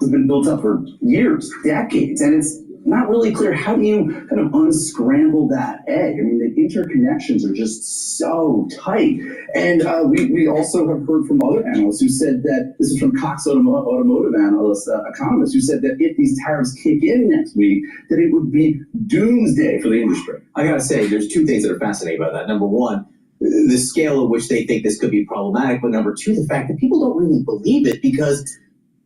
It's been built up for years, decades, and it's not really clear how do you kind of unscramble that egg. I mean, the interconnections are just so tight. And we also have heard from other analysts who said that, this is from Cox automotive analyst, economists, who said that if these tariffs kick in next week, that it would be doomsday for the industry. I gotta say, there's two things that are fascinating about that. Number one, the scale at which they think this could be problematic, but number two, the fact that people don't really believe it because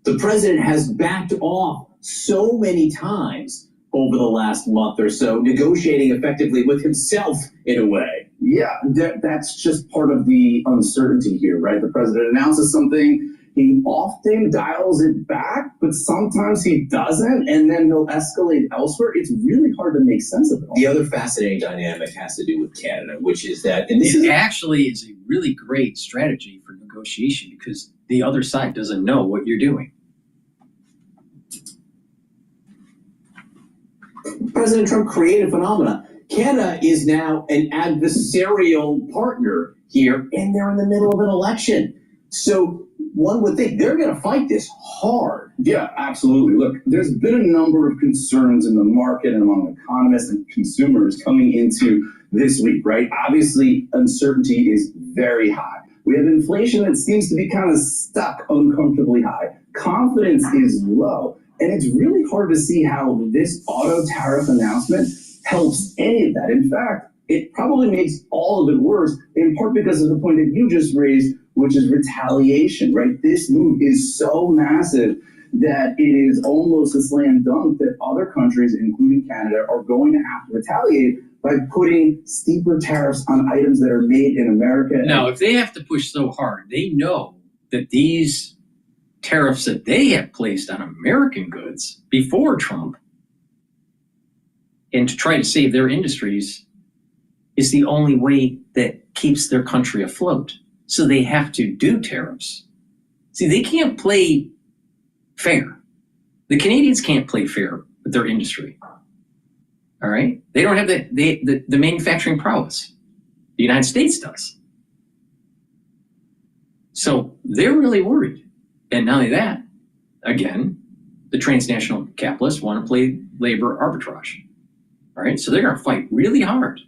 the president has backed off so many times over the last month or so, negotiating effectively with himself in a way. Yeah, that's just part of the uncertainty here, right? The president announces something, he often dials it back, but sometimes he doesn't, and then he'll escalate elsewhere. It's really hard to make sense of it all. The other fascinating dynamic has to do with Canada, which is that... And this actually is a really great strategy for negotiation because the other side doesn't know what you're doing. President Trump created a phenomena. Canada is now an adversarial partner here, and they're in the middle of an election. So one would think they're going to fight this hard. Yeah, absolutely. Look, there's been a number of concerns in the market and among economists and consumers coming into this week, right? Obviously, uncertainty is very high. We have inflation that seems to be kind of stuck uncomfortably high. Confidence is low. And it's really hard to see how this auto tariff announcement helps any of that. In fact, it probably makes all of it worse, in part because of the point that you just raised, which is retaliation, right? This move is so massive that it is almost a slam dunk that other countries, including Canada, are going to have to retaliate by putting steeper tariffs on items that are made in America. Now, if they have to push so hard, they know that these tariffs that they have placed on American goods before Trump and to try to save their industries is the only way that keeps their country afloat. So they have to do tariffs. See, they can't play fair. The Canadians can't play fair with their industry. All right? They don't have the manufacturing prowess. The United States does. So they're really worried. And not only that, again, the transnational capitalists want to play labor arbitrage. All right? So they're going to fight really hard.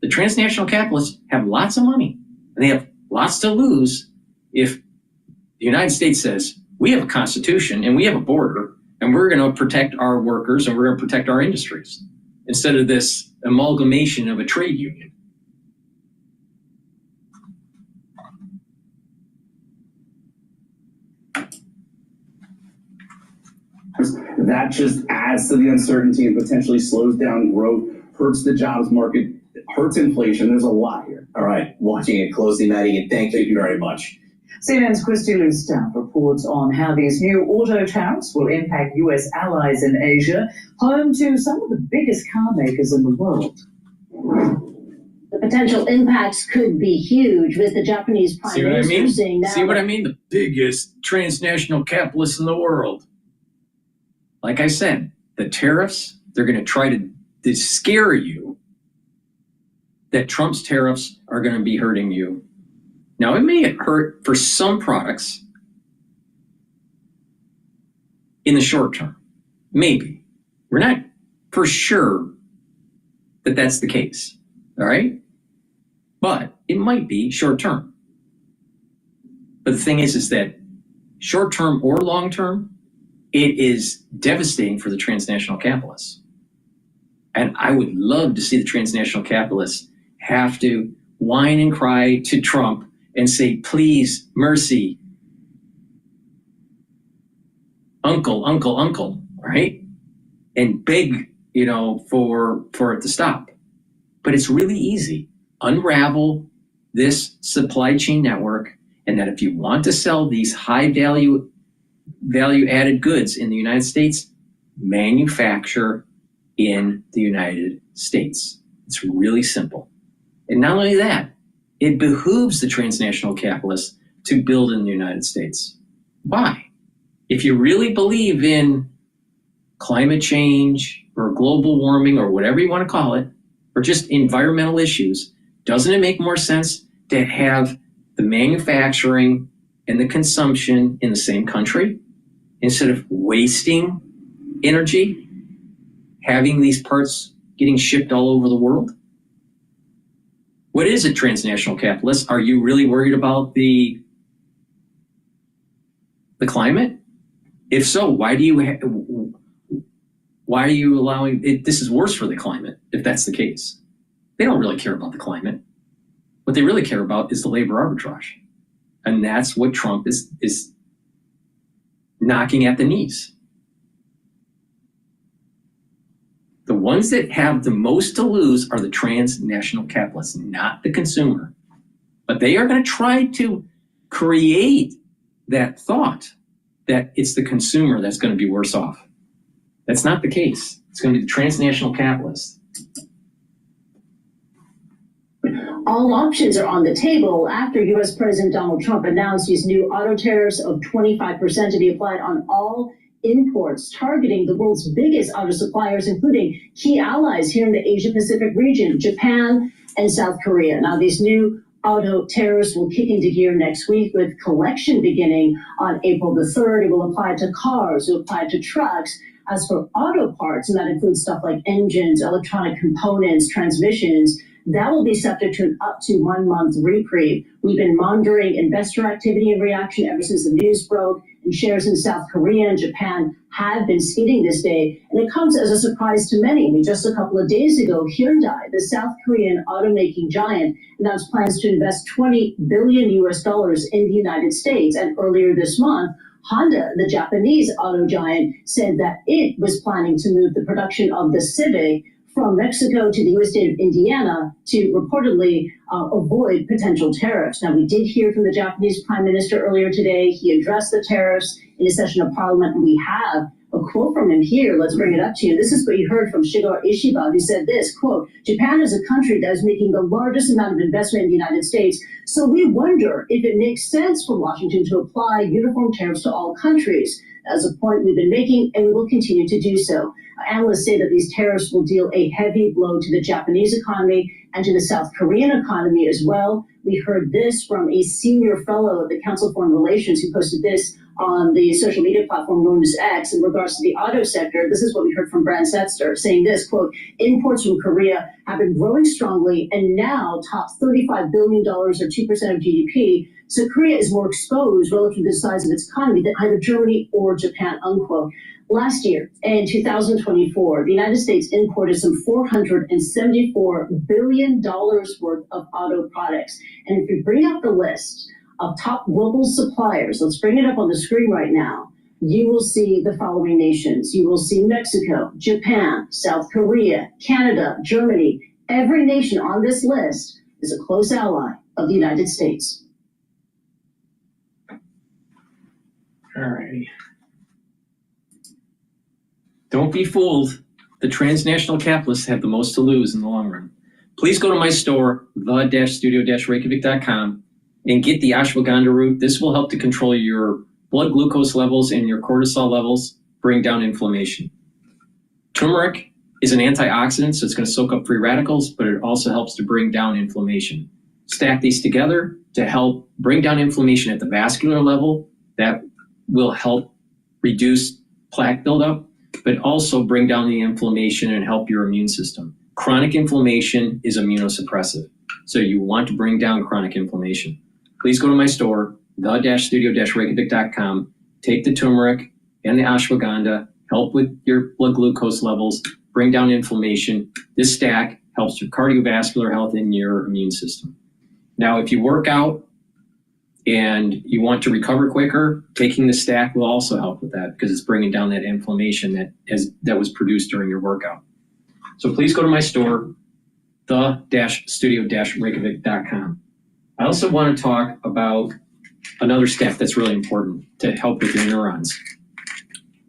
The transnational capitalists have lots of money, and they have lots to lose if the United States says, we have a constitution, and we have a border, and we're going to protect our workers, and we're going to protect our industries, instead of this amalgamation of a trade union. That just adds to the uncertainty and potentially slows down growth, hurts the jobs market, hurts inflation. There's a lot here. All right, watching it closely, Maddie, and thank you very much. CNN's Christy Lewstaff reports on how these new auto tariffs will impact U.S. allies in Asia, home to some of the biggest car makers in the world. The potential impacts could be huge, with the Japanese Prime Minister saying now. See what I mean? The biggest transnational capitalists in the world. Like I said, the tariffs, they're going to try to scare you that Trump's tariffs are going to be hurting you. Now, it may hurt for some products in the short term. Maybe. We're not for sure that that's the case. All right? But it might be short term. But the thing is that short term or long term, it is devastating for the transnational capitalists. And I would love to see the transnational capitalists have to whine and cry to Trump and say, please, mercy, uncle, right? And beg, for it to stop. But it's really easy. Unravel this supply chain network, and that if you want to sell these high value added goods in the United States, manufacture in the United States. It's really simple. And not only that, it behooves the transnational capitalists to build in the United States. Why? If you really believe in climate change or global warming or whatever you want to call it, or just environmental issues, doesn't it make more sense to have the manufacturing and the consumption in the same country instead of wasting energy, having these parts getting shipped all over the world? What is it, transnational capitalists? Are you really worried about the climate? If so, why are you allowing it? This is worse for the climate if that's the case. They don't really care about the climate. What they really care about is the labor arbitrage. And that's what Trump is knocking at the knees. The ones that have the most to lose are the transnational capitalists, not the consumer. But they are going to try to create that thought that it's the consumer that's going to be worse off. That's not the case. It's going to be the transnational capitalists. All options are on the table after U.S. President Donald Trump announced these new auto tariffs of 25% to be applied on all imports, targeting the world's biggest auto suppliers, including key allies here in the Asia-Pacific region, Japan and South Korea. Now, these new auto tariffs will kick into gear next week, with collection beginning on April the 3rd. It will apply to cars, it will apply to trucks. As for auto parts, and that includes stuff like engines, electronic components, transmissions, that will be subject to an up to 1 month reprieve. We've been monitoring investor activity and reaction ever since the news broke, and shares in South Korea and Japan have been skidding this day. And it comes as a surprise to many. I mean, just a couple of days ago, Hyundai, the South Korean automaking giant, announced plans to invest $20 billion in the United States. And earlier this month, Honda, the Japanese auto giant, said that it was planning to move the production of the Civic from Mexico to the U.S. state of Indiana to reportedly avoid potential tariffs. Now, we did hear from the Japanese Prime Minister earlier today. He addressed the tariffs in a session of Parliament, and we have a quote from him here. Let's bring it up to you. This is what you heard from Shigeru Ishiba, who said this, quote, "Japan is a country that is making the largest amount of investment in the United States, so we wonder if it makes sense for Washington to apply uniform tariffs to all countries. That's a point we've been making, and we will continue to do so. Analysts say that these tariffs will deal a heavy blow to the Japanese economy and to the South Korean economy as well." We heard this from a senior fellow at the Council of Foreign Relations who posted this on the social media platform known as X in regards to the auto sector. This is what we heard from Brand Setzer saying this, quote, "Imports from Korea have been growing strongly and now top $35 billion or 2% of GDP. So Korea is more exposed relative to the size of its economy than either Germany or Japan," unquote. Last year, in 2024, the United States imported some $474 billion worth of auto products. And if you bring up the list of top global suppliers, let's bring it up on the screen right now, you will see the following nations. You will see Mexico, Japan, South Korea, Canada, Germany. Every nation on this list is a close ally of the United States. All righty. Don't be fooled. The transnational capitalists have the most to lose in the long run. Please go to my store, the-studio-reykjavik.com, and get the ashwagandha root. This will help to control your blood glucose levels and your cortisol levels, bring down inflammation. Turmeric is an antioxidant, so it's going to soak up free radicals, but it also helps to bring down inflammation. Stack these together to help bring down inflammation at the vascular level. That will help reduce plaque buildup, but also bring down the inflammation and help your immune system. Chronic inflammation is immunosuppressive, so you want to bring down chronic inflammation. Please go to my store, the-studio-reykjavik.com, take the turmeric and the ashwagandha, help with your blood glucose levels, bring down inflammation. This stack helps your cardiovascular health and your immune system. Now, if you work out and you want to recover quicker, taking the stack will also help with that because it's bringing down that inflammation that was produced during your workout. So please go to my store, the-studio-reykjavik.com. I also want to talk about another stack that's really important to help with your neurons.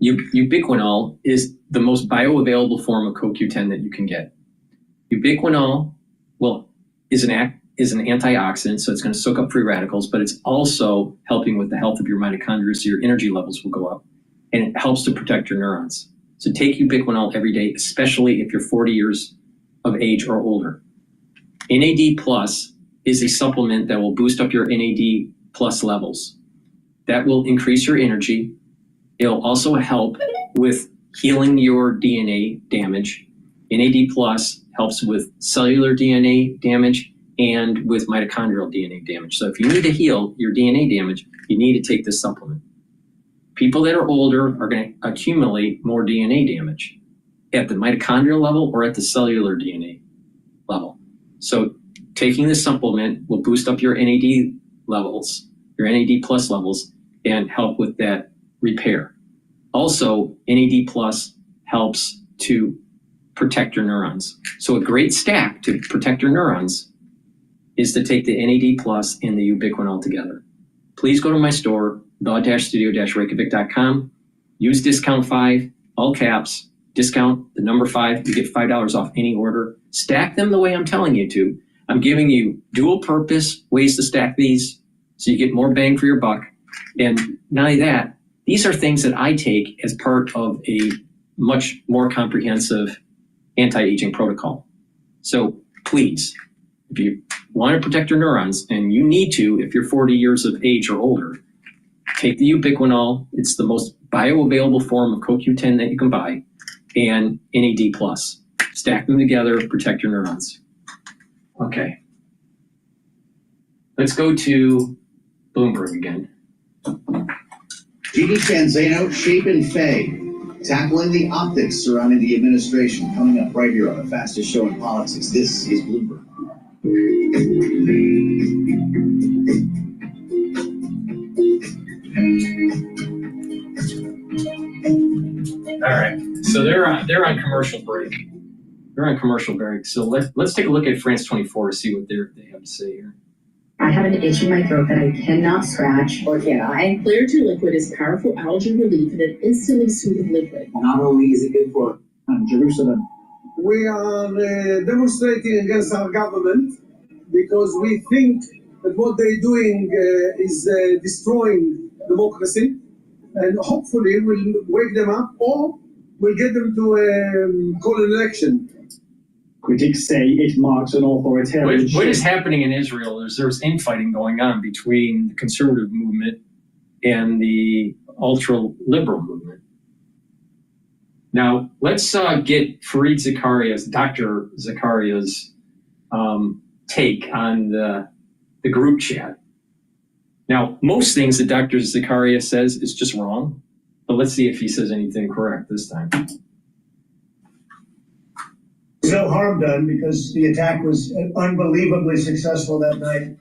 Ubiquinol is the most bioavailable form of CoQ10 that you can get. Ubiquinol is an antioxidant, so it's going to soak up free radicals, but it's also helping with the health of your mitochondria, so your energy levels will go up, and it helps to protect your neurons. So take ubiquinol every day, especially if you're 40 years of age or older. NAD Plus is a supplement that will boost up your NAD Plus levels. That will increase your energy. It'll also help with healing your DNA damage. NAD Plus helps with cellular DNA damage and with mitochondrial DNA damage. So if you need to heal your DNA damage, you need to take this supplement. People that are older are going to accumulate more DNA damage at the mitochondrial level or at the cellular DNA level. So taking this supplement will boost up your NAD levels, your NAD Plus levels, and help with that repair. Also, NAD Plus helps to protect your neurons. So a great stack to protect your neurons is to take the NAD Plus and the ubiquinol together. Please go to my store, the-studio-reykjavik.com. Use discount 5, all caps, discount the number 5. You get $5 off any order. Stack them the way I'm telling you to. I'm giving you dual purpose ways to stack these so you get more bang for your buck. And not only that, these are things that I take as part of a much more comprehensive anti-aging protocol. So please, if you want to protect your neurons, and you need to if you're 40 years of age or older, take the ubiquinol. It's the most bioavailable form of CoQ10 that you can buy, and NAD+. Stack them together, protect your neurons. Okay. Let's go to Bloomberg again. Jeannie Canzano, Shape and Fay, tackling the optics surrounding the administration, coming up right here on the fastest show in politics. This is Bloomberg. All right, so they're on commercial break. They're on commercial break. So let's take a look at France 24 to see what they have to say here. I have an itch in my throat that I cannot scratch, or can I? Clear 2 liquid is powerful allergen relief in an instantly soothing liquid. Not only is it good for Jerusalem. We are demonstrating against our government because we think that what they're doing is destroying democracy, and hopefully we'll wake them up or we'll get them to call an election. Critics say it marks an authoritarian What is happening in Israel is there's infighting going on between the conservative movement and the ultra-liberal movement. Now, let's get Fareed Zakaria's, Dr. Zakaria's take on the group chat. Now, most things that Dr. Zakaria says is just wrong, but let's see if he says anything correct this time. No harm done because the attack was unbelievably successful that night.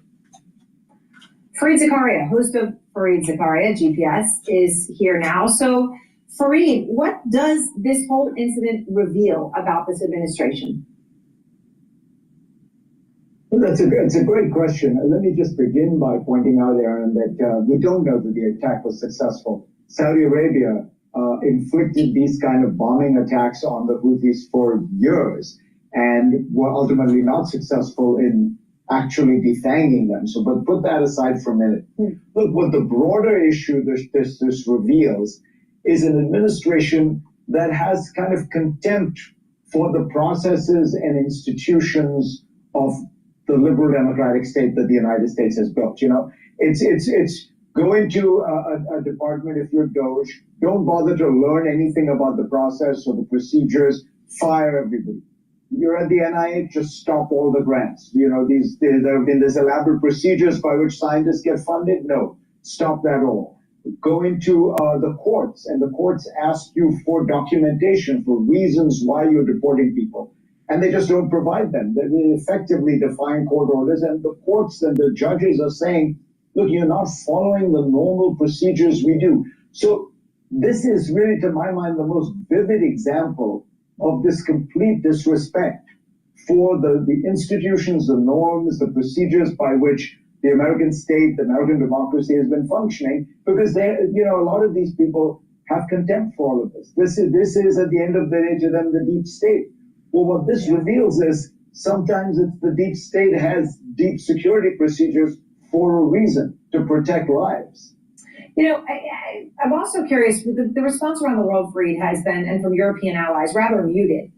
Fareed Zakaria, host of Fareed Zakaria, GPS, is here now. So, Fareed, what does this whole incident reveal about this administration? Well, it's a great question. Let me just begin by pointing out, Aaron, that we don't know that the attack was successful. Saudi Arabia inflicted these kind of bombing attacks on the Houthis for years and were ultimately not successful in actually defanging them. So, but put that aside for a minute. Look, what the broader issue this reveals is an administration that has kind of contempt for the processes and institutions of the liberal democratic state that the United States has built. You know, it's go into a department if you're Doge, don't bother to learn anything about the process or the procedures, fire everybody. You're at the NIH, just stop all the grants. You know, there have been these elaborate procedures by which scientists get funded. No, stop that all. Go into the courts, and the courts ask you for documentation for reasons why you're deporting people. And they just don't provide them. They effectively define court orders, and the courts and the judges are saying, look, you're not following the normal procedures we do. So this is really, to my mind, the most vivid example of this complete disrespect for the institutions, the norms, the procedures by which the American state, the American democracy has been functioning, because a lot of these people have contempt for all of this. This is at the end of the day to them the deep state. Well, what this reveals is sometimes it's the deep state has deep security procedures for a reason, to protect lives. You know, I'm also curious, the response around the world, Fareed, has been, and from European allies, rather muted.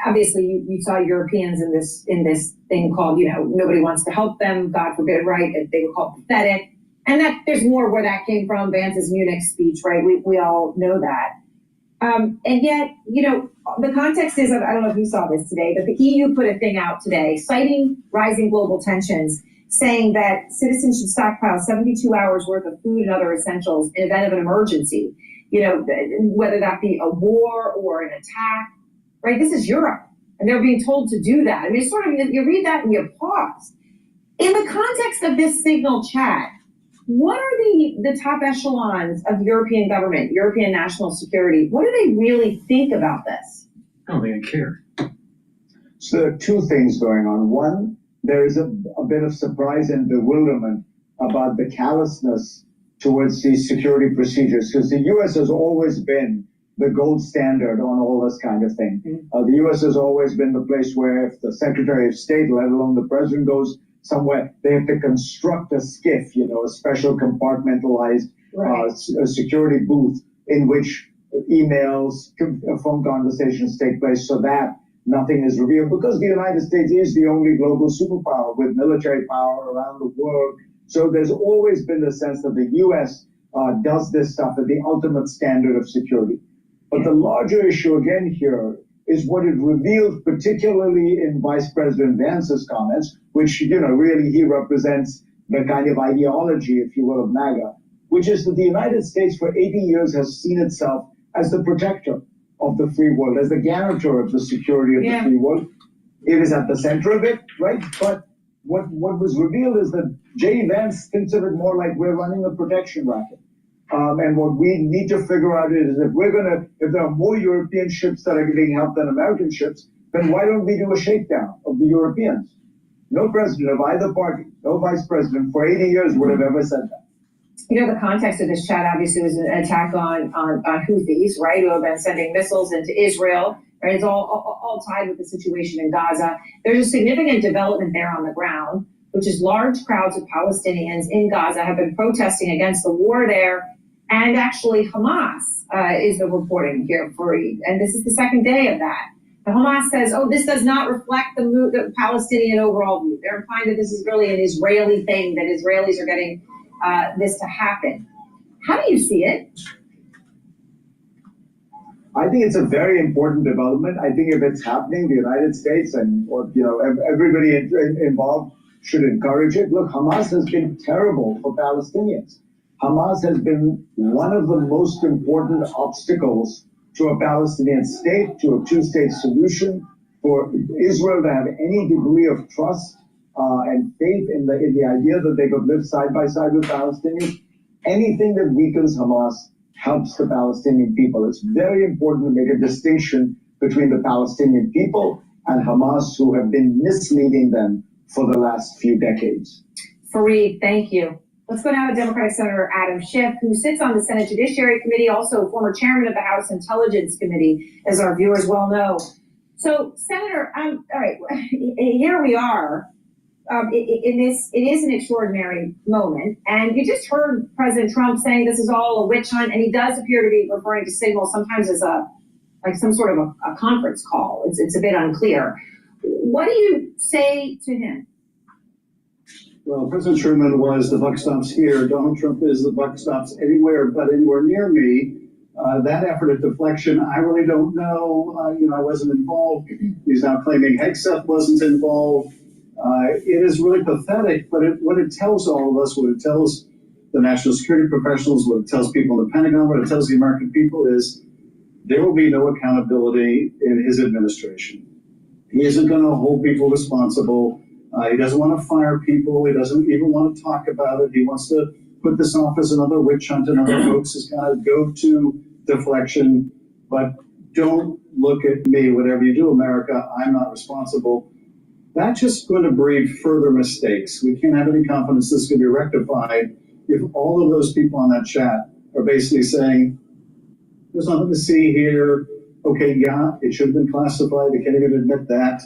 Obviously, you saw Europeans in this thing called, nobody wants to help them, God forbid, right? They were called pathetic. And that there's more where that came from, Vance's Munich speech, right? We all know that. And yet, the context is, I don't know if you saw this today, but the EU put a thing out today citing rising global tensions, saying that citizens should stockpile 72 hours worth of food and other essentials in event of an emergency, whether that be a war or an attack, right? This is Europe, and they're being told to do that. I mean, it's sort of, you read that and you pause. In the context of this Signal chat, what are the top echelons of European government, European national security? What do they really think about this? I don't think I care. So there are two things going on. One, there is a bit of surprise and bewilderment about the callousness towards these security procedures, because the U.S. has always been the gold standard on all this kind of thing. The U.S. has always been the place where if the Secretary of State, let alone the President, goes somewhere, they have to construct a SCIF, a special compartmentalized security booth in which emails, phone conversations take place so that nothing is revealed, because the United States is the only global superpower with military power around the world. So there's always been the sense that the U.S. Does this stuff at the ultimate standard of security. But the larger issue again here is what it revealed, particularly in Vice President Vance's comments, which, really he represents the kind of ideology, if you will, of MAGA, which is that the United States for 80 years has seen itself as the protector of the free world, as the guarantor of the security of the free world. It is at the center of it, right? But what was revealed is that J.D. Vance thinks of it more like we're running a protection racket. And what we need to figure out is if there are more European ships that are getting help than American ships, then why don't we do a shakedown of the Europeans? No president of either party, no vice president for 80 years would have ever said that. The context of this chat obviously was an attack on Houthis, right, who have been sending missiles into Israel. Right? It's all tied with the situation in Gaza. There's a significant development there on the ground, which is large crowds of Palestinians in Gaza have been protesting against the war there. And actually Hamas is the reporting here, Fareed. And this is the second day of that. The Hamas says, this does not reflect the Palestinian overall view. They're implying that this is really an Israeli thing, that Israelis are getting this to happen. How do you see it? I think it's a very important development. I think if it's happening, the United States and everybody involved should encourage it. Look, Hamas has been terrible for Palestinians. Hamas has been one of the most important obstacles to a Palestinian state, to a two-state solution, for Israel to have any degree of trust and faith in the idea that they could live side by side with Palestinians. Anything that weakens Hamas helps the Palestinian people. It's very important to make a distinction between the Palestinian people and Hamas, who have been misleading them for the last few decades. Fareed, thank you. Let's go now to Democratic Senator Adam Schiff, who sits on the Senate Judiciary Committee, also former chairman of the House Intelligence Committee, as our viewers well know. So, Senator, all right, here we are. It is an extraordinary moment, and you just heard President Trump saying this is all a witch hunt, and he does appear to be referring to Signal sometimes as some sort of a conference call. It's a bit unclear. What do you say to him? Well, President Truman was the buck stops here. Donald Trump is the buck stops anywhere but anywhere near me. That effort at deflection, I really don't know. I wasn't involved. He's now claiming Hegseth wasn't involved. It is really pathetic, but what it tells all of us, what it tells the national security professionals, what it tells people in the Pentagon, what it tells the American people is there will be no accountability in his administration. He isn't going to hold people responsible. He doesn't want to fire people. He doesn't even want to talk about it. He wants to put this off as another witch hunt and other folks is kind of go-to deflection. But don't look at me. Whatever you do, America, I'm not responsible. That's just going to breed further mistakes. We can't have any confidence this can be rectified if all of those people on that chat are basically saying, there's nothing to see here. Okay, yeah, it should have been classified. They can't even admit that.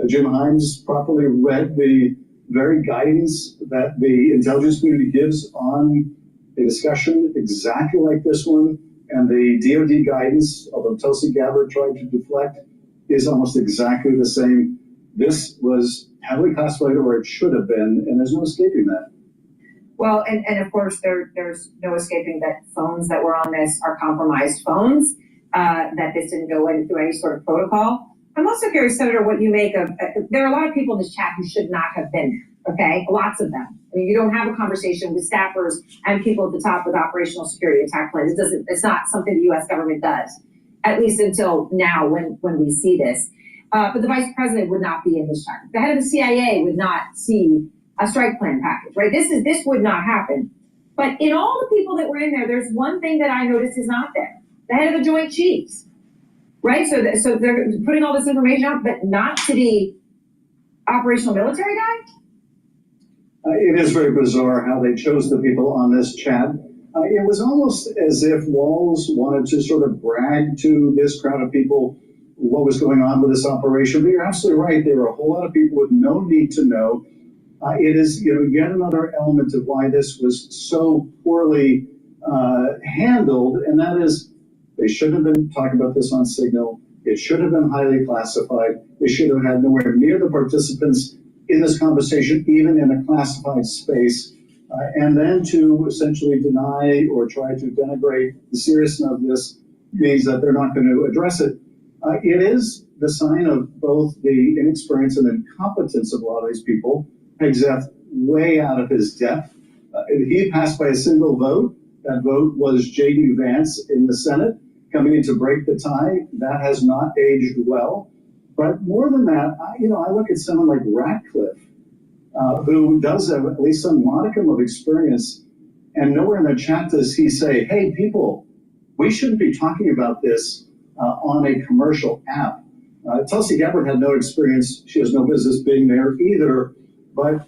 Jim Himes properly read the very guidance that the intelligence community gives on a discussion exactly like this one. And the DoD guidance, although Tulsi Gabbard tried to deflect, is almost exactly the same. This was heavily classified where it should have been, and there's no escaping that. Well, and of course, there's no escaping that phones that were on this are compromised phones, that this didn't go through any sort of protocol. I'm also curious, Senator, what you make of, there are a lot of people in this chat who should not have been there, okay? Lots of them. I mean, you don't have a conversation with staffers and people at the top with operational security attack plans. It's not something the U.S. government does, at least until now when we see this. But the vice president would not be in this chat. The head of the CIA would not see a strike plan package, right? This would not happen. But in all the people that were in there, there's one thing that I noticed is not there. The head of the Joint Chiefs. Right, so they're putting all this information out, but not to the operational military guy? It is very bizarre how they chose the people on this chat. It was almost as if Walls wanted to sort of brag to this crowd of people what was going on with this operation. But you're absolutely right. There were a whole lot of people with no need to know. It is yet another element of why this was so poorly handled, and that is they shouldn't have been talking about this on Signal. It should have been highly classified. They should have had nowhere near the participants in this conversation, even in a classified space. And then to essentially deny or try to denigrate the seriousness of this means that they're not going to address it. It is the sign of both the inexperience and incompetence of a lot of these people. Hegseth way out of his depth. He passed by a single vote. That vote was J.D. Vance in the Senate coming in to break the tie. That has not aged well. But more than that, I look at someone like Ratcliffe, who does have at least some modicum of experience, and nowhere in the chat does he say, hey, people, we shouldn't be talking about this on a commercial app. Tulsi Gabbard had no experience. She has no business being there either. But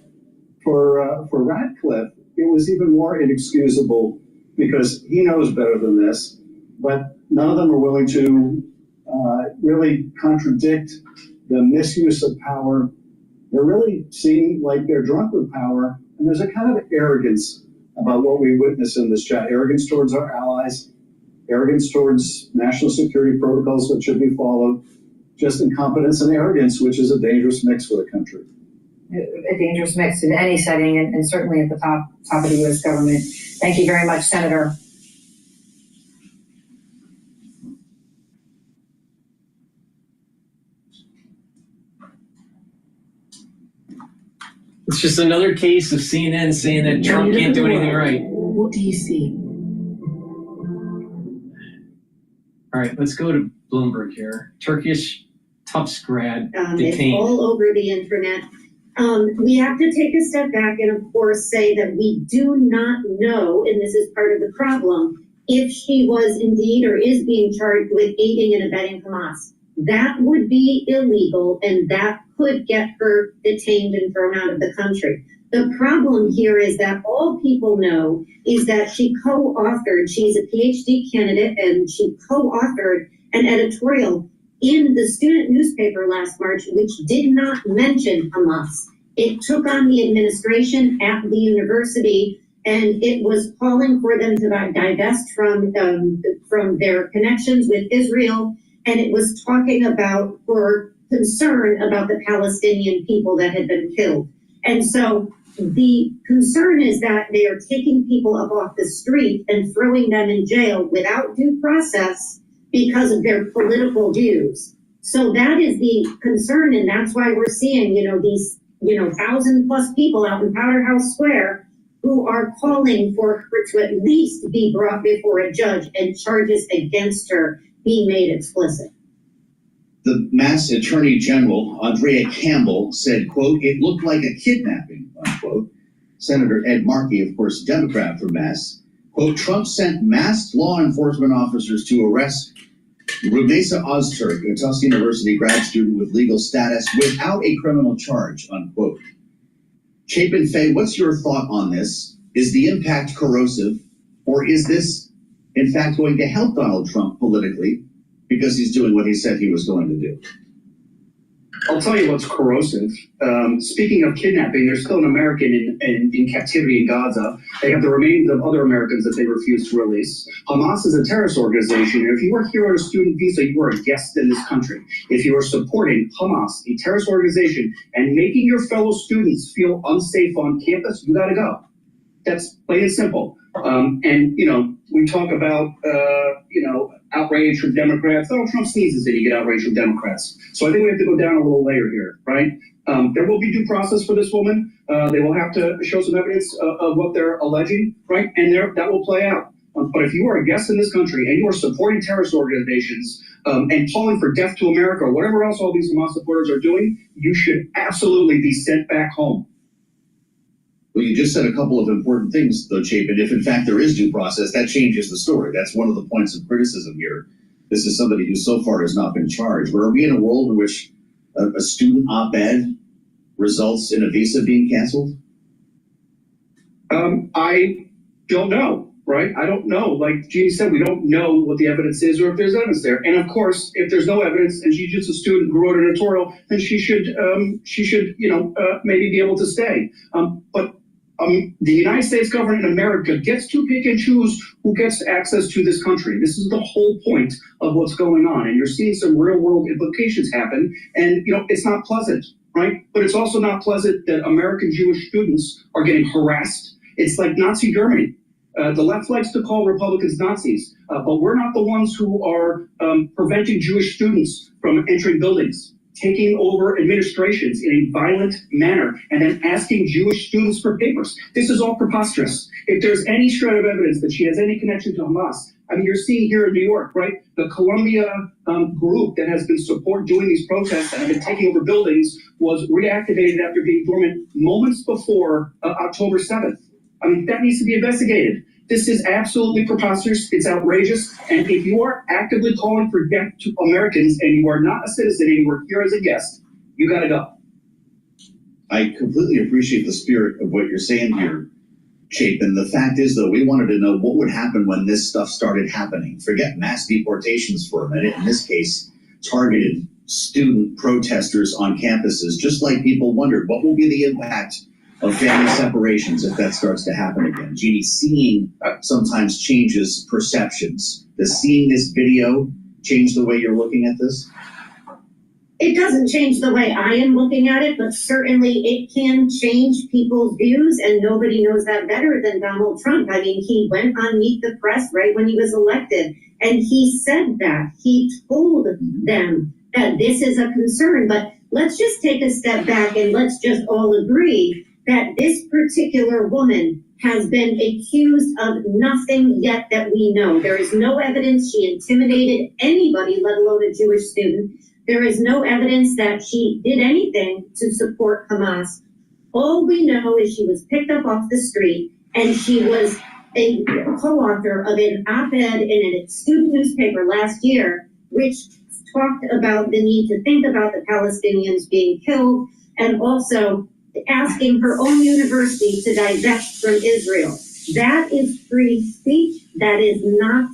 for Ratcliffe, it was even more inexcusable because he knows better than this. But none of them are willing to really contradict the misuse of power. They're really seem like they're drunk with power, and there's a kind of arrogance about what we witness in this chat. Arrogance towards our allies, arrogance towards national security protocols that should be followed, just incompetence and arrogance, which is a dangerous mix for the country. A dangerous mix in any setting, and certainly at the top of the U.S. government. Thank you very much, Senator. It's just another case of CNN saying that Trump can't do anything right. What do you see? All right, let's go to Bloomberg here. Turkish Tufts grad It's detained. all over the internet. We have to take a step back and, of course, say that we do not know, and this is part of the problem, if she was indeed or is being charged with aiding and abetting Hamas. that would be illegal and that could get her detained and thrown out of the country. The problem here is that all people know is that she co-authored, she's a Ph.D. candidate, and she co-authored an editorial in the student newspaper last March, which did not mention Hamas. It took on the administration at the university, and it was calling for them to divest from their connections with Israel, and it was talking about for concern about the Palestinian people that had been killed. And so the concern is that they are taking people up off the street and throwing them in jail without due process because of their political views. So that is the concern, and that's why we're seeing, these, 1,000+ people out in Powderhouse Square who are calling for her to at least be brought before a judge and charges against her be made explicit. The Mass Attorney General, Andrea Campbell, said, quote, "It looked like a kidnapping," unquote. Senator Ed Markey, of course, Democrat from Mass, quote, "Trump sent masked law enforcement officers to arrest Rumeysa Ozturk, a Tufts University grad student with legal status, without a criminal charge," unquote. Chapin Fay, what's your thought on this? Is the impact corrosive, or is this, in fact, going to help Donald Trump politically because he's doing what he said he was going to do? I'll tell you what's corrosive. Speaking of kidnapping, there's still an American in captivity in Gaza. They have the remains of other Americans that they refuse to release. Hamas is a terrorist organization. If you are here on a student visa, you are a guest in this country. If you are supporting Hamas, a terrorist organization, and making your fellow students feel unsafe on campus, you gotta go. That's plain and simple. We talk about, outrage from Democrats. Donald Trump sneezes and you get outrage from Democrats. So I think we have to go down a little layer here, right? There will be due process for this woman. They will have to show some evidence of what they're alleging, right? And that will play out. But if you are a guest in this country and you are supporting terrorist organizations and calling for death to America or whatever else all these Hamas supporters are doing, you should absolutely be sent back home. Well, you just said a couple of important things, though, Chapin. If, in fact, there is due process, that changes the story. That's one of the points of criticism here. This is somebody who so far has not been charged. But are we in a world in which a student op-ed results in a visa being canceled? I don't know, right? I don't know. Like Jeannie said, we don't know what the evidence is or if there's evidence there. And, of course, if there's no evidence and she's just a student who wrote an editorial, then she should maybe be able to stay. But the United States government in America gets to pick and choose who gets access to this country. This is the whole point of what's going on. And you're seeing some real world implications happen. And, it's not pleasant, right? But it's also not pleasant that American Jewish students are getting harassed. It's like Nazi Germany. The left likes to call Republicans Nazis, but we're not the ones who are preventing Jewish students from entering buildings, taking over administrations in a violent manner, and then asking Jewish students for papers. This is all preposterous. If there's any shred of evidence that she has any connection to Hamas, I mean, you're seeing here in New York, right? The Columbia group that has been doing these protests and have been taking over buildings was reactivated after being dormant moments before October 7th. I mean, that needs to be investigated. This is absolutely preposterous. It's outrageous. And if you are actively calling for death to Americans and you are not a citizen and you are here as a guest, you got to go. I completely appreciate the spirit of what you're saying here, Chapin. The fact is, though, we wanted to know what would happen when this stuff started happening. Forget mass deportations for a minute. In this case, targeted student protesters on campuses, just like people wondered, what will be the impact of family separations if that starts to happen again? Jeannie, seeing sometimes changes perceptions. Does seeing this video change the way you're looking at this? It doesn't change the way I am looking at it, but certainly it can change people's views, and nobody knows that better than Donald Trump. I mean, he went on Meet the Press right when he was elected, and he said that. He told them that this is a concern, but let's just take a step back and let's just all agree that this particular woman has been accused of nothing yet that we know. There is no evidence she intimidated anybody, let alone a Jewish student. There is no evidence that she did anything to support Hamas. All we know is she was picked up off the street and she was a co-author of an op-ed in a student newspaper last year, which talked about the need to think about the Palestinians being killed, and also asking her own university to divest from Israel. That is free speech. That is not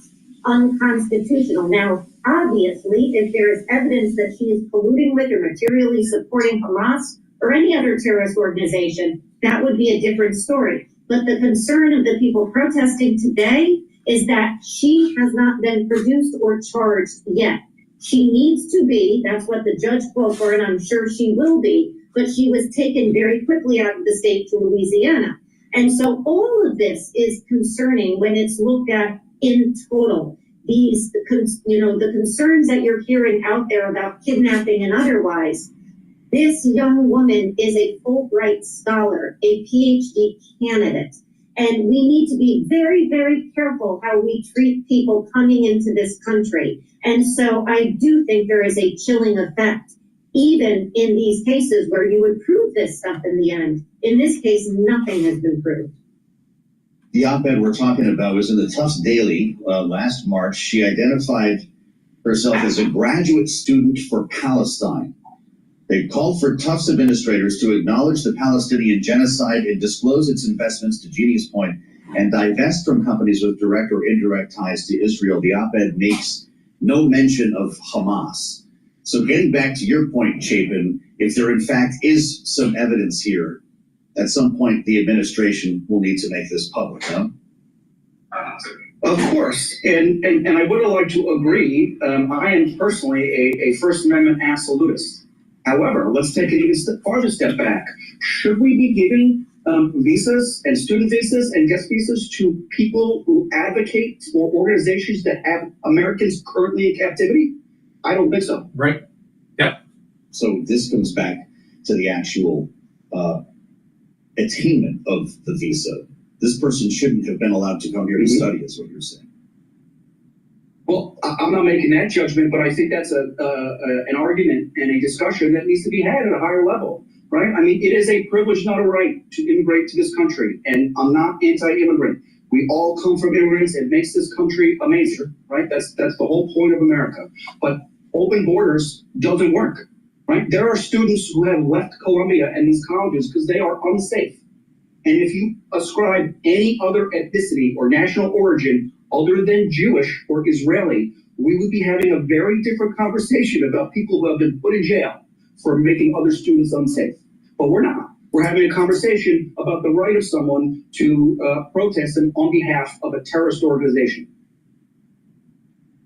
unconstitutional. Now, obviously, if there is evidence that she is colluding with or materially supporting Hamas or any other terrorist organization, that would be a different story. But the concern of the people protesting today is that she has not been produced or charged yet. She needs to be, that's what the judge called for, and I'm sure she will be, but she was taken very quickly out of the state to Louisiana. And so all of this is concerning when it's looked at in total. These, the concerns that you're hearing out there about kidnapping and otherwise, this young woman is a Fulbright scholar, a Ph.D. candidate. And we need to be very, very careful how we treat people coming into this country. And so I do think there is a chilling effect, even in these cases where you would prove this stuff in the end. In this case, nothing has been proved. The op-ed we're talking about was in the Tufts Daily last March. She identified herself as a graduate student for Palestine. They called for Tufts administrators to acknowledge the Palestinian genocide and disclose its investments, to Jeannie's point, and divest from companies with direct or indirect ties to Israel. The op-ed makes no mention of Hamas. So getting back to your point, Chapin, if there in fact is some evidence here, at some point the administration will need to make this public, huh? Of course, and I would like to agree. I am personally a First Amendment absolutist. However, let's take an even farther step back. Should we be giving visas and student visas and guest visas to people who advocate for organizations that have Americans currently in captivity? I don't think so. Right. Yeah. So this comes back to the actual attainment of the visa. This person shouldn't have been allowed to come here to study, is what you're saying. Well, I'm not making that judgment, but I think that's an argument and a discussion that needs to be had at a higher level, right? I mean, it is a privilege, not a right, to immigrate to this country, and I'm not anti-immigrant. We all come from immigrants. It makes this country amazing, right? That's the whole point of America. But open borders doesn't work, right? There are students who have left Columbia and these colleges because they are unsafe. And if you ascribe any other ethnicity or national origin other than Jewish or Israeli, we would be having a very different conversation about people who have been put in jail for making other students unsafe. But we're not. We're having a conversation about the right of someone to protest on behalf of a terrorist organization.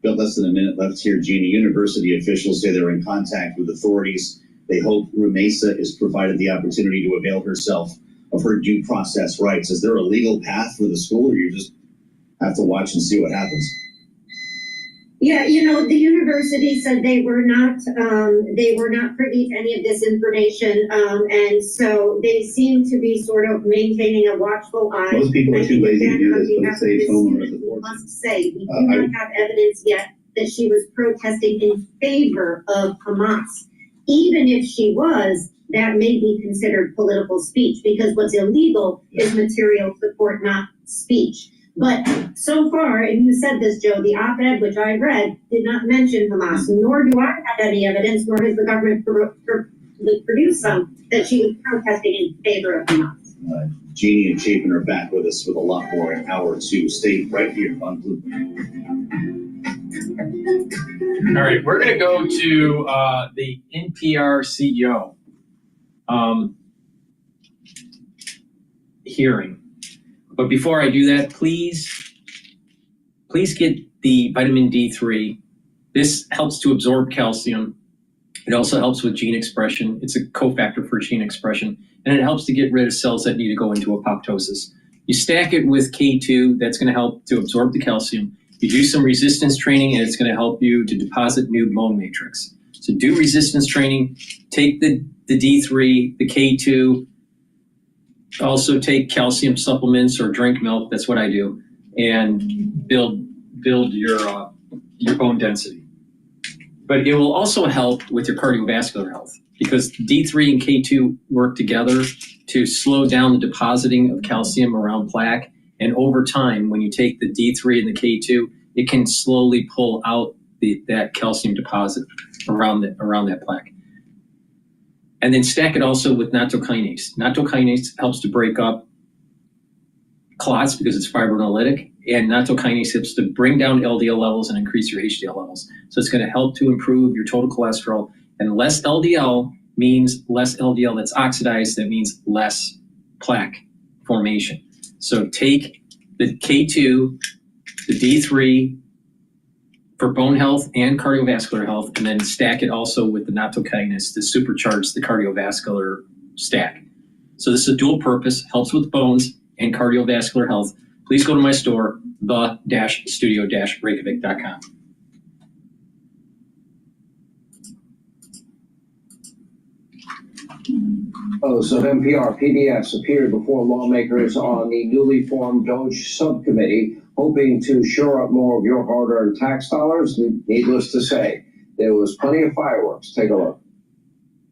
Got less than a minute left here, Jeannie. University officials say they're in contact with authorities. They hope Rumesa is provided the opportunity to avail herself of her due process rights. Is there a legal path for the school, or you just have to watch and see what happens? Yeah, the university said they were not privy to any of this information, and so they seem to be sort of maintaining a watchful eye. Most people are too lazy to do this, but it saves homeowners a We fortune. must say, we do not have evidence yet that she was protesting in favor of Hamas. Even if she was, that may be considered political speech, because what's illegal is material support, not speech. But so far, and you said this, Joe, the op-ed which I read did not mention Hamas, nor do I have any evidence, nor has the government produced some, that she was protesting in favor of Hamas. Jeannie and Chapin are back with us with a lot more in hour two. Stay right here on Blue. All right, we're going to go to the NPR CEO hearing. But before I do that, please get the vitamin D3. This helps to absorb calcium. It also helps with gene expression. It's a cofactor for gene expression. And it helps to get rid of cells that need to go into apoptosis. You stack it with K2, that's going to help to absorb the calcium. You do some resistance training, and it's going to help you to deposit new bone matrix. So do resistance training, take the D3, the K2, also take calcium supplements or drink milk. That's what I do, and build your bone density. But it will also help with your cardiovascular health, because D3 and K2 work together to slow down the depositing of calcium around plaque. And over time, when you take the D3 and the K2, it can slowly pull out that calcium deposit around that plaque. And then stack it also with nattokinase. Nattokinase helps to break up clots because it's fibrinolytic, and nattokinase helps to bring down LDL levels and increase your HDL levels. So it's going to help to improve your total cholesterol. And less LDL means less LDL that's oxidized. That means less plaque formation. So take the K2, the D3 for bone health and cardiovascular health, and then stack it also with the nattokinase to supercharge the cardiovascular stack. So this is a dual purpose, helps with bones and cardiovascular health. Please go to my store, the-studio-reykjavik.com. Hosts of NPR PBS appeared before lawmakers on the newly formed DOGE subcommittee, hoping to shore up more of your hard-earned tax dollars. Needless to say, there was plenty of fireworks. Take a look.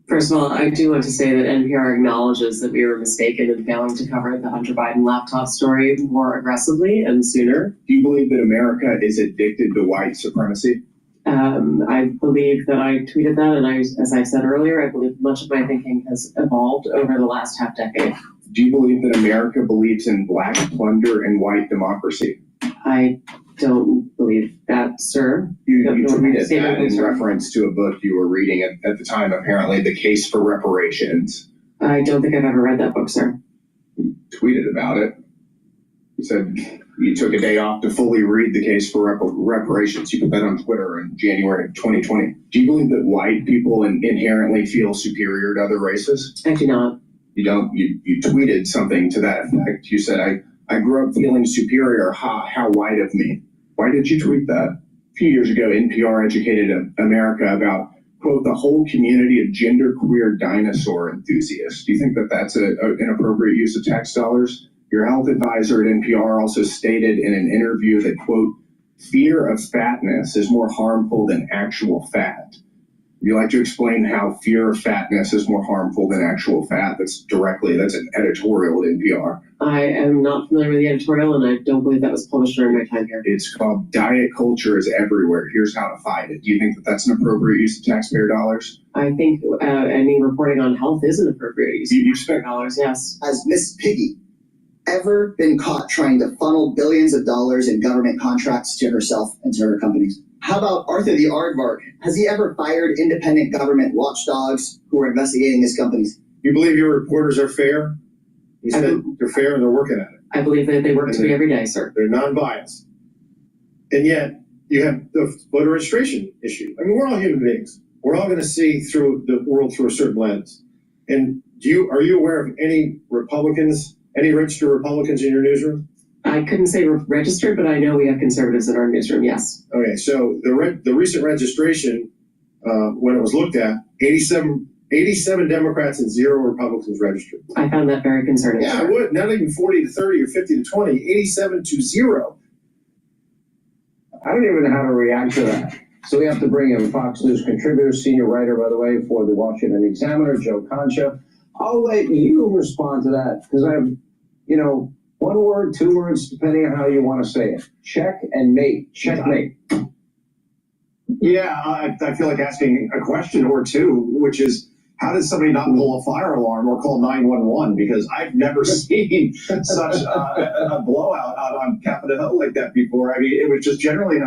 First of all, I do want to say that NPR acknowledges that we were mistaken in failing to cover the Hunter Biden laptop story more aggressively and sooner. Do you believe that America is addicted to white supremacy? I believe that I tweeted that, and as I said earlier, I believe much of my thinking has evolved over the last half decade. Do you believe that America believes in black plunder and white democracy? I don't believe that, sir. You tweeted that in reference to a book you were reading at the time, apparently, The Case for Reparations. I don't think I've ever read that book, sir. You tweeted about it. You said you took a day off to fully read The Case for Reparations. You put that on Twitter in January of 2020. Do you believe that white people inherently feel superior to other races? I do not. You don't? You tweeted something to that effect. You said, I grew up feeling superior. How white of me. Why did you tweet that? A few years ago, NPR educated America about, quote, the whole community of genderqueer dinosaur enthusiasts. Do you think that that's an appropriate use of tax dollars? Your health advisor at NPR also stated in an interview that, quote, fear of fatness is more harmful than actual fat. Would you like to explain how fear of fatness is more harmful than actual fat? That's an editorial at NPR. I am not familiar with the editorial, and I don't believe that was published during my time here. It's called Diet Culture is Everywhere. Here's how to fight it. Do you think that that's an appropriate use of taxpayer dollars? I think any reporting on health is an appropriate use of taxpayer dollars, yes. Has Miss Piggy ever been caught trying to funnel billions of dollars in government contracts to herself and to her companies? How about Arthur the Aardvark? Has he ever fired independent government watchdogs who are investigating his companies? You believe your reporters are fair? You said they're fair and they're working at it. I believe that they work to me every day, sir. They're non-biased. And yet, you have the voter registration issue. I mean, we're all human beings. We're all going to see through the world through a certain lens. And are you aware of any Republicans, any registered Republicans in your newsroom? I couldn't say registered, but I know we have conservatives in our newsroom, yes. Okay, so the recent registration, when it was looked at, 87 Democrats and 0 Republicans registered. I found that very concerning. Yeah, I would. Not even 40 to 30 or 50 to 20, 87 to 0. I don't even know how to react to that. So we have to bring in Fox News contributor, senior writer, by the way, for the Washington Examiner, Joe Concha. I'll let you respond to that because I have, one word, 2 words, depending on how you want to say it. Check and mate. Checkmate. Yeah, I feel like asking a question or two, which is, how did somebody not pull a fire alarm or call 911? Because I've never seen such a blowout out on Capitol Hill like that before. I mean, it was just generally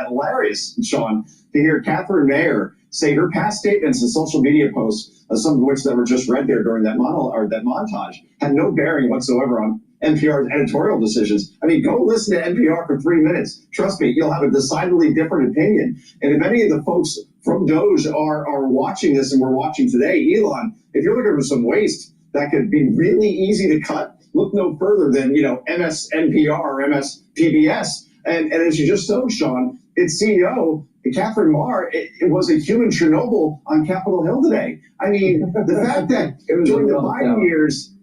hilarious, Sean, to hear Catherine Mayer say her past statements and social media posts, some of which that were just read there during that montage, had no bearing whatsoever on NPR's editorial decisions. I mean, go listen to NPR for 3 minutes. Trust me, you'll have a decidedly different opinion. And if any of the folks from Doge are watching this and we're watching today, Elon, if you're looking for some waste that could be really easy to cut, look no further than, MSNPR or MSPBS. And as you just saw, Sean, its CEO, Catherine Maher, it was a human Chernobyl on Capitol Hill today. I mean, the fact that during the Biden years,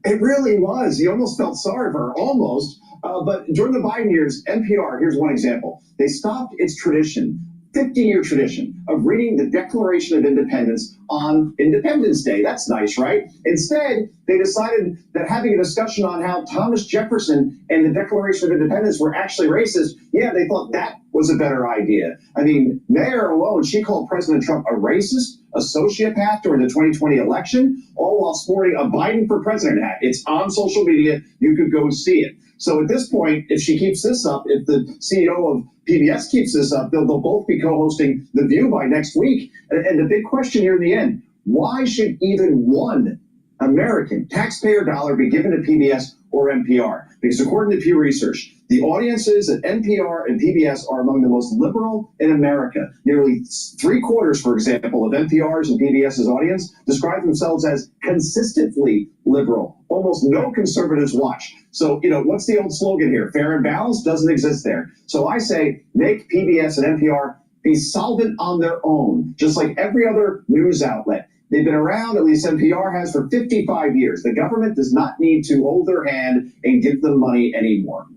it really was. You almost felt sorry for her, almost. But during the Biden years, NPR, here's one example. They stopped its tradition, 50-year tradition, of reading the Declaration of Independence on Independence Day. That's nice, right? Instead, they decided that having a discussion on how Thomas Jefferson and the Declaration of Independence were actually racist yeah, they thought that was a better idea. I mean, Mayer alone, she called President Trump a racist, a sociopath during the 2020 election, all while sporting a Biden for president hat. It's on social media. You could go see it. So at this point, if she keeps this up, if the CEO of PBS keeps this up, they'll both be co-hosting The View by next week. And the big question here in the end, why should even one American taxpayer dollar be given to PBS or NPR? Because according to Pew Research, the audiences at NPR and PBS are among the most liberal in America. Nearly 3/4, for example, of NPR's and PBS's audience describe themselves as consistently liberal. Almost no conservatives watch. So, what's the old slogan here? Fair and balanced doesn't exist there. So I say make PBS and NPR be solvent on their own, just like every other news outlet. They've been around, at least NPR has, for 55 years. The government does not need to hold their hand and give them money anymore.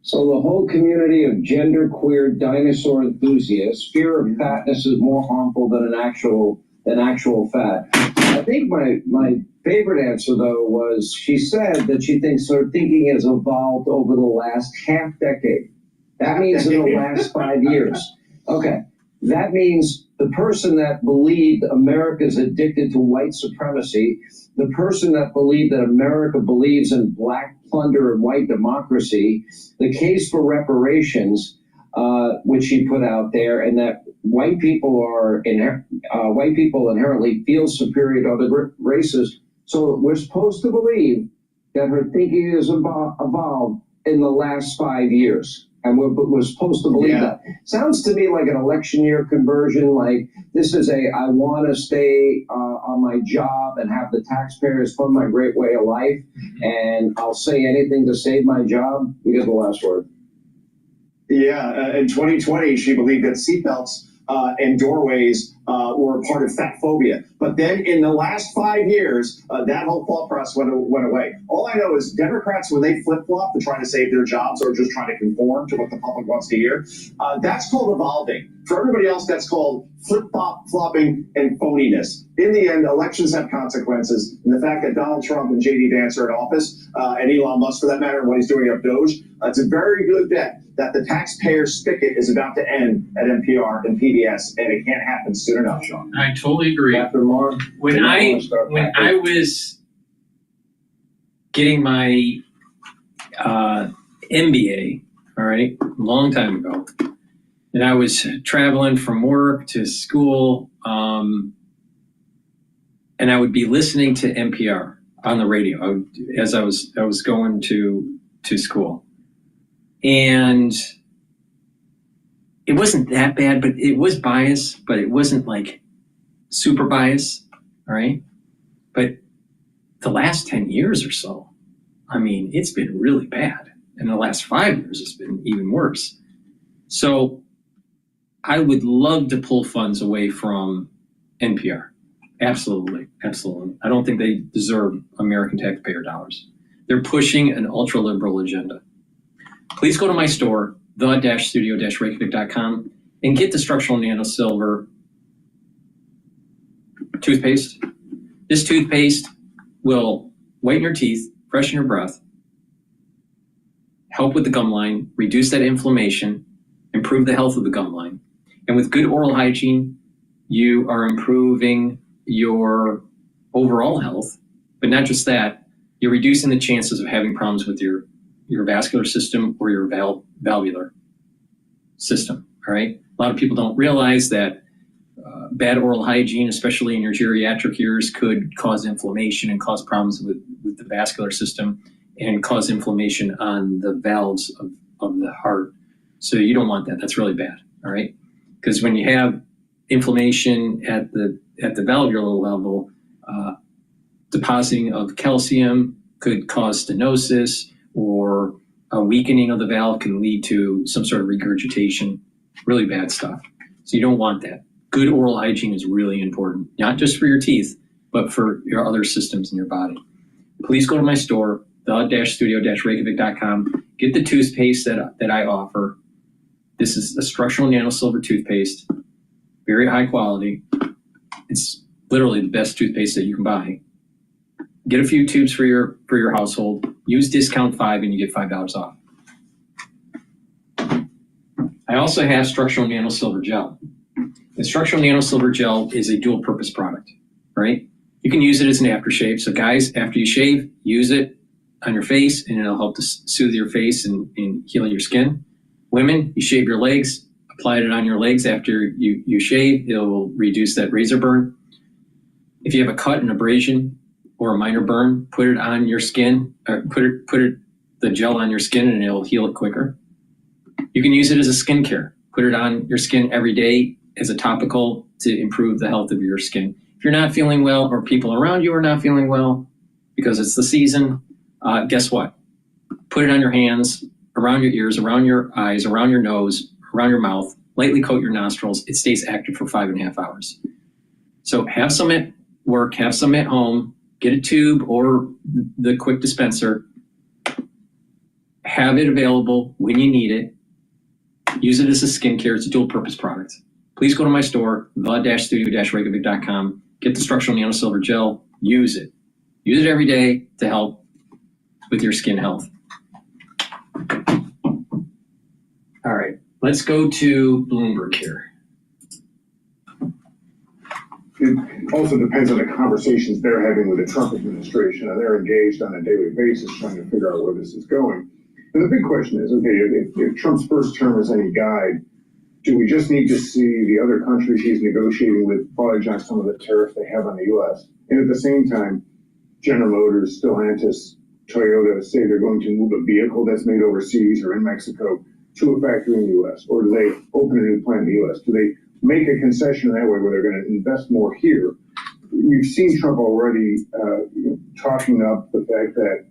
So the whole community of genderqueer dinosaur enthusiasts, fear of fatness is more harmful than actual fat. I think my favorite answer, though, was she said that she thinks her thinking has evolved over the last half decade. That means in the last 5 years. Okay. That means the person that believed America's addicted to white supremacy, the person that believed that America believes in black plunder and white democracy, the case for reparations, which she put out there, and that white people inherently feel superior to other races. So we're supposed to believe that her thinking has evolved in the last 5 years. And we're supposed to believe that. Sounds to me like an election year conversion, like this is I want to stay on my job and have the taxpayers fund my great way of life, and I'll say anything to save my job. You get the last word. Yeah, in 2020, she believed that seatbelts and doorways were a part of fat phobia. But then in the last 5 years, that whole thought process went away. All I know is Democrats, when they flip-flop to try to save their jobs or just trying to conform to what the public wants to hear, that's called evolving. For everybody else, that's called flip-flopping and phoniness. In the end, elections have consequences. And the fact that Donald Trump and J.D. Vance are in office, and Elon Musk, for that matter, and what he's doing at Doge, it's a very good bet that the taxpayer spigot is about to end at NPR and PBS, and it can't happen soon enough, Sean. I totally agree. When I was getting my MBA, all right, a long time ago, and I was traveling from work to school, and I would be listening to NPR on the radio as I was going to school. And it wasn't that bad, but it was biased, but it wasn't like super biased, all right? But the last 10 years or so, I mean, it's been really bad. And the last 5 years, it's been even worse. So I would love to pull funds away from NPR. Absolutely, absolutely. I don't think they deserve American taxpayer dollars. They're pushing an ultra-liberal agenda. Please go to my store, the-studio-reykjavik.com, and get the structural nano silver toothpaste. This toothpaste will whiten your teeth, freshen your breath, help with the gum line, reduce that inflammation, improve the health of the gum line. And with good oral hygiene, you are improving your overall health, but not just that, you're reducing the chances of having problems with your vascular system or your valvular system, all right? A lot of people don't realize that bad oral hygiene, especially in your geriatric years, could cause inflammation and cause problems with the vascular system and cause inflammation on the valves of the heart. So you don't want that. That's really bad, all right? Because when you have inflammation at the valvular level, depositing of calcium could cause stenosis, or a weakening of the valve can lead to some sort of regurgitation. Really bad stuff. So you don't want that. Good oral hygiene is really important, not just for your teeth, but for your other systems in your body. Please go to my store, the-studio-reykjavik.com. Get the toothpaste that I offer. This is a structural nano silver toothpaste, very high quality. It's literally the best toothpaste that you can buy. Get a few tubes for your household. Use discount 5 and you get $5 off. I also have structural nano silver gel. The structural nano silver gel is a dual purpose product, right? You can use it as an aftershave. So guys, after you shave, use it on your face and it'll help to soothe your face and heal your skin. Women, you shave your legs, apply it on your legs after you shave. It will reduce that razor burn. If you have a cut, an abrasion, or a minor burn, put it on your skin, or the gel on your skin and it'll heal it quicker. You can use it as a skincare. Put it on your skin every day as a topical to improve the health of your skin. If you're not feeling well or people around you are not feeling well because it's the season, guess what? Put it on your hands, around your ears, around your eyes, around your nose, around your mouth, lightly coat your nostrils. It stays active for 5.5 hours. So have some at work, have some at home, get a tube or the quick dispenser, have it available when you need it. Use it as a skincare. It's a dual purpose product. Please go to my store, the-studio-reykjavik.com. Get the structural nano silver gel. Use it. Use it every day to help with your skin health. All right, let's go to Bloomberg here. It also depends on the conversations they're having with the Trump administration, and they're engaged on a daily basis trying to figure out where this is going. And the big question is, okay, if Trump's first term is any guide, do we just need to see the other countries he's negotiating with budge on some of the tariffs they have on the U.S.? And at the same time, General Motors, Stellantis, Toyota say they're going to move a vehicle that's made overseas or in Mexico to a factory in the U.S.? Or do they open a new plant in the U.S.? Do they make a concession that way where they're going to invest more here? We've seen Trump already talking up the fact that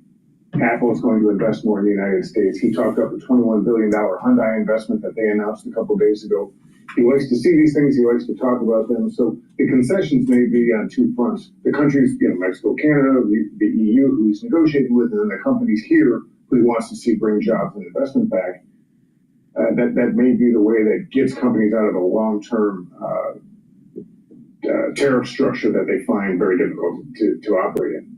Apple is going to invest more in the United States. He talked up a $21 billion Hyundai investment that they announced a couple days ago. He likes to see these things. He likes to talk about them. So the concessions may be on two fronts. The countries, Mexico, Canada, the EU, who he's negotiating with, and then the companies here who he wants to see bring jobs and investment back. That may be the way that gets companies out of a long-term tariff structure that they find very difficult to operate in.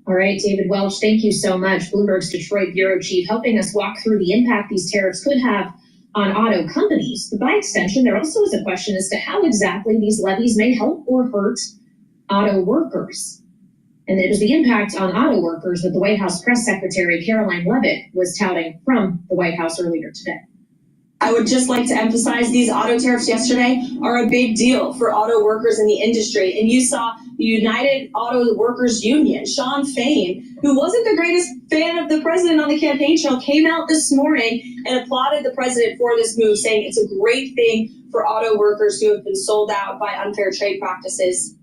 All right, David Welch, thank you so much. Bloomberg's Detroit bureau chief, helping us walk through the impact these tariffs could have on auto companies. But by extension, there also is a question as to how exactly these levies may help or hurt auto workers. And it is the impact on auto workers that the White House press secretary Caroline Leavitt was touting from the White House earlier today. I would just like to emphasize these auto tariffs yesterday are a big deal for auto workers in the industry. And you saw the United Auto Workers Union, Sean Fain, who wasn't the greatest fan of the president on the campaign trail, came out this morning and applauded the president for this move, saying it's a great thing for auto workers who have been sold out by unfair trade practices.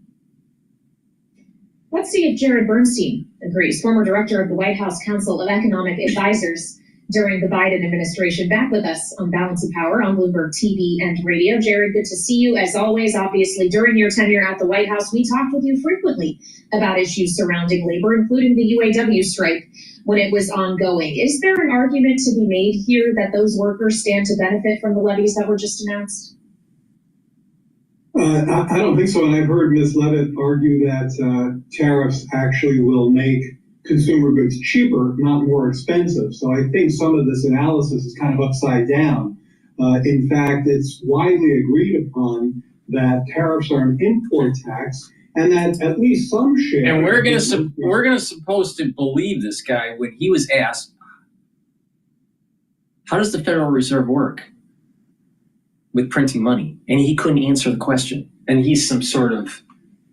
Let's see if Jared Bernstein agrees, former director of the White House Council of Economic Advisors during the Biden administration, back with us on Balance of Power on Bloomberg TV and radio. Jared, good to see you. As always, obviously, during your tenure at the White House, we talked with you frequently about issues surrounding labor, including the UAW strike when it was ongoing. Is there an argument to be made here that those workers stand to benefit from the levies that were just announced? I don't think so. And I've heard Ms. Leavitt argue that tariffs actually will make consumer goods cheaper, not more expensive. So I think some of this analysis is kind of upside down. In fact, it's widely agreed upon that tariffs are an import tax, and that at least some share. And we're gonna supposed to believe this guy when he was asked, "How does the Federal Reserve work with printing money?" And he couldn't answer the question. And he's some sort of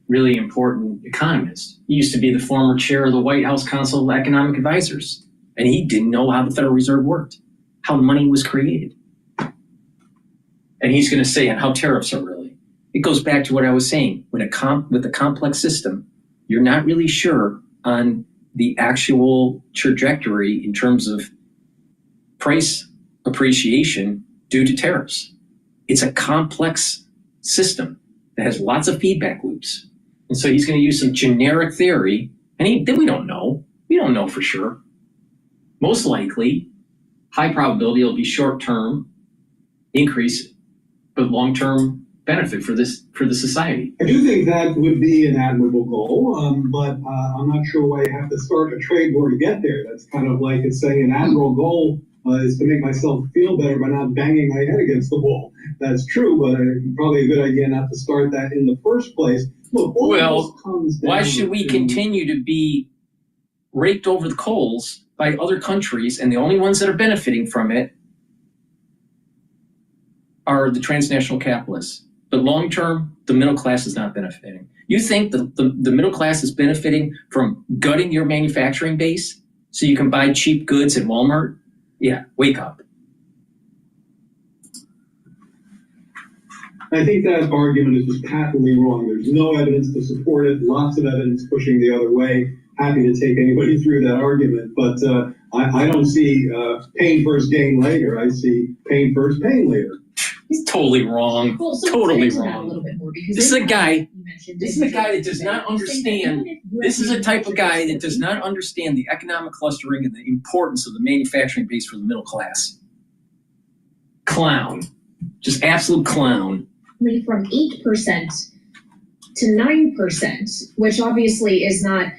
really important economist. He used to be the former chair of the White House Council of Economic Advisors. And he didn't know how the Federal Reserve worked, how money was created. And he's going to say, and how tariffs are really. It goes back to what I was saying. With a complex system, you're not really sure on the actual trajectory in terms of price appreciation due to tariffs. It's a complex system that has lots of feedback loops. And so he's going to use some generic theory, and then we don't know. We don't know for sure. Most likely, high probability it'll be short-term increase, but long-term benefit for the society. I do think that would be an admirable goal, but I'm not sure why you have to start a trade war to get there. That's kind of like it's saying an admirable goal is to make myself feel better by not banging my head against the wall. That's true, but probably a good idea not to start that in the first place. Look, all of this comes down why should we continue to be raked over the coals by other countries, and the only ones that are benefiting from it are the transnational capitalists? But long term, the middle class is not benefiting. You think the middle class is benefiting from gutting your manufacturing base so you can buy cheap goods at Walmart? Yeah, wake up. I think that argument is just patently wrong. There's no evidence to support it, lots of evidence pushing the other way. Happy to take anybody through that argument, but I don't see pain first, gain later. I see pain first, pain later. He's totally wrong. Well, so totally let's get into that wrong. a little bit more, because This is a guy. This is a guy that does not understand. This is a type of guy that does not understand the economic clustering and the importance of the manufacturing base for the middle class. Clown. Just absolute clown. From 8% to 9%, which obviously is not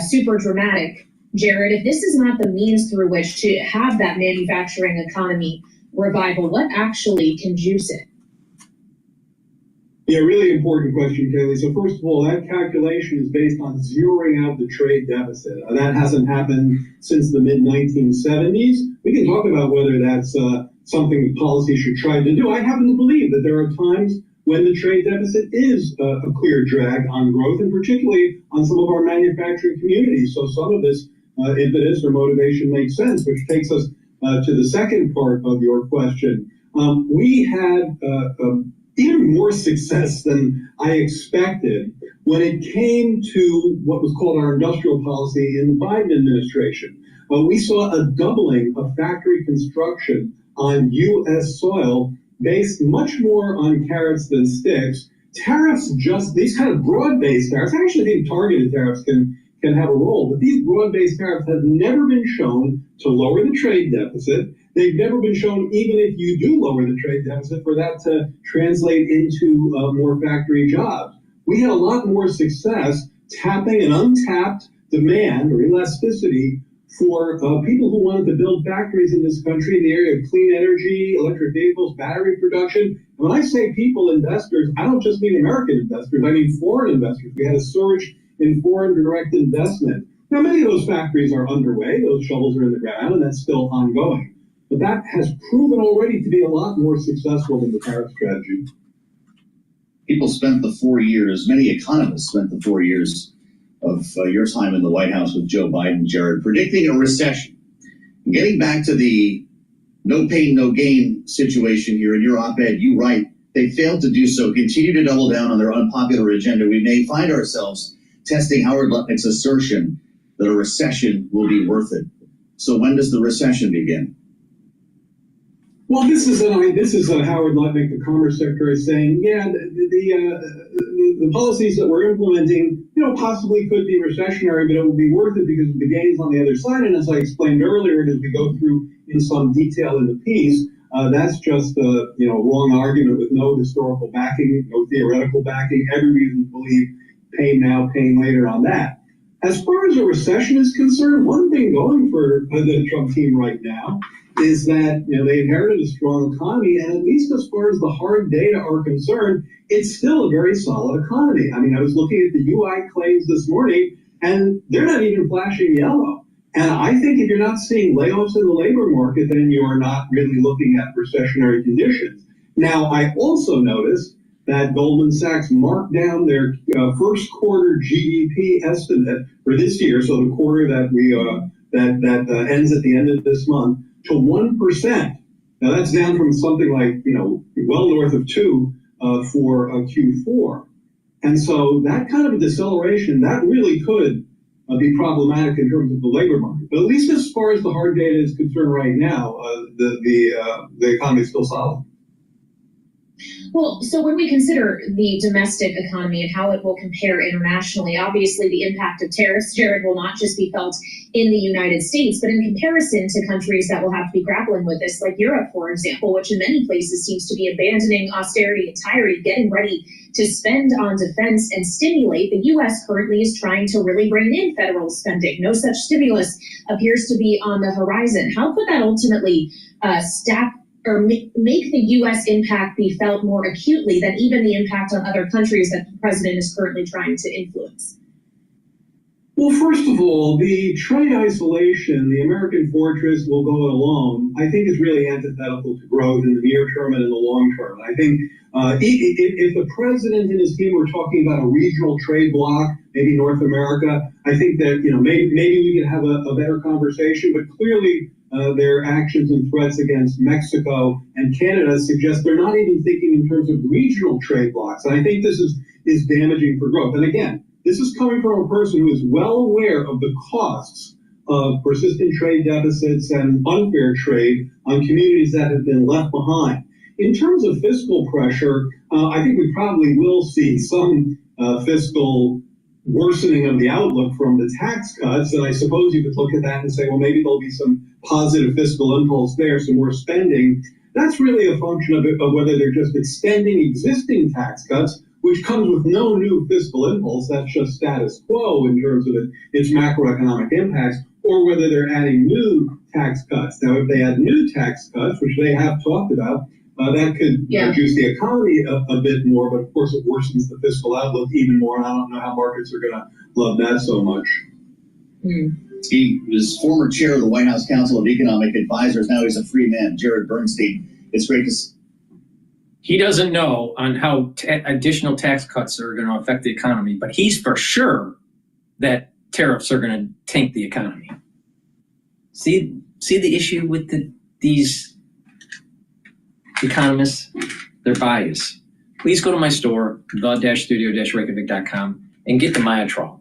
super dramatic, Jared. If this is not the means through which to have that manufacturing economy revival, what actually can juice it? Yeah, really important question, Kaylee. So first of all, that calculation is based on zeroing out the trade deficit. That hasn't happened since the mid-1970s. We can talk about whether that's something that policy should try to do. I happen to believe that there are times when the trade deficit is a clear drag on growth, and particularly on some of our manufacturing communities. So some of this impetus or motivation makes sense, which takes us to the second part of your question. We had even more success than I expected when it came to what was called our industrial policy in the Biden administration. We saw a doubling of factory construction on U.S. soil based much more on carrots than sticks. Tariffs, just these kind of broad-based tariffs, I actually think targeted tariffs can have a role, but these broad-based tariffs have never been shown to lower the trade deficit. They've never been shown, even if you do lower the trade deficit, for that to translate into more factory jobs. We had a lot more success tapping an untapped demand or elasticity for people who wanted to build factories in this country in the area of clean energy, electric vehicles, battery production. And when I say people, investors, I don't just mean American investors, I mean foreign investors. We had a surge in foreign direct investment. Now, many of those factories are underway. Those shovels are in the ground, and that's still ongoing. But that has proven already to be a lot more successful than the tariff strategy. People spent the 4 years, many economists spent the 4 years of your time in the White House with Joe Biden, Jared, predicting a recession. Getting back to the no pain, no gain situation here in your op-ed, you write, they failed to do so, continue to double down on their unpopular agenda. We may find ourselves testing Howard Lutnick's assertion that a recession will be worth it. So when does the recession begin? Well, this is Howard Lutnick, the Commerce Secretary, saying, yeah, the policies that we're implementing, possibly could be recessionary, but it will be worth it because of the gains on the other side. And as I explained earlier, and as we go through in some detail in the piece, that's just a wrong argument with no historical backing, no theoretical backing. Every reason to believe pain now, pain later on that. As far as a recession is concerned, one thing going for the Trump team right now is that they inherited a strong economy, and at least as far as the hard data are concerned, it's still a very solid economy. I mean, I was looking at the UI claims this morning, and they're not even flashing yellow. And I think if you're not seeing layoffs in the labor market, then you are not really looking at recessionary conditions. Now, I also noticed that Goldman Sachs marked down their first quarter GDP estimate for this year, so the quarter that that ends at the end of this month, to 1%. Now that's down from something like well north of 2 for Q4, and so that kind of a deceleration that really could be problematic in terms of the labor market. But at least as far as the hard data is concerned right now, the economy is still solid. Well, so when we consider the domestic economy and how it will compare internationally, obviously the impact of tariffs, Jared, will not just be felt in the United States, but in comparison to countries that will have to be grappling with this, like Europe, for example, which in many places seems to be abandoning austerity entirely, getting ready to spend on defense and stimulate. The U.S. currently is trying to really rein in federal spending. No such stimulus appears to be on the horizon. How could that ultimately stack or make the U.S. impact be felt more acutely than even the impact on other countries that the president is currently trying to influence? Well, first of all, the trade isolation, the American fortress will go it alone, I think is really antithetical to growth in the near term and in the long term. I think if the president and his team were talking about a regional trade bloc, maybe North America, I think that maybe we could have a better conversation. But clearly, their actions and threats against Mexico and Canada suggest they're not even thinking in terms of regional trade blocs. And I think this is damaging for growth. And again, this is coming from a person who is well aware of the costs of persistent trade deficits and unfair trade on communities that have been left behind. In terms of fiscal pressure, I think we probably will see some fiscal worsening of the outlook from the tax cuts. And I suppose you could look at that and say, well, maybe there'll be some positive fiscal impulse there, some more spending. That's really a function of whether they're just extending existing tax cuts, which comes with no new fiscal impulse. That's just status quo in terms of its macroeconomic impacts, or whether they're adding new tax cuts. Now, if they add new tax cuts, which they have talked about, that could reduce the economy a bit more, but of course it worsens the fiscal outlook even more, and I don't know how markets are going to love that so much. He was former chair of the White House Council of Economic Advisors. Now he's a free man, Jared Bernstein. It's great to see. He doesn't know on how additional tax cuts are going to affect the economy, but he's for sure that tariffs are going to tank the economy. See the issue with these economists? They're biased. Please go to my store, the-studio-reykjavik.com, and get the Myotrol.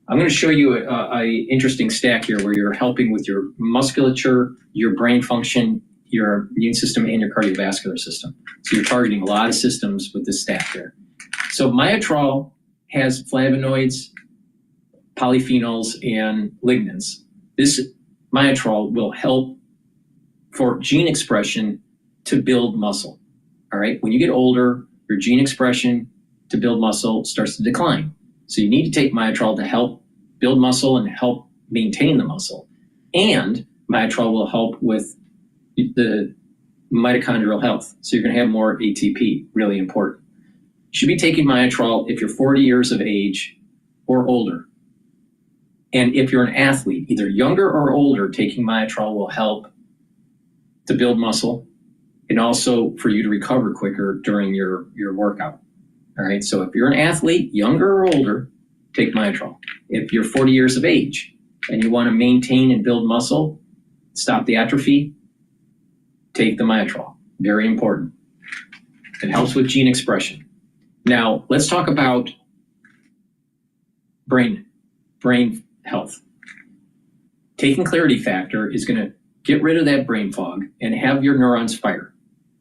I'm going to show you a interesting stack here where you're helping with your musculature, your brain function, your immune system, and your cardiovascular system. So you're targeting a lot of systems with this stack there. So Myotrol has flavonoids, polyphenols, and lignans. This Myotrol will help for gene expression to build muscle. All right, when you get older, your gene expression to build muscle starts to decline. So you need to take Myotrol to help build muscle and help maintain the muscle. And Myotrol will help with the mitochondrial health. So you're going to have more ATP, really important. You should be taking Myotrol if you're 40 years of age or older. And if you're an athlete, either younger or older, taking Myotrol will help to build muscle and also for you to recover quicker during your workout. All right, so if you're an athlete, younger or older, take Myotrol. If you're 40 years of age and you want to maintain and build muscle, stop the atrophy, take the Myotrol. Very important. It helps with gene expression. Now, let's talk about brain health. Taking Clarity Factor is going to get rid of that brain fog and have your neurons fire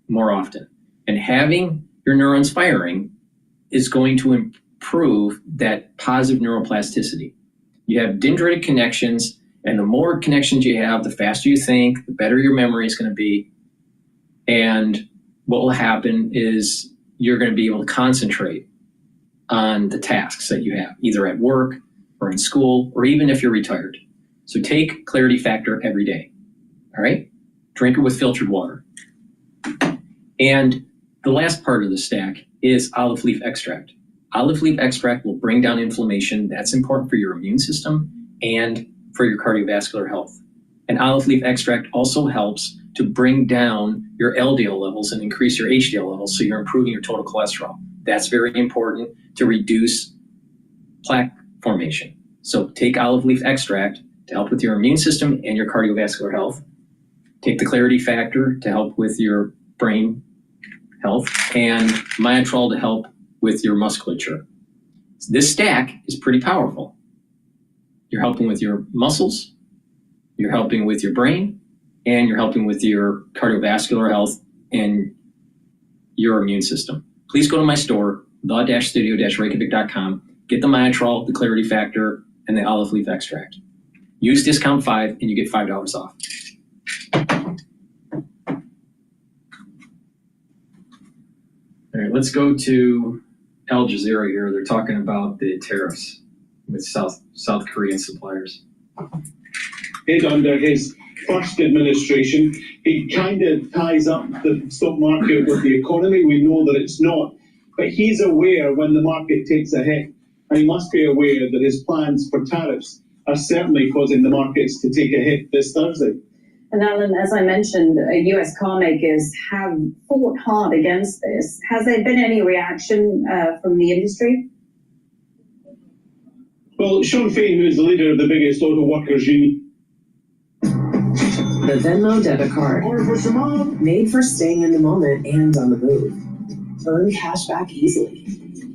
more often. And having your neurons firing is going to improve that positive neuroplasticity. You have dendritic connections, and the more connections you have, the faster you think, the better your memory is going to be. And what will happen is you're going to be able to concentrate on the tasks that you have, either at work or in school, or even if you're retired. So take Clarity Factor every day. All right? Drink it with filtered water. And the last part of the stack is olive leaf extract. Olive leaf extract will bring down inflammation. That's important for your immune system and for your cardiovascular health. And olive leaf extract also helps to bring down your LDL levels and increase your HDL levels, so you're improving your total cholesterol. That's very important to reduce plaque formation. So take olive leaf extract to help with your immune system and your cardiovascular health. Take the Clarity Factor to help with your brain health, and Myotrol to help with your musculature. This stack is pretty powerful. You're helping with your muscles, you're helping with your brain, and you're helping with your cardiovascular health and your immune system. Please go to my store, the-studio-reykjavik.com, get the Myotrol, the Clarity Factor, and the olive leaf extract. Use discount 5 and you get $5 off. All right, let's go to Al Jazeera here. They're talking about the tariffs with South Korean suppliers. Under his first administration, he kind of ties up the stock market with the economy. We know that it's not, but he's aware when the market takes a hit, and he must be aware that his plans for tariffs are certainly causing the markets to take a hit this Thursday. And Alan, as I mentioned, US car makers have fought hard against this. Has there been any reaction from the industry? Well, Sean Fain, who's the leader of the biggest auto workers union. The Venmo debit card, made for staying in the moment and on the move. Earn cash back easily,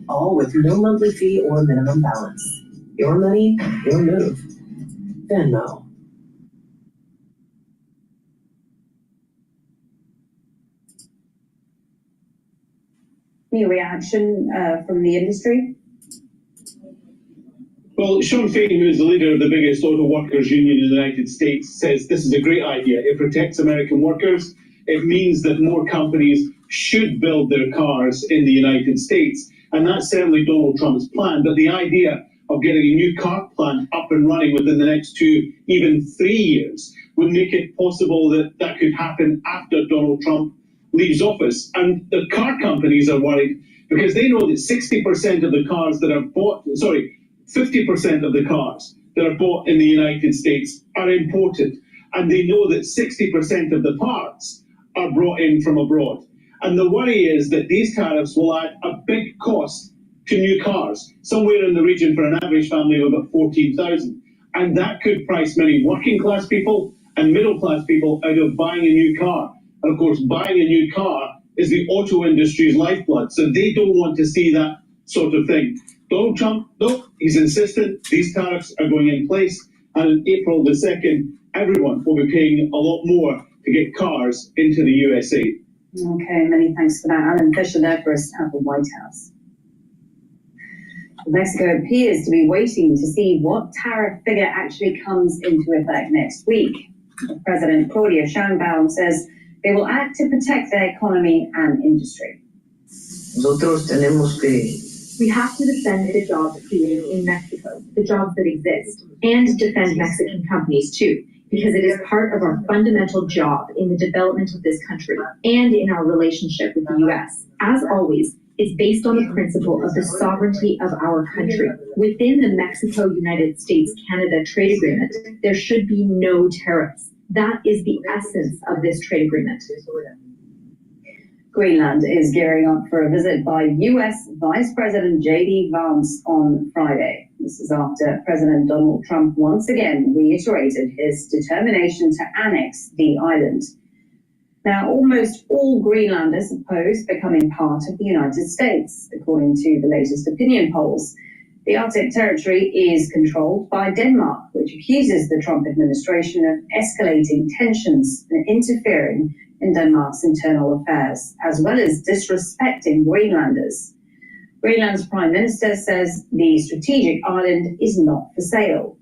all with no monthly fee or minimum balance. Your money, your move. Venmo. Any reaction from the industry? Well, Sean Fain, who is the leader of the biggest auto workers union in the United States, says this is a great idea. It protects American workers. It means that more companies should build their cars in the United States. And that's certainly Donald Trump's plan. But the idea of getting a new car plant up and running within the next 2, even 3 years would make it possible that that could happen after Donald Trump leaves office. And the car companies are worried because they know that 60% of the cars that are bought, 50% of the cars that are bought in the United States are imported. And they know that 60% of the parts are brought in from abroad. And the worry is that these tariffs will add a big cost to new cars, somewhere in the region for an average family of about $14,000. And that could price many working class people and middle class people out of buying a new car. And of course, buying a new car is the auto industry's lifeblood. So they don't want to see that sort of thing. Donald Trump, though, he's insistent these tariffs are going in place. And on April the 2nd, everyone will be paying a lot more to get cars into the USA. Okay, many thanks for that. Alan Fisher there for us at the White House. Mexico appears to be waiting to see what tariff figure actually comes into effect next week. President Claudia Sheinbaum says they will act to protect their economy and industry. We have to defend the jobs created in Mexico, the jobs that exist, and defend Mexican companies too, because it is part of our fundamental job in the development of this country and in our relationship with the U.S. As always, it's based on the principle of the sovereignty of our country. Within the Mexico-United States-Canada trade agreement, there should be no tariffs. That is the essence of this trade agreement. Greenland is gearing up for a visit by U.S. Vice President J.D. Vance on Friday. This is after President Donald Trump once again reiterated his determination to annex the island. Now, almost all Greenlanders oppose becoming part of the United States, according to the latest opinion polls. The Arctic territory is controlled by Denmark, which accuses the Trump administration of escalating tensions and interfering in Denmark's internal affairs, as well as disrespecting Greenlanders. Greenland's Prime Minister says the strategic island is not for sale.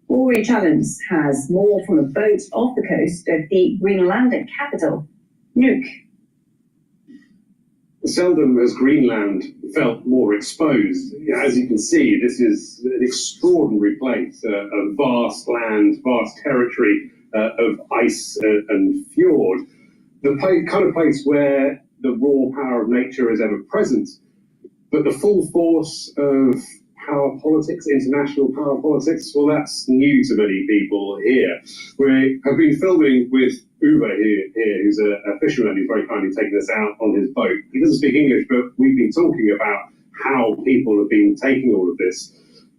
Rory Challenge has more from a boat off the coast of the Greenlandic capital, Nuuk. Seldom has Greenland felt more exposed. As you can see, this is an extraordinary place, a vast land, vast territory of ice and fjord. The kind of place where the raw power of nature is ever present, but the full force of power politics, international power politics, well, that's new to many people here. We have been filming with Uwe here, who's a fisherman who's very kindly taken us out on his boat. He doesn't speak English, but we've been talking about how people have been taking all of this.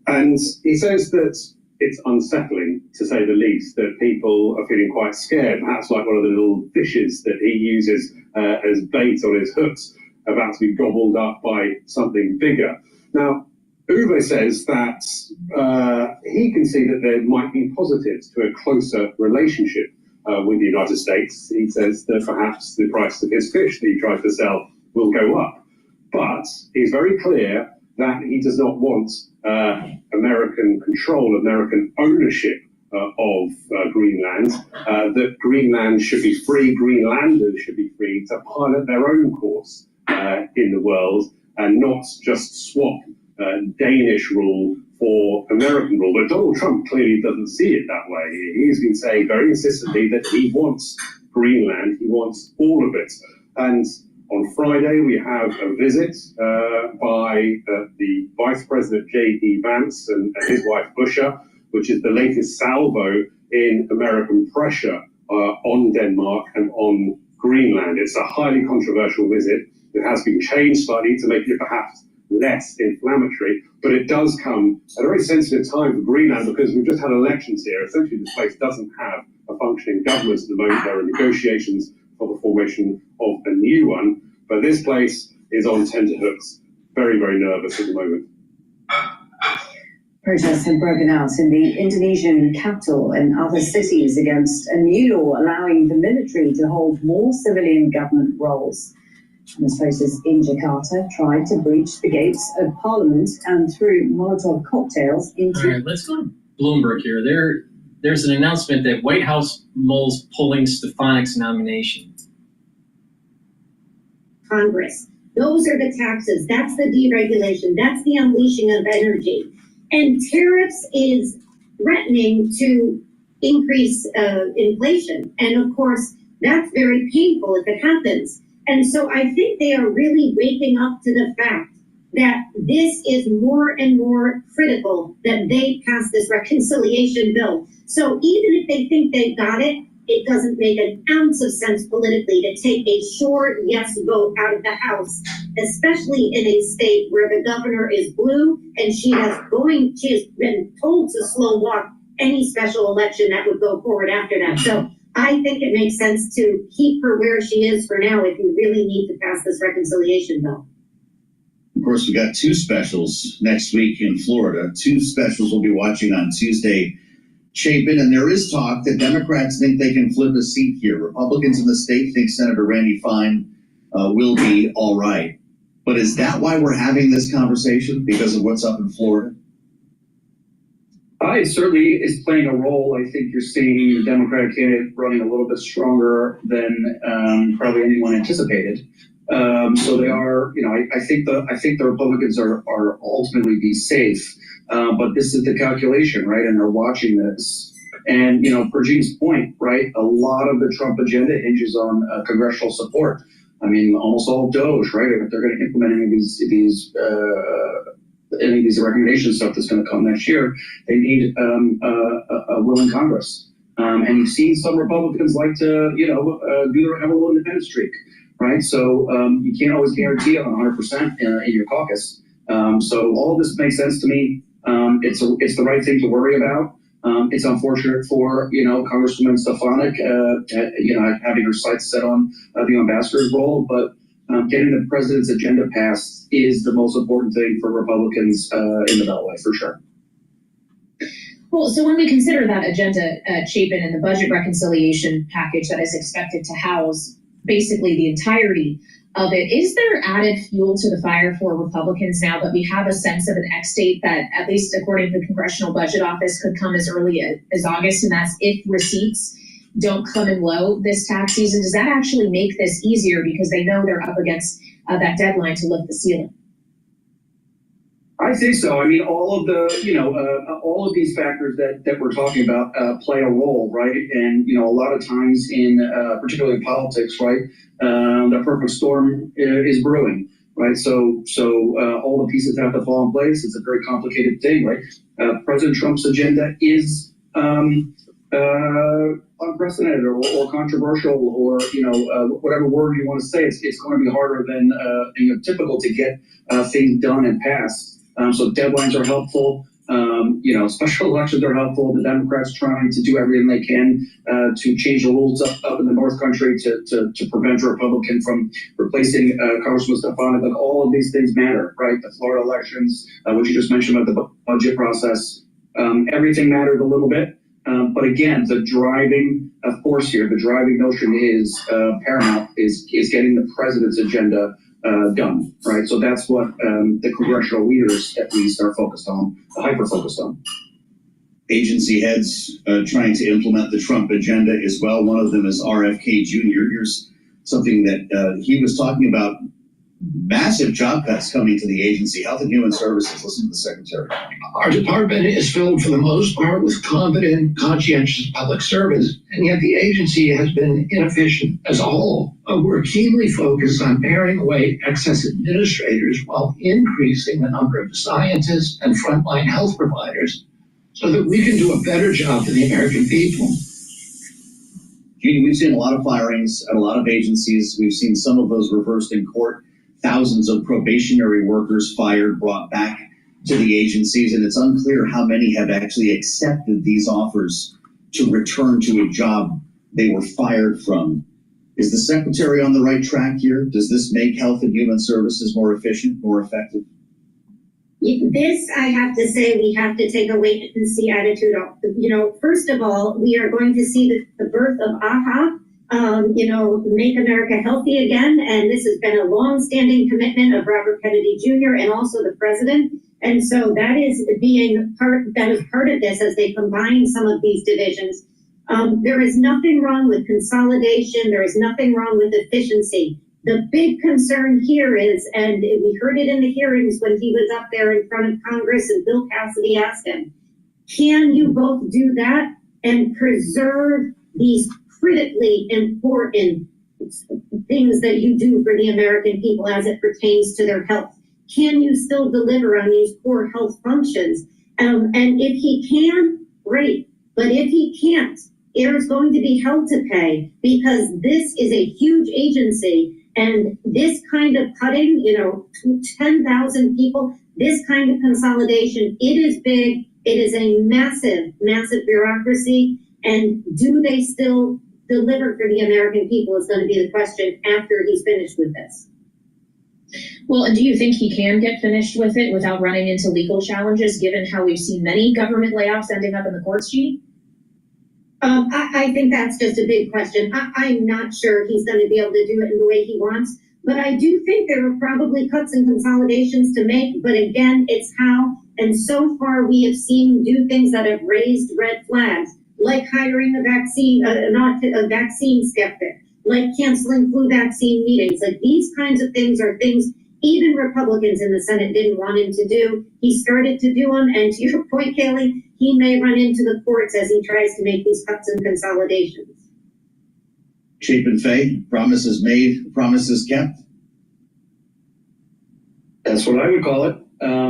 And he says that it's unsettling, to say the least, that people are feeling quite scared, perhaps like one of the little fishes that he uses as bait on his hooks, about to be gobbled up by something bigger. Now, Uwe says that he can see that there might be positives to a closer relationship with the United States. He says that perhaps the price of his fish that he tries to sell will go up. But he's very clear that he does not want American control, American ownership of Greenland, that Greenland should be free, Greenlanders should be free to pilot their own course in the world and not just swap Danish rule for American rule. But Donald Trump clearly doesn't see it that way. He's been saying very insistently that he wants Greenland, he wants all of it. And on Friday, we have a visit by the Vice President J.D. Vance and his wife Busha, which is the latest salvo in American pressure on Denmark and on Greenland. It's a highly controversial visit. It has been changed slightly to make it perhaps less inflammatory, but it does come at a very sensitive time for Greenland because we've just had elections here. Essentially, this place doesn't have a functioning government at the moment. There are negotiations for the formation of a new one, but this place is on tenterhooks. Very, very nervous at the moment. Protests have broken out in the Indonesian capital and other cities against a new law allowing the military to hold more civilian government roles. Demonstrators in Jakarta tried to breach the gates of Parliament and threw Molotov cocktails into... All right, let's go to Bloomberg here. There's an announcement that White House mulls pulling Stefanik's nomination. Congress. Those are the taxes. That's the deregulation. That's the unleashing of energy. And tariffs is threatening to increase inflation. And of course, that's very painful if it happens. And so I think they are really waking up to the fact that this is more and more critical that they pass this reconciliation bill. So even if they think they've got it, it doesn't make an ounce of sense politically to take a short yes vote out of the House, especially in a state where the governor is blue and she has been told to slow walk any special election that would go forward after that. So I think it makes sense to keep her where she is for now if you really need to pass this reconciliation bill. Of course, we got two specials next week in Florida. Two specials we'll be watching on Tuesday. Chapin, and there is talk that Democrats think they can flip a seat here. Republicans in the state think Senator Randy Fine will be all right. But is that why we're having this conversation? Because of what's up in Florida? It certainly is playing a role. I think you're seeing the Democratic candidate running a little bit stronger than probably anyone anticipated. So they are, I think the Republicans are ultimately be safe. But this is the calculation, right? And they're watching this. And, per Gene's point, right, a lot of the Trump agenda hinges on congressional support. I mean, almost all Doge, right? If they're going to implement any of these recommendation stuff that's going to come next year, they need a willing Congress. And you've seen some Republicans like to, have a little independent streak, right? So you can't always guarantee it on 100% in your caucus. So all of this makes sense to me. It's the right thing to worry about. It's unfortunate for, Congresswoman Stefanik, having her sights set on the ambassador's role, but getting the president's agenda passed is the most important thing for Republicans in the Beltway, for sure. Well, so when we consider that agenda, Chapin, and the budget reconciliation package that is expected to house basically the entirety of it, is there added fuel to the fire for Republicans now that we have a sense of an X date that, at least according to the Congressional Budget Office, could come as early as August, and that's if receipts don't come in low this tax season? Does that actually make this easier because they know they're up against that deadline to lift the ceiling? I think so. I mean, all of these factors that we're talking about play a role, right? And, a lot of times particularly in politics, right, the perfect storm is brewing, right? So all the pieces have to fall in place. It's a very complicated thing, right? President Trump's agenda is unprecedented or controversial or, whatever word you want to say. It's going to be harder than typical to get things done and passed. So deadlines are helpful. Special elections are helpful. The Democrats trying to do everything they can to change the rules up in the North Country to prevent a Republican from replacing Congressman Stefanik. Like, all of these things matter, right? The Florida elections, what you just mentioned about the budget process, everything mattered a little bit. But again, the driving notion is paramount, is getting the president's agenda done, right? So that's what the congressional leaders at least are focused on, hyper-focused on. Agency heads trying to implement the Trump agenda as well. One of them is RFK Jr. Here's something that he was talking about: massive job cuts coming to the agency, Health and Human Services. Listen to the secretary. Our department is filled for the most part with competent, conscientious public service, and yet the agency has been inefficient as a whole. We're keenly focused on paring away excess administrators while increasing the number of scientists and frontline health providers so that we can do a better job for the American people. Jeannie, we've seen a lot of firings at a lot of agencies. We've seen some of those reversed in court. Thousands of probationary workers fired, brought back to the agencies, and it's unclear how many have actually accepted these offers to return to a job they were fired from. Is the secretary on the right track here? Does this make Health and Human Services more efficient, more effective? This, I have to say, we have to take a wait and see attitude. First of all, we are going to see the birth of AHA, Make America Healthy Again. And this has been a long-standing commitment of Robert Kennedy Jr. and also the president. And so that is part of this as they combine some of these divisions. There is nothing wrong with consolidation. There is nothing wrong with efficiency. The big concern here is, and we heard it in the hearings when he was up there in front of Congress and Bill Cassidy asked him, can you both do that and preserve these critically important things that you do for the American people as it pertains to their health? Can you still deliver on these core health functions? And if he can, great. But if he can't, there's going to be hell to pay because this is a huge agency. And this kind of cutting, 10,000 people, this kind of consolidation, it is big. It is a massive, massive bureaucracy. And do they still deliver for the American people is going to be the question after he's finished with this. Well, and do you think he can get finished with it without running into legal challenges, given how we've seen many government layoffs ending up in the courts, Jeannie? I think that's just a big question. I'm not sure he's going to be able to do it in the way he wants, but I do think there are probably cuts and consolidations to make. But again, it's how. And so far, we have seen do things that have raised red flags, like hiring a vaccine skeptic, like canceling flu vaccine meetings. Like these kinds of things are things even Republicans in the Senate didn't want him to do. He started to do them. And to your point, Kaylee, he may run into the courts as he tries to make these cuts and consolidations. Chapin Fay, promises made, promises kept. That's what I would call it.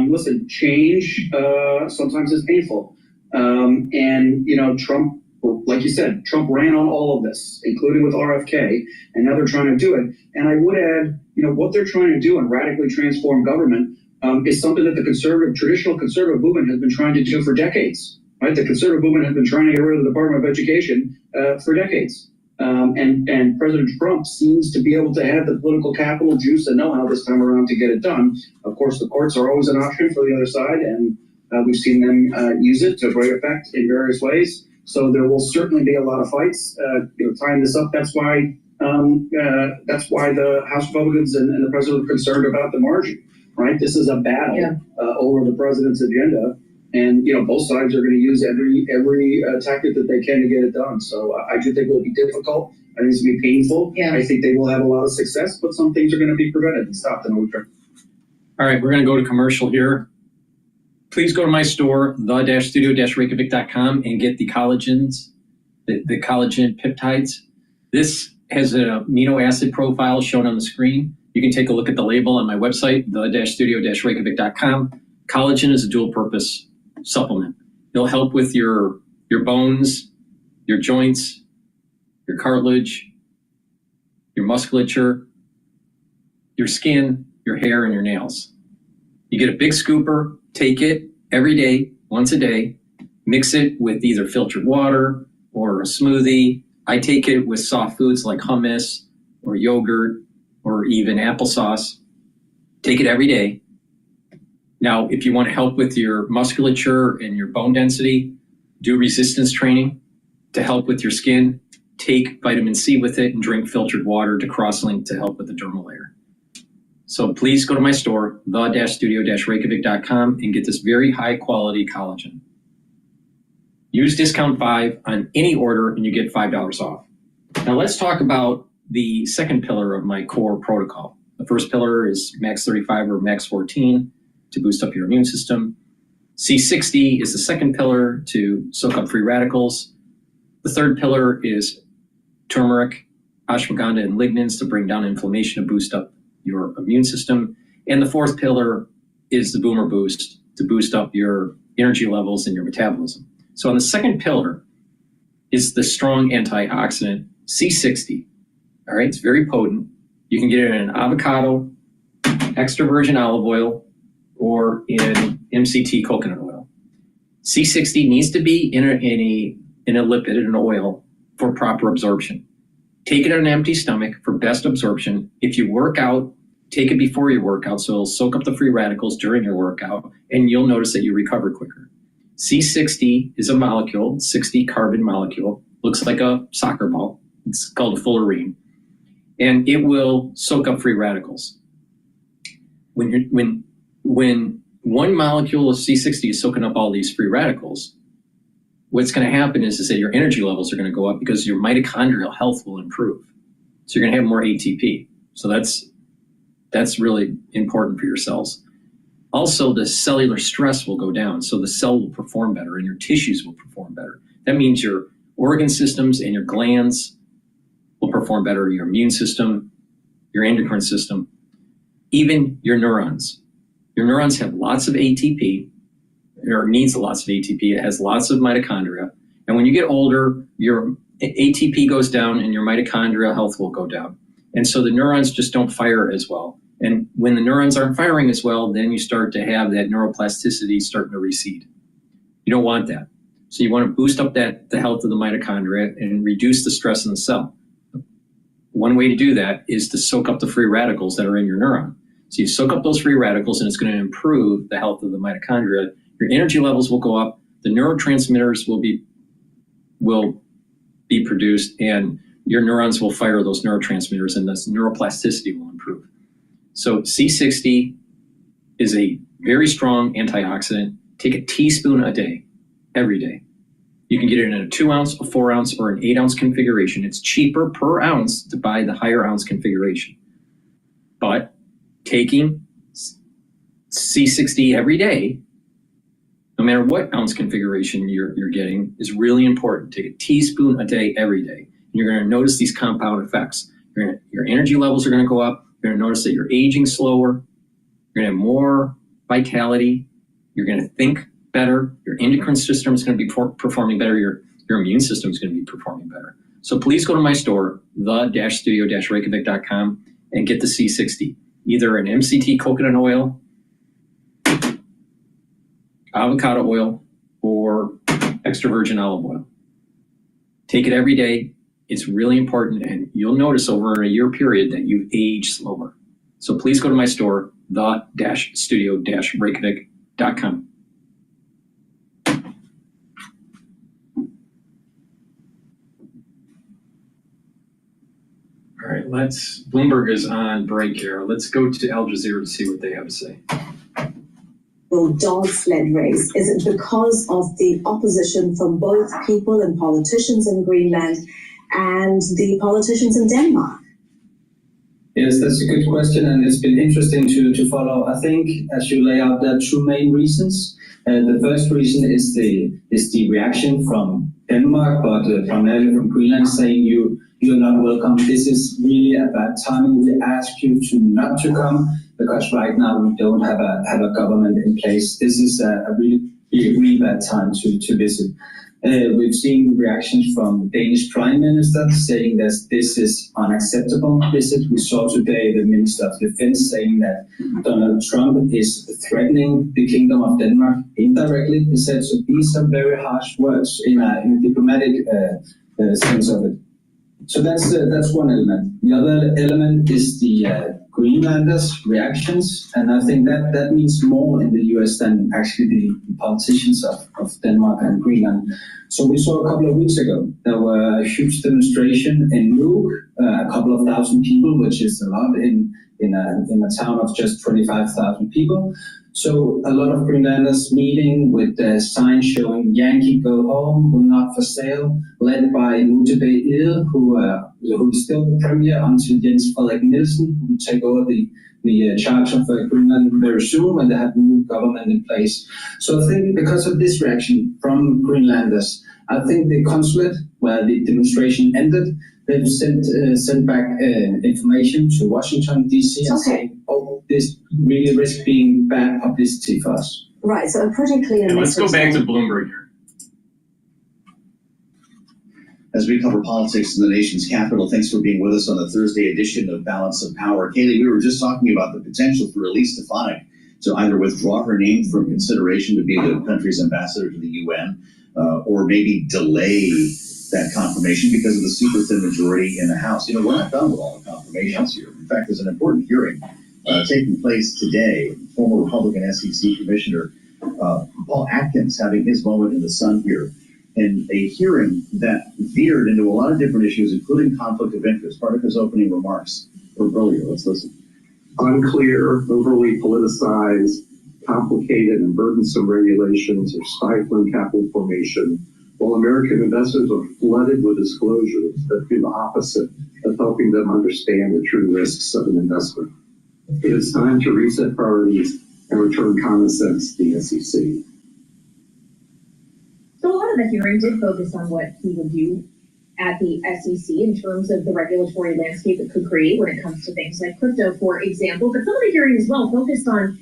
Listen, change sometimes is painful. Trump, like you said, Trump ran on all of this, including with RFK, and now they're trying to do it. And I would add, what they're trying to do and radically transform government is something that the traditional conservative movement has been trying to do for decades, right? The conservative movement has been trying to get rid of the Department of Education for decades. And President Trump seems to be able to have the political capital, juice, and know-how this time around to get it done. Of course, the courts are always an option for the other side, and we've seen them use it to great effect in various ways. So there will certainly be a lot of fights. Tying this up, that's why the House Republicans and the president are concerned about the margin, right? This is a battle over the president's agenda, and both sides are going to use every tactic that they can to get it done. So I do think it will be difficult. I think it's going to be painful. Yeah. I think they will have a lot of success, but some things are going to be prevented and stopped in order. All right, we're going to go to commercial here. Please go to my store, the-studio-reykjavik.com, and get the collagens, the collagen peptides. This has an amino acid profile shown on the screen. You can take a look at the label on my website, the-studio-reykjavik.com. Collagen is a dual-purpose supplement. It'll help with your bones, your joints, your cartilage, your musculature, your skin, your hair, and your nails. You get a big scooper, take it every day, once a day, mix it with either filtered water or a smoothie. I take it with soft foods like hummus or yogurt or even applesauce. Take it every day. Now, if you want to help with your musculature and your bone density, do resistance training to help with your skin. Take vitamin C with it and drink filtered water to cross-link to help with the dermal layer. So please go to my store, the-studio-reykjavik.com, and get this very high quality collagen. Use discount 5 on any order and you get $5 off. Now let's talk about the second pillar of my core protocol. The first pillar is max 35 or max 14 to boost up your immune system. C60 is the second pillar to soak up free radicals. The third pillar is turmeric, ashwagandha, and lignans to bring down inflammation and boost up your immune system. And the fourth pillar is the boomer boost to boost up your energy levels and your metabolism. So on the second pillar is the strong antioxidant C60. All right, it's very potent. You can get it in avocado, extra virgin olive oil, or in MCT coconut oil. C60 needs to be in a lipid, in an oil, for proper absorption. Take it on an empty stomach for best absorption. If you work out, take it before your workout, so it'll soak up the free radicals during your workout, and you'll notice that you recover quicker. C60 is a molecule, 60 carbon molecule, looks like a soccer ball. It's called a fullerene, and it will soak up free radicals. When one molecule of C60 is soaking up all these free radicals, what's going to happen is that your energy levels are going to go up because your mitochondrial health will improve. So you're going to have more ATP. So that's really important for your cells. Also, the cellular stress will go down, so the cell will perform better and your tissues will perform better. That means your organ systems and your glands will perform better, your immune system, your endocrine system, even your neurons. Your neurons have lots of ATP, or needs lots of ATP. It has lots of mitochondria. And when you get older, your ATP goes down and your mitochondrial health will go down. And so the neurons just don't fire as well. And when the neurons aren't firing as well, then you start to have that neuroplasticity starting to recede. You don't want that. So you want to boost up the health of the mitochondria and reduce the stress in the cell. One way to do that is to soak up the free radicals that are in your neuron. So you soak up those free radicals and it's going to improve the health of the mitochondria. Your energy levels will go up, the neurotransmitters will be produced, and your neurons will fire those neurotransmitters and this neuroplasticity will improve. So C60 is a very strong antioxidant. Take a teaspoon a day, every day. You can get it in a 2 ounce, a 4 ounce, or an 8 ounce configuration. It's cheaper per ounce to buy the higher ounce configuration. But taking C60 every day, no matter what ounce configuration you're getting, is really important. Take a teaspoon a day every day. And you're going to notice these compound effects. Your energy levels are going to go up. You're going to notice that you're aging slower. You're going to have more vitality. You're going to think better. Your endocrine system is going to be performing better. Your immune system is going to be performing better. So please go to my store, the-studio-reykjavik.com, and get the C60. Either an MCT coconut oil, avocado oil, or extra virgin olive oil. Take it every day. It's really important, and you'll notice over a year period that you age slower. So please go to my store, the-studio-reykjavik.com. All right, Bloomberg is on break here. Let's go to Al Jazeera to see what they have to say. Dog-sled race? Is it because of the opposition from both people and politicians in Greenland and the politicians in Denmark? Yes, that's a good question, and it's been interesting to follow. I think, as you lay out, there are two main reasons. The first reason is the reaction from Denmark, but primarily from Greenland, saying you're not welcome. This is really a bad timing. We ask you not to come because right now we don't have a government in place. This is a really bad time to visit. We've seen reactions from the Danish Prime Minister saying that this is unacceptable visit. We saw today the Minister of Defense saying that Donald Trump is threatening the Kingdom of Denmark indirectly. He said, so these are very harsh words in a diplomatic sense of it. So that's one element. The other element is the Greenlanders' reactions, and I think that means more in the US than actually the politicians of Denmark and Greenland. So we saw a couple of weeks ago, there were a huge demonstration in Nuuk, a couple of thousand people, which is a lot in in a town of just 25,000 people. So a lot of Greenlanders meeting with signs showing "Yankee Go Home, we're not for sale," led by Mutebe Il, who is still the premier until Jens Frederik Nielsen, who will take over the charge of Greenland very soon when they have a new government in place. So I think because of this reaction from Greenlanders, I think the consulate where the demonstration ended, they've sent back information to Washington, D.C. and saying, oh, this really risks being bad publicity for us. Right, so a pretty clear message. Let's go back to Bloomberg here. As we cover politics in the nation's capital, thanks for being with us on the Thursday edition of Balance of Power. Kaylee, we were just talking about the potential for Elise Stefanik to either withdraw her name from consideration to be the country's ambassador to the UN, or maybe delay that confirmation because of the super thin majority in the House. You know, we're not done with all the confirmations here. In fact, there's an important hearing taking place today. Former Republican SEC Commissioner Paul Atkins having his moment in the sun here. And a hearing that veered into a lot of different issues, including conflict of interest. Part of his opening remarks were earlier. Let's listen. Unclear, overly politicized, complicated and burdensome regulations are stifling capital formation, while American investors are flooded with disclosures that do the opposite of helping them understand the true risks of an investment. It is time to reset priorities and return common sense to the SEC. So a lot of the hearing did focus on what he would do at the SEC in terms of the regulatory landscape it could create when it comes to things like crypto, for example. But some of the hearing as well focused on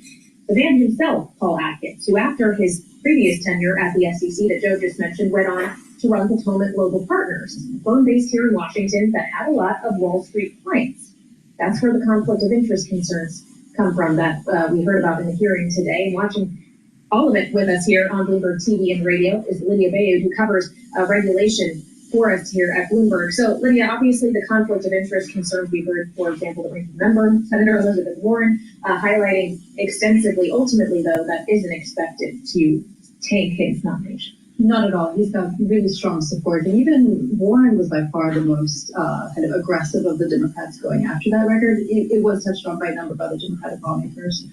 the man himself, Paul Atkins, who after his previous tenure at the SEC that Joe just mentioned, went on to run Potomac Global Partners, a firm based here in Washington that had a lot of Wall Street clients. That's where the conflict of interest concerns come from that we heard about in the hearing today. And watching all of it with us here on Bloomberg TV and radio is Lydia Bayou, who covers regulation for us here at Bloomberg. So, Lydia, obviously the conflict of interest concerns we heard, for example, the ranking member, Senator Elizabeth Warren, highlighting extensively. Ultimately, though, that isn't expected to tank his nomination. Not at all. He's got really strong support. And even Warren was by far the most kind of aggressive of the Democrats going after that record. It was touched on by a number of other Democratic lawmakers.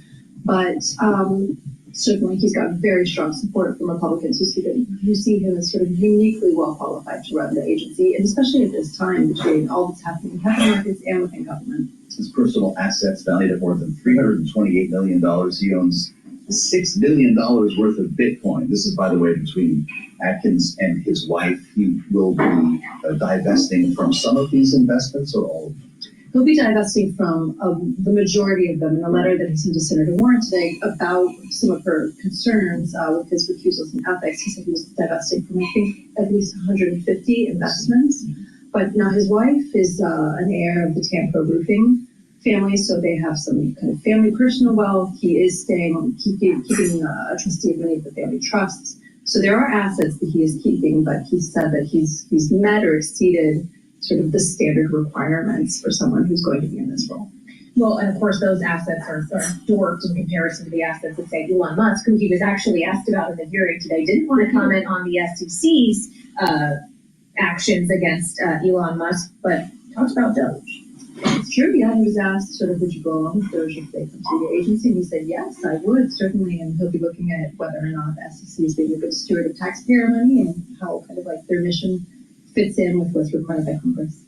But certainly he's got very strong support from Republicans who see him as sort of uniquely well qualified to run the agency, and especially at this time between all that's happening in capital markets and within government. His personal assets valued at more than $328 million. He owns $6 billion worth of Bitcoin. This is, by the way, between Atkins and his wife. He will be divesting from some of these investments or all of them. He'll be divesting from the majority of them. In a letter that he sent to Senator Warren today about some of her concerns with his recusals and ethics, he said he was divesting from, I think, at least 150 investments. But now his wife is an heir of the Tampa roofing family, so they have some kind of family personal wealth. He is keeping a trustee of many of the family trusts. So there are assets that he is keeping, but he said that he's met or exceeded sort of the standard requirements for someone who's going to be in this role. Well, and of course, those assets are dwarfed in comparison to the assets of, say, Elon Musk, who he was actually asked about in the hearing today. Didn't want to comment on the SEC's actions against Elon Musk, but talked about Doge. It's true. Yeah, he was asked sort of, would you go along with Doge if they come to the agency? And he said, yes, I would, certainly. And he'll be looking at whether or not the SEC is being a good steward of taxpayer money and how kind of like their mission fits in with what's required by Congress.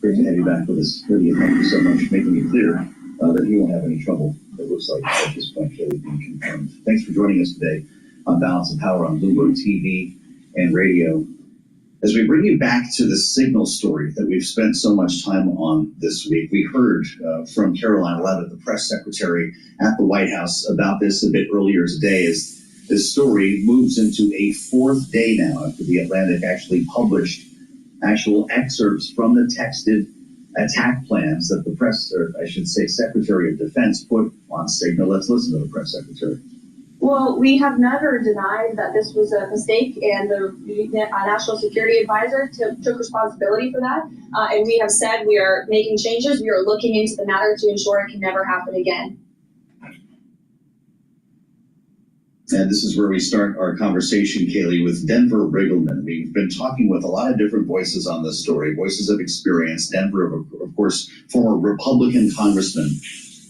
Great to have you back with us, Lydia. Thank you so much for making it clear that he won't have any trouble, it looks like, at this point, Kelly, being confirmed. Thanks for joining us today on Balance of Power on Bloomberg TV and radio. As we bring you back to the Signal story that we've spent so much time on this week, we heard from Caroline Leavitt, the press secretary at the White House, about this a bit earlier today as this story moves into a fourth day now after The Atlantic actually published actual excerpts from the texted attack plans that the press, or I should say Secretary of Defense, put on Signal. Let's listen to the press secretary. Well, we have never denied that this was a mistake, and the National Security Advisor took responsibility for that. And we have said we are making changes. We are looking into the matter to ensure it can never happen again. And this is where we start our conversation, Kaylee, with Denver Riggleman. We've been talking with a lot of different voices on this story, voices of experience. Denver, of course, former Republican congressman,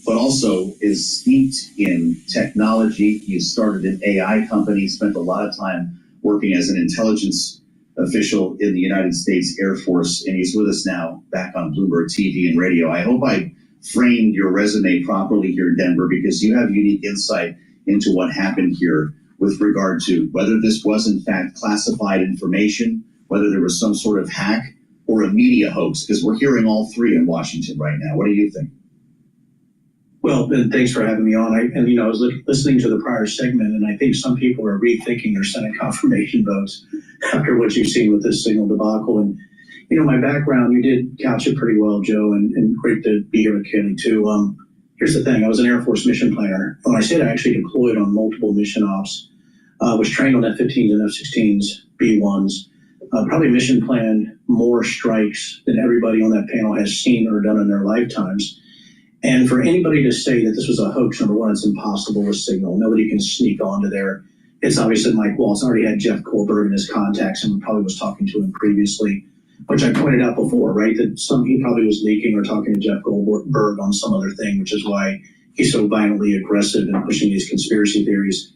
but also is steeped in technology. He started an AI company, spent a lot of time working as an intelligence official in the United States Air Force, and he's with us now back on Bloomberg TV and radio. I hope I framed your resume properly here, Denver, because you have unique insight into what happened here with regard to whether this was in fact classified information, whether there was some sort of hack or a media hoax, because we're hearing all three in Washington right now. What do you think? Well, Ben, thanks for having me on. I was listening to the prior segment, and I think some people are rethinking their Senate confirmation votes after what you've seen with this Signal debacle. And, my background, you did couch it pretty well, Joe, and great to be here with Kaylee, too. Here's the thing. I was an Air Force mission planner. When I said I actually deployed on multiple mission ops, was trained on F-15s and F-16s, B-1s, probably mission planned more strikes than everybody on that panel has seen or done in their lifetimes. And for anybody to say that this was a hoax, number one, it's impossible with Signal. Nobody can sneak onto there. It's obvious that Mike Waltz already had Jeff Goldberg in his contacts and probably was talking to him previously, which I pointed out before, right? That he probably was leaking or talking to Jeff Goldberg on some other thing, which is why he's so violently aggressive in pushing these conspiracy theories.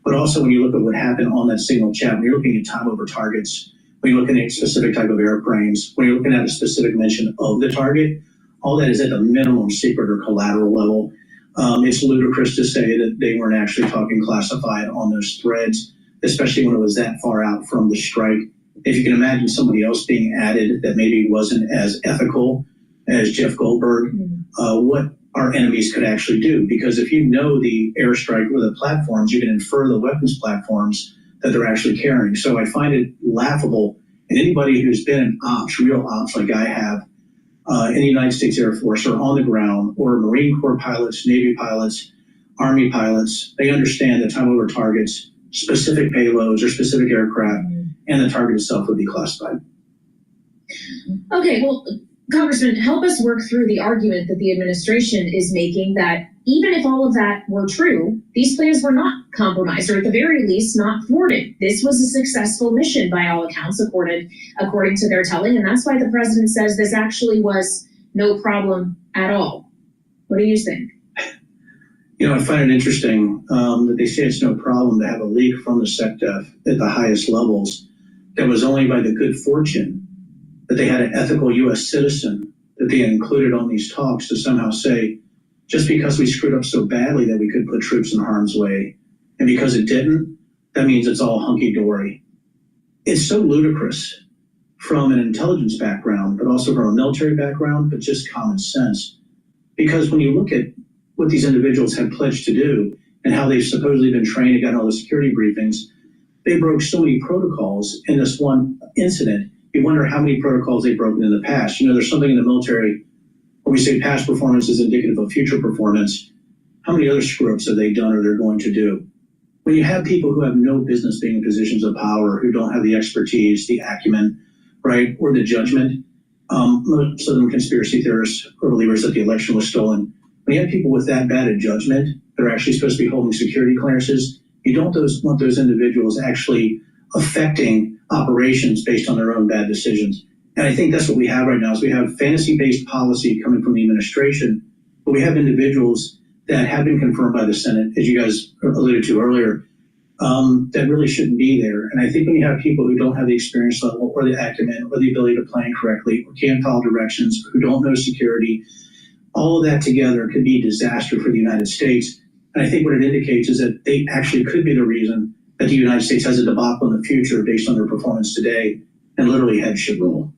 But also when you look at what happened on that Signal chat, when you're looking at time over targets, when you're looking at a specific type of airframes, when you're looking at a specific mention of the target, all that is at the minimum secret or collateral level. It's ludicrous to say that they weren't actually talking classified on those threads, especially when it was that far out from the strike. If you can imagine somebody else being added that maybe wasn't as ethical as Jeff Goldberg, what our enemies could actually do. Because if you know the airstrike or the platforms, you can infer the weapons platforms that they're actually carrying. So I find it laughable. And anybody who's been in ops, real ops like I have, in the United States Air Force or on the ground, or Marine Corps pilots, Navy pilots, Army pilots, they understand that time over targets, specific payloads or specific aircraft, and the target itself would be classified. Okay, well, Congressman, help us work through the argument that the administration is making that even if all of that were true, these plans were not compromised, or at the very least not thwarted. This was a successful mission by all accounts, according to their telling, and that's why the president says this actually was no problem at all. What do you think? I find it interesting that they say it's no problem to have a leak from the SecDef at the highest levels. That was only by the good fortune that they had an ethical U.S. citizen that they had included on these talks to somehow say, just because we screwed up so badly that we could put troops in harm's way, and because it didn't, that means it's all hunky-dory. It's so ludicrous from an intelligence background, but also from a military background, but just common sense. Because when you look at what these individuals had pledged to do and how they've supposedly been trained and gotten all the security briefings, they broke so many protocols in this one incident. You wonder how many protocols they've broken in the past. There's something in the military when we say past performance is indicative of future performance. How many other screw-ups have they done or they're going to do? When you have people who have no business being in positions of power, who don't have the expertise, the acumen, right, or the judgment, most of them conspiracy theorists or believers that the election was stolen. When you have people with that bad a judgment that are actually supposed to be holding security clearances, you don't want those individuals actually affecting operations based on their own bad decisions. And I think that's what we have right now is we have fantasy-based policy coming from the administration, but we have individuals that have been confirmed by the Senate, as you guys alluded to earlier, that really shouldn't be there. And I think when you have people who don't have the experience level or the acumen or the ability to plan correctly or can't follow directions, who don't know security, all of that together could be a disaster for the United States. And I think what it indicates is that they actually could be the reason that the United States has a debacle in the future based on their performance today and literally head should roll.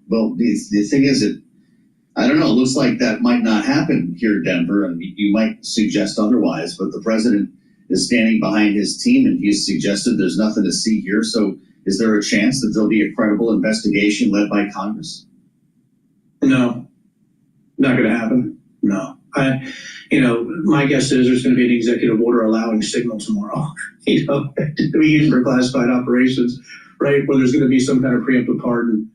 Well, the thing is that, I don't know, it looks like that might not happen here in Denver, and you might suggest otherwise, but the president is standing behind his team, and he's suggested there's nothing to see here. So is there a chance that there'll be a credible investigation led by Congress? No, not going to happen. No. My guess is there's going to be an executive order allowing Signal tomorrow, to be used for classified operations, right? Where there's going to be some kind of preemptive pardon,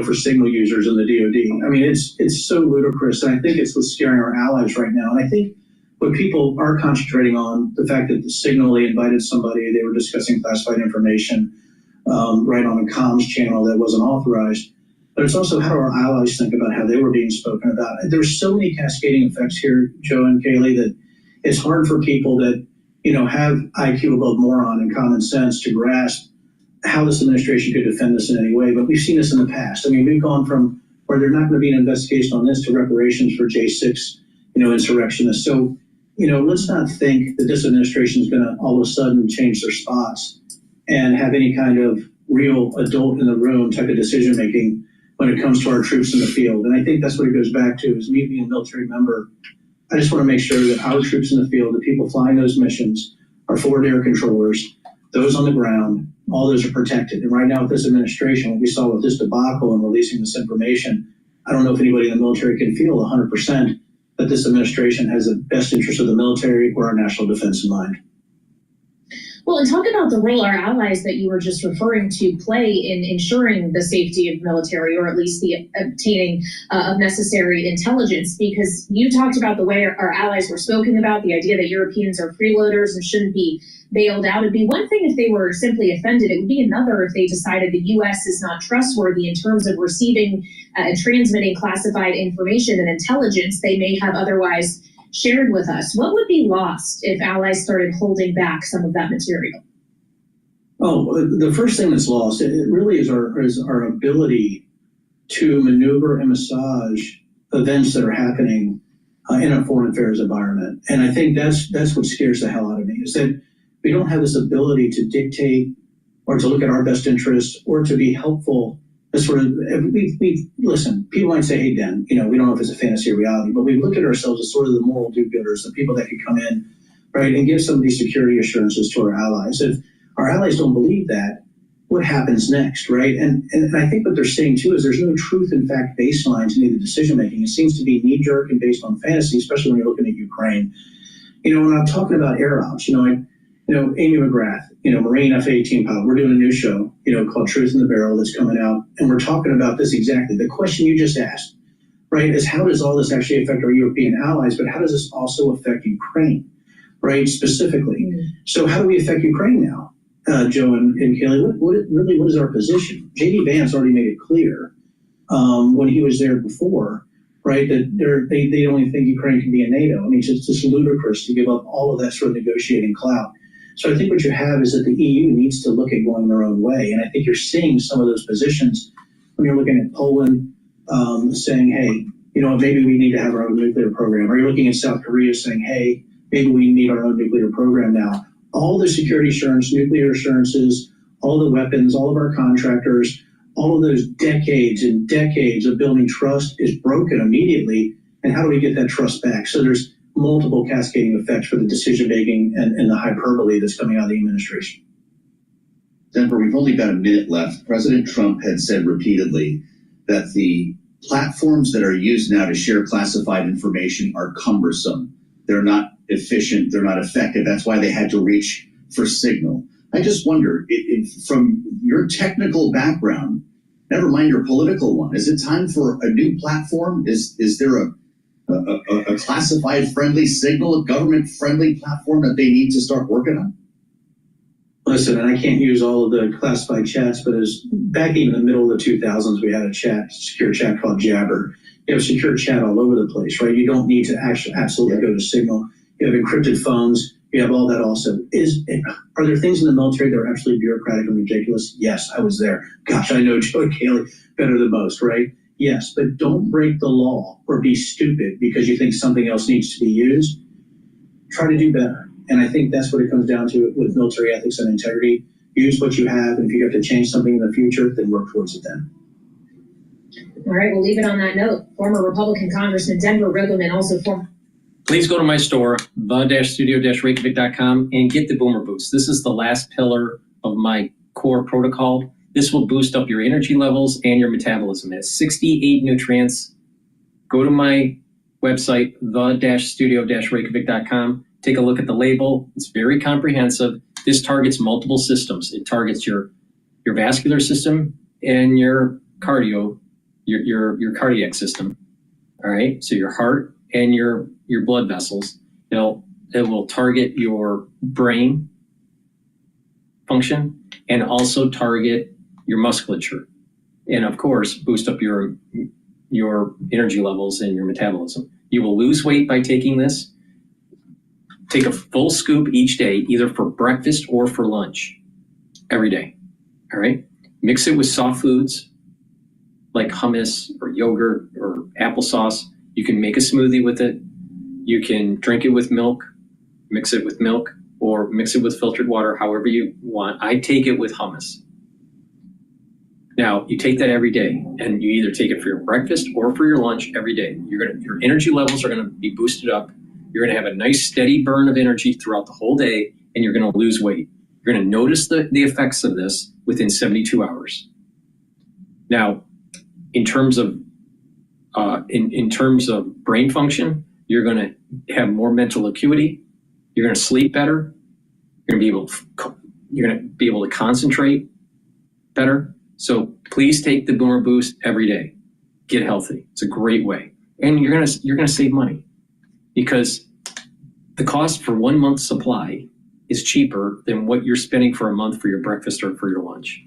for Signal users in the DoD. I mean, it's so ludicrous, and I think it's what's scaring our allies right now. And I think what people are concentrating on, the fact that the Signal, they invited somebody, they were discussing classified information right on a comms channel that wasn't authorized. But it's also how do our allies think about how they were being spoken about. There's so many cascading effects here, Joe and Kaylee, that it's hard for people that, have IQ above moron and common sense to grasp how this administration could defend this in any way. But we've seen this in the past. I mean, we've gone from where there's not going to be an investigation on this to reparations for J6, insurrectionists. So, let's not think that this administration is going to all of a sudden change their spots and have any kind of real adult in the room type of decision making when it comes to our troops in the field. And I think that's what it goes back to, is me being a military member. I just want to make sure that our troops in the field, the people flying those missions, our forward air controllers, those on the ground, all those are protected. And right now with this administration, what we saw with this debacle and releasing this information, I don't know if anybody in the military can feel 100% that this administration has the best interest of the military or our national defense in mind. Well, and talk about the role our allies that you were just referring to play in ensuring the safety of military, or at least the obtaining of necessary intelligence, because you talked about the way our allies were spoken about, the idea that Europeans are freeloaders and shouldn't be bailed out. It'd be one thing if they were simply offended. It would be another if they decided the U.S. is not trustworthy in terms of receiving and transmitting classified information and intelligence they may have otherwise shared with us. What would be lost if allies started holding back some of that material? Oh, the first thing that's lost, it really is our ability to maneuver and massage events that are happening in a foreign affairs environment. And I think that's what scares the hell out of me, is that we don't have this ability to dictate or to look at our best interests or to be helpful. Listen, people might say, hey, Dan, we don't know if it's a fantasy or reality, but we look at ourselves as sort of the moral do-gooders, the people that could come in, right, and give some of these security assurances to our allies. If our allies don't believe that, what happens next, right? And I think what they're saying, too, is there's no truth, in fact, baseline to any of the decision-making. It seems to be knee-jerk and based on fantasy, especially when you're looking at Ukraine. When I'm talking about air ops, Amy McGrath, Marine F-18 pilot, we're doing a new show, called Truth in the Barrel that's coming out. And we're talking about this exactly. The question you just asked, right, is how does all this actually affect our European allies, but how does this also affect Ukraine, right, specifically? Mm-hmm. So how do we affect Ukraine now, Joe and Kaylee? What is our position? J.D. Vance already made it clear when he was there before, right, that they only think Ukraine can be in NATO. I mean, it's just ludicrous to give up all of that sort of negotiating clout. So I think what you have is that the EU needs to look at going their own way. And I think you're seeing some of those positions when you're looking at Poland saying, hey, maybe we need to have our own nuclear program. Or you're looking at South Korea saying, hey, maybe we need our own nuclear program now. All the security assurance, nuclear assurances, all the weapons, all of our contractors, all of those decades and decades of building trust is broken immediately. And how do we get that trust back? So there's multiple cascading effects for the decision-making and the hyperbole that's coming out of the administration. Denver, we've only got a minute left. President Trump had said repeatedly that the platforms that are used now to share classified information are cumbersome. They're not efficient. They're not effective. That's why they had to reach for Signal. I just wonder, from your technical background, never mind your political one, is it time for a new platform? Is there a classified friendly Signal, a government friendly platform that they need to start working on? Listen, and I can't use all of the classified chats, but as back in the middle of the 2000s, we had a secure chat called Jabber. You have secure chat all over the place, right? You don't need to actually absolutely go to Signal. You have encrypted phones. You have all that also. Are there things in the military that are absolutely bureaucratic and ridiculous? Yes, I was there. Gosh, I know Joe and Kaylee better than most, right? Yes, but don't break the law or be stupid because you think something else needs to be used. Try to do better. And I think that's what it comes down to with military ethics and integrity. Use what you have, and if you have to change something in the future, then work towards it then. All right, we'll leave it on that note. Former Republican Congressman Denver Riggleman, also former... Please go to my store, the-studio-reykjavik.com, and get the Boomer Boost. This is the last pillar of my core protocol. This will boost up your energy levels and your metabolism. It has 68 nutrients. Go to my website, the-studio-reykjavik.com. Take a look at the label. It's very comprehensive. This targets multiple systems. It targets your vascular system and your cardio, your cardiac system. All right, so your heart and your blood vessels. It will target your brain function and also target your musculature. And of course, boost up your energy levels and your metabolism. You will lose weight by taking this. Take a full scoop each day, either for breakfast or for lunch, every day. All right. Mix it with soft foods like hummus or yogurt or applesauce. You can make a smoothie with it. You can drink it with milk, mix it with milk, or mix it with filtered water, however you want. I take it with hummus. Now, you take that every day, and you either take it for your breakfast or for your lunch every day. Your energy levels are going to be boosted up. You're going to have a nice steady burn of energy throughout the whole day, and you're going to lose weight. You're going to notice the effects of this within 72 hours. Now, in terms of brain function, you're going to have more mental acuity. You're going to sleep better. You're going to be able to concentrate better. So please take the Boomer Boost every day. Get healthy. It's a great way, and you're going to save money because the cost for 1 month's supply is cheaper than what you're spending for a month for your breakfast or for your lunch,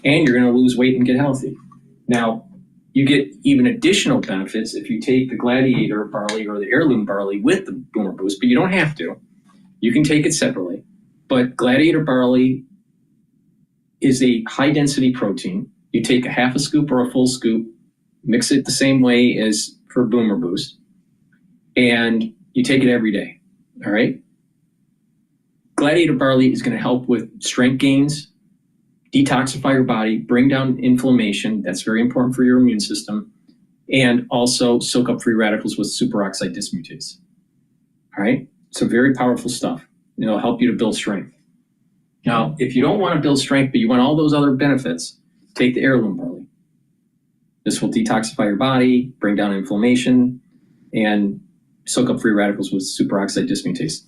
and you're going to lose weight and get healthy. Now, you get even additional benefits if you take the Gladiator barley or the heirloom barley with the Boomer Boost, but you don't have to. You can take it separately. But Gladiator barley is a high-density protein. You take a half a scoop or a full scoop, mix it the same way as for Boomer Boost, and you take it every day, all right? Gladiator barley is going to help with strength gains, detoxify your body, bring down inflammation. That's very important for your immune system, and also soak up free radicals with superoxide dismutase. All right, so very powerful stuff. It'll help you to build strength. Now, if you don't want to build strength, but you want all those other benefits, take the heirloom barley. This will detoxify your body, bring down inflammation, and soak up free radicals with superoxide dismutase.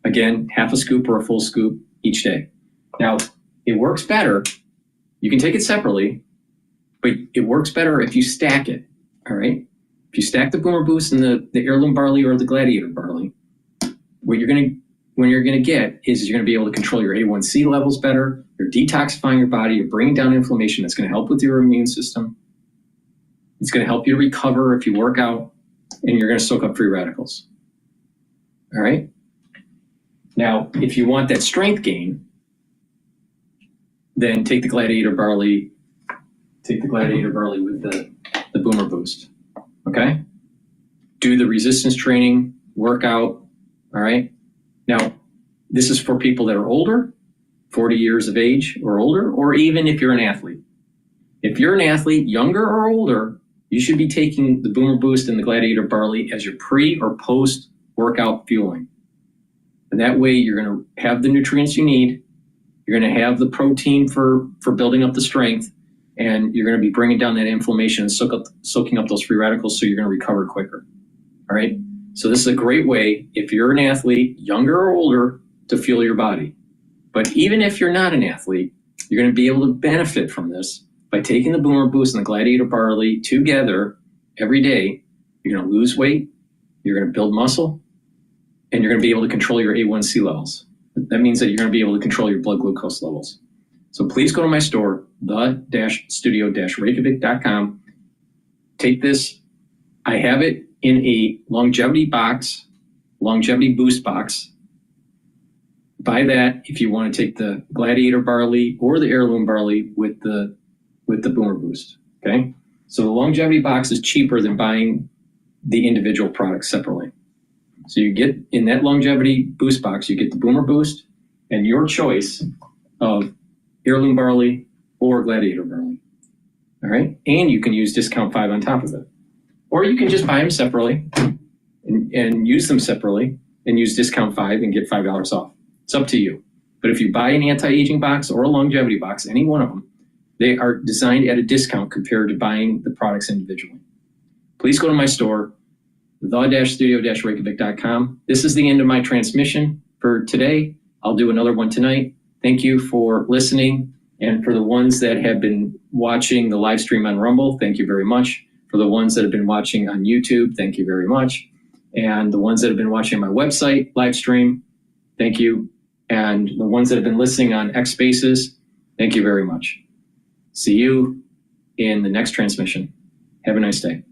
Again, half a scoop or a full scoop each day. Now, it works better. You can take it separately, but it works better if you stack it, all right? If you stack the Boomer Boost and the heirloom barley or the Gladiator barley, what you're going to get is you're going to be able to control your A1C levels better. You're detoxifying your body. You're bringing down inflammation. That's going to help with your immune system. It's going to help you recover if you work out, and you're going to soak up free radicals. All right? Now, if you want that strength gain, then take the Gladiator barley. Take the Gladiator barley with the Boomer Boost. Okay? Do the resistance training, workout. All right? Now, this is for people that are older, 40 years of age or older, or even if you're an athlete. If you're an athlete, younger or older, you should be taking the Boomer Boost and the Gladiator barley as your pre or post workout fueling. And that way you're going to have the nutrients you need. You're going to have the protein for building up the strength, and you're going to be bringing down that inflammation and soaking up those free radicals, so you're going to recover quicker. All right? So this is a great way, if you're an athlete, younger or older, to fuel your body. But even if you're not an athlete, you're going to be able to benefit from this by taking the Boomer Boost and the Gladiator barley together every day. You're going to lose weight, you're going to build muscle, and you're going to be able to control your A1C levels. That means that you're going to be able to control your blood glucose levels. So please go to my store, the-studio-reykjavik.com. Take this. I have it in a longevity boost box. Buy that if you want to take the Gladiator barley or the heirloom barley with the Boomer Boost. Okay? So the longevity box is cheaper than buying the individual products separately. So you get in that longevity boost box, you get the Boomer Boost and your choice of heirloom barley or Gladiator barley. All right? And you can use discount 5 on top of it. Or you can just buy them separately and use them separately and use discount 5 and get $5 off. It's up to you. But if you buy an anti-aging box or a longevity box, any one of them, they are designed at a discount compared to buying the products individually. Please go to my store, the-studio-reykjavik.com. This is the end of my transmission for today. I'll do another one tonight. Thank you for listening. And for the ones that have been watching the live stream on Rumble, thank you very much. For the ones that have been watching on YouTube, thank you very much. And the ones that have been watching my website live stream, thank you. And the ones that have been listening on X Spaces, thank you very much. See you in the next transmission. Have a nice day.